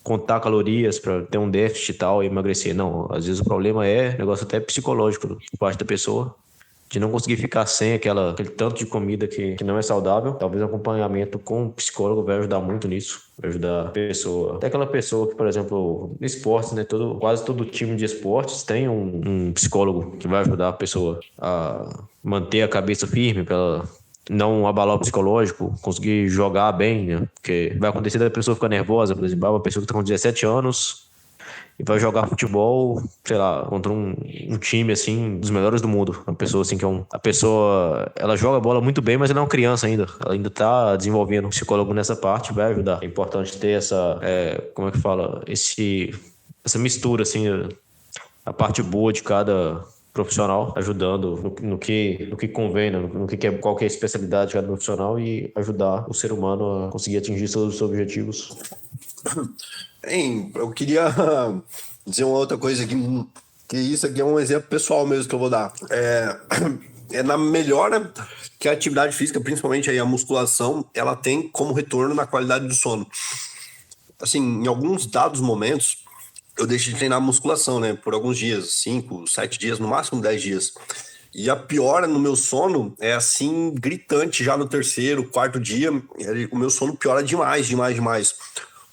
contar calorias para ter um déficit e tal e emagrecer, não. Às vezes o problema é negócio até psicológico por parte da pessoa, de não conseguir ficar sem aquele tanto de comida que não é saudável. Talvez o acompanhamento com o psicólogo vai ajudar muito nisso, vai ajudar a pessoa. Até aquela pessoa que, por exemplo, no esportes, né, quase todo time de esportes tem um psicólogo que vai ajudar a pessoa a manter a cabeça firme para ela não abalar o psicológico, conseguir jogar bem, né? Porque vai acontecer da pessoa ficar nervosa, por exemplo, uma pessoa que está com 17 anos e vai jogar futebol, sei lá, contra um time, assim, dos melhores do mundo. Uma pessoa, assim, a pessoa, ela joga bola muito bem, mas ela é uma criança ainda. Ela ainda tá desenvolvendo. O psicólogo nessa parte vai ajudar. É importante ter como é que fala? Essa mistura, assim, a parte boa de cada profissional, ajudando no que convém, qual que é a especialidade de cada profissional e ajudar o ser humano a conseguir atingir todos os seus objetivos. Eu queria dizer uma outra coisa aqui, que isso aqui é um exemplo pessoal mesmo que eu vou dar. É na melhora que a atividade física, principalmente aí a musculação, ela tem como retorno na qualidade do sono. Assim, em alguns dados momentos, eu deixo de treinar musculação, né? Por alguns dias, 5, 7 dias, no máximo 10 dias. E a piora no meu sono é assim, gritante já no terceiro, quarto dia. O meu sono piora demais, demais, demais.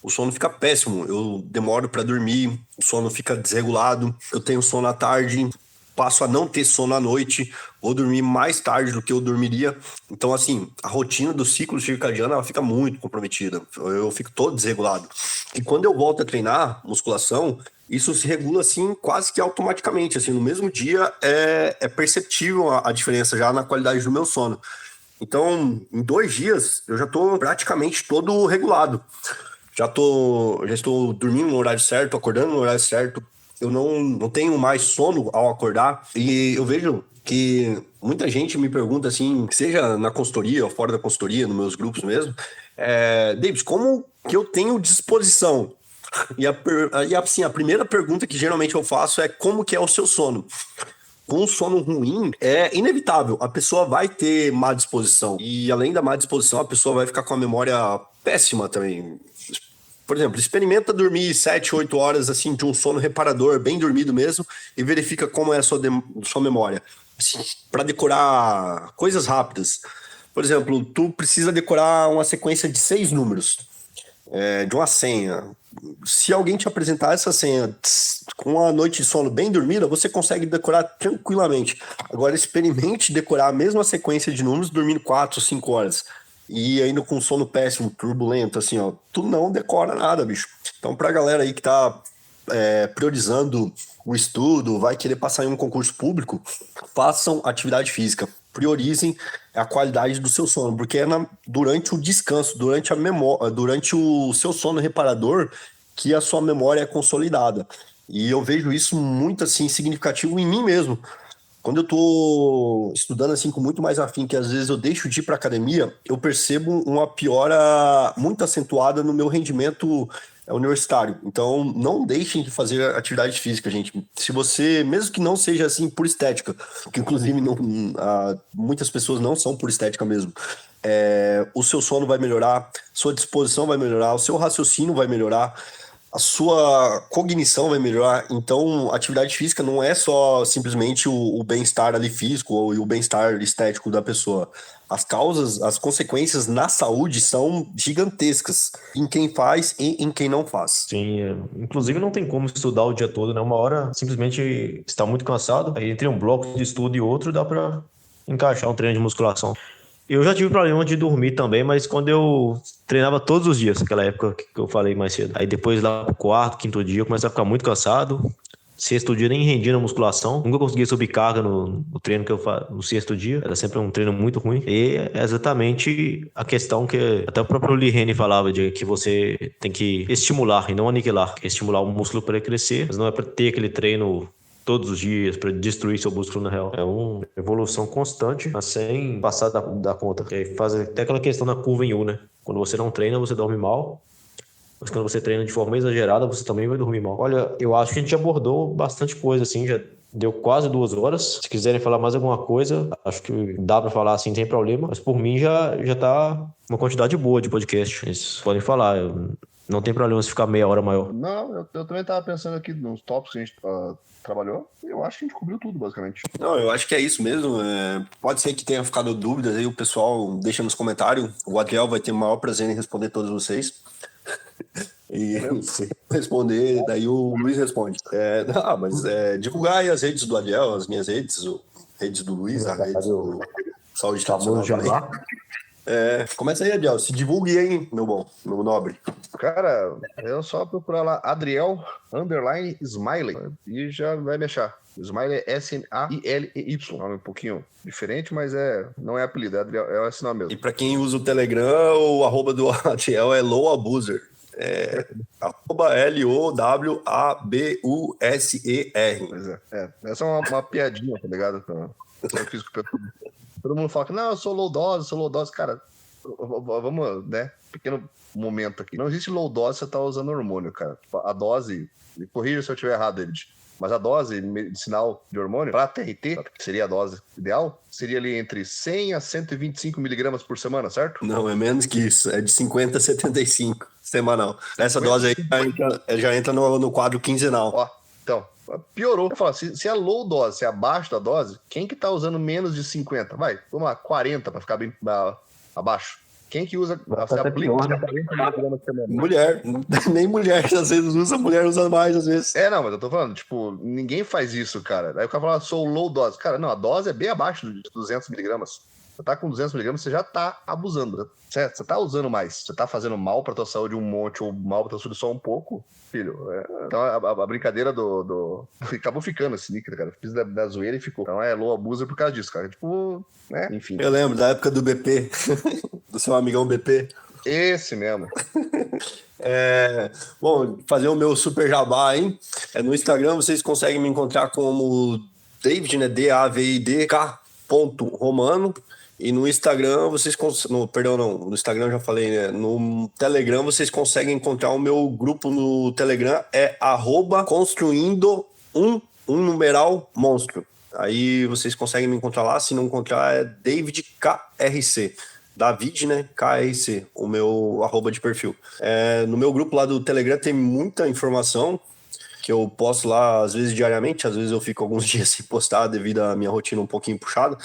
O sono fica péssimo, eu demoro para dormir, o sono fica desregulado, eu tenho sono à tarde, passo a não ter sono à noite, vou dormir mais tarde do que eu dormiria. Então, assim, a rotina do ciclo circadiano, ela fica muito comprometida, eu fico todo desregulado. E quando eu volto a treinar musculação, isso se regula, assim, quase que automaticamente, assim, no mesmo dia é perceptível a diferença já na qualidade do meu sono. Então, em 2 dias, eu já estou praticamente todo regulado. Já estou dormindo no horário certo, acordando no horário certo. Eu não tenho mais sono ao acordar. E eu vejo que muita gente me pergunta assim, seja na consultoria ou fora da consultoria, nos meus grupos mesmo, Davis, como que eu tenho disposição? E assim, a primeira pergunta que geralmente eu faço é como que é o seu sono? Com um sono ruim, é inevitável. A pessoa vai ter má disposição. E além da má disposição, a pessoa vai ficar com a memória péssima também. Por exemplo, experimenta dormir 7, 8 horas assim, de um sono reparador, bem dormido mesmo, e verifica como é a sua memória. Assim, para decorar coisas rápidas. Por exemplo, tu precisa decorar uma sequência de 6 números de uma senha. Se alguém te apresentar essa senha com uma noite de sono bem dormida, você consegue decorar tranquilamente. Agora, experimente decorar a mesma sequência de números dormindo 4, 5 horas. E ainda com sono péssimo, turbulento, assim, ó, tu não decora nada, bicho. Então, pra galera aí que tá priorizando o estudo, vai querer passar em um concurso público, façam atividade física, priorizem a qualidade do seu sono, porque é durante o descanso, durante o seu sono reparador, que a sua memória é consolidada. E eu vejo isso muito, assim, significativo em mim mesmo. Quando eu tô estudando assim com muito mais afinco, que às vezes eu deixo de ir para academia, eu percebo uma piora muito acentuada no meu rendimento universitário. Então, não deixem de fazer atividade física, gente. Se você, mesmo que não seja assim por estética, que inclusive muitas pessoas não são por estética mesmo, o seu sono vai melhorar, sua disposição vai melhorar, o seu raciocínio vai melhorar, a sua cognição vai melhorar. Então, atividade física não é só simplesmente o bem-estar ali físico e o bem-estar estético da pessoa. As consequências na saúde são gigantescas em quem faz e em quem não faz. Sim, inclusive não tem como estudar o dia todo, né? Uma hora simplesmente está muito cansado, aí entre um bloco de estudo e outro dá para encaixar um treino de musculação. Eu já tive problema de dormir também, mas quando eu treinava todos os dias, naquela época que eu falei mais cedo. Aí depois lá pro quarto, quinto dia, eu comecei a ficar muito cansado. Sexto dia nem rendia na musculação. Nunca conseguia subir carga no treino que eu faço no sexto dia. Era sempre um treino muito ruim. E é exatamente a questão que até o próprio Lee Haney falava, de que você tem que estimular e não aniquilar. Estimular o músculo para ele crescer, mas não é para ter aquele treino todos os dias para destruir seu músculo na real. É uma evolução constante, mas sem passar da conta. E faz até aquela questão da curva em U, né? Quando você não treina, você dorme mal. Mas quando você treina de forma exagerada, você também vai dormir mal. Olha, eu acho que a gente abordou bastante coisa, assim, já deu quase 2 horas. Se quiserem falar mais alguma coisa, acho que dá pra falar assim, sem problema. Mas por mim já tá uma quantidade boa de podcast. Eles podem falar, não tem problema se ficar meia hora maior. Não, eu também tava pensando aqui nos tópicos que a gente trabalhou. Eu acho que a gente cobriu tudo, basicamente. Não, eu acho que é isso mesmo. Pode ser que tenha ficado dúvidas aí, o pessoal deixa nos comentários. O Adriel vai ter o maior prazer em responder todos vocês. E se responder, daí o Luiz responde. Mas divulgar aí as redes do Adriel, as minhas redes, redes do Luiz, a rede do Saúde Tradicional também. Começa aí, Adriel. Se divulgue aí, meu bom, meu nobre. Cara, é só procurar lá Adriel_Smiley e já vai me achar. Smiley é S-M-A-I-L-E-Y. Nome um pouquinho diferente, mas não é apelido, é Adriel, é esse nome mesmo. E pra quem usa o Telegram, o arroba do Adriel é Lowabuser. Arroba L-O-W-A-B-U-S-E-R. Pois é. Essa é uma piadinha, tá ligado? Eu fiz com o pessoal. Todo mundo fala que não, eu sou low dose. Cara, vamos, né? Pequeno momento aqui. Não existe low dose se você tá usando hormônio, cara. A dose, me corrija se eu estiver errado, David, mas a dose medicinal de hormônio para TRT, que seria a dose ideal, seria ali entre 100 a 125 miligramas por semana, certo? Não, é menos que isso. É de 50 a 75 semanal. Essa dose aí já entra no quadro quinzenal. Ó, então, piorou. Eu falo, se é low dose, se é abaixo da dose, quem que tá usando menos de 50? Vai, vamos lá, 40 para ficar bem abaixo. Quem que usa, se aplica 40 miligramas por semana? Mulher. Nem mulher às vezes usa, mulher usa mais às vezes. Não, mas eu tô falando, tipo, ninguém faz isso, cara. Aí o cara fala, sou low dose. Cara, não, a dose é bem abaixo de 200 miligramas. Você tá com 200 miligramas, você já tá abusando. Certo? Você tá usando mais. Você tá fazendo mal pra tua saúde um monte ou mal pra tua saúde só um pouco, filho. Então a brincadeira do... Acabou ficando esse níquel, cara. Fiz da zoeira e ficou. Então low abuser por causa disso, cara. Tipo, né? Enfim. Eu lembro da época do BP, do seu amigão BP. Esse mesmo. Bom, fazer o meu super jabá aí. No Instagram vocês conseguem me encontrar como David, né? DAVIDK.Romano. E no Instagram vocês no Instagram eu já falei, né? No Telegram vocês conseguem encontrar o meu grupo no Telegram, @construindo um numeral monstro. Aí vocês conseguem me encontrar lá, se não encontrar é David KRC. David, né? KRC, o meu @ de perfil. No meu grupo lá do Telegram tem muita informação que eu posto lá, às vezes diariamente, às vezes eu fico alguns dias sem postar devido à minha rotina um pouquinho puxada.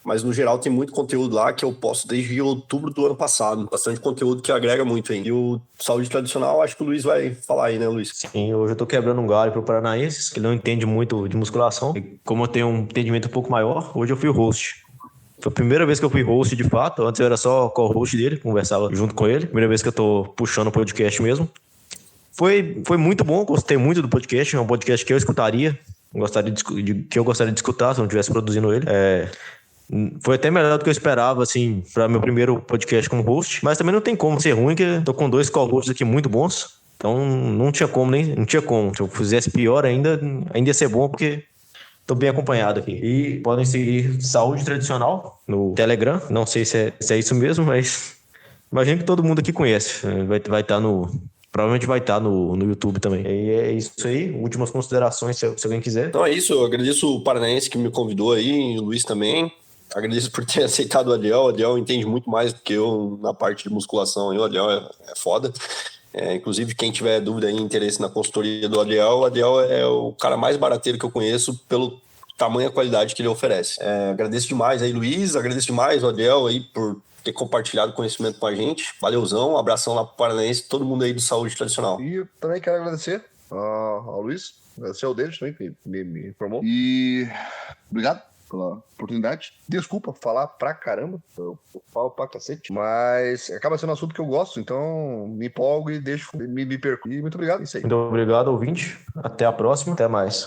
Mas no geral tem muito conteúdo lá que eu posto desde outubro do ano passado. Bastante conteúdo que agrega muito aí. E o Saúde Tradicional, acho que o Luiz vai falar aí, né, Luiz? Sim, hoje eu tô quebrando um galho pro Paranaenses, que ele não entende muito de musculação. E como eu tenho um entendimento um pouco maior, hoje eu fui host. Foi a primeira vez que eu fui host de fato. Antes eu era só co-host dele, conversava junto com ele. Primeira vez que eu tô puxando o podcast mesmo. Foi muito bom, gostei muito do podcast. É um podcast que eu escutaria. Que eu gostaria de escutar se eu não estivesse produzindo ele. Foi até melhor do que eu esperava, assim, para meu primeiro podcast como host. Mas também não tem como ser ruim, que eu tô com 2 co-hosts aqui muito bons. Então não tinha como. Se eu fizesse pior ainda ia ser bom, porque tô bem acompanhado aqui. E podem seguir Saúde Tradicional no Telegram. Não sei se é isso mesmo, mas imagino que todo mundo aqui conhece. Vai estar provavelmente vai estar no YouTube também. E é isso aí. Últimas considerações, se alguém quiser. Então é isso. Eu agradeço o Paranaense que me convidou aí, e o Luiz também. Agradeço por ter aceitado o Adriel. O Adriel entende muito mais do que eu na parte de musculação. O Adriel é foda. Inclusive, quem tiver dúvida e interesse na consultoria do Adriel, o Adriel é o cara mais barateiro que eu conheço pelo tamanho e qualidade que ele oferece. Agradeço demais aí, Luiz. Agradeço demais o Adriel aí por ter compartilhado conhecimento com a gente. Valeuzão, um abração lá pro Paranaense, todo mundo aí do Saúde Tradicional. E eu também quero agradecer ao Luiz, agradecer ao David também, que me informou. E obrigado pela oportunidade. Desculpa falar pra caramba, eu falo pra cacete, mas acaba sendo um assunto que eu gosto, então me empolgo e deixo, me perco. E muito obrigado, isso aí. Muito obrigado, ouvinte. Até a próxima. Até mais.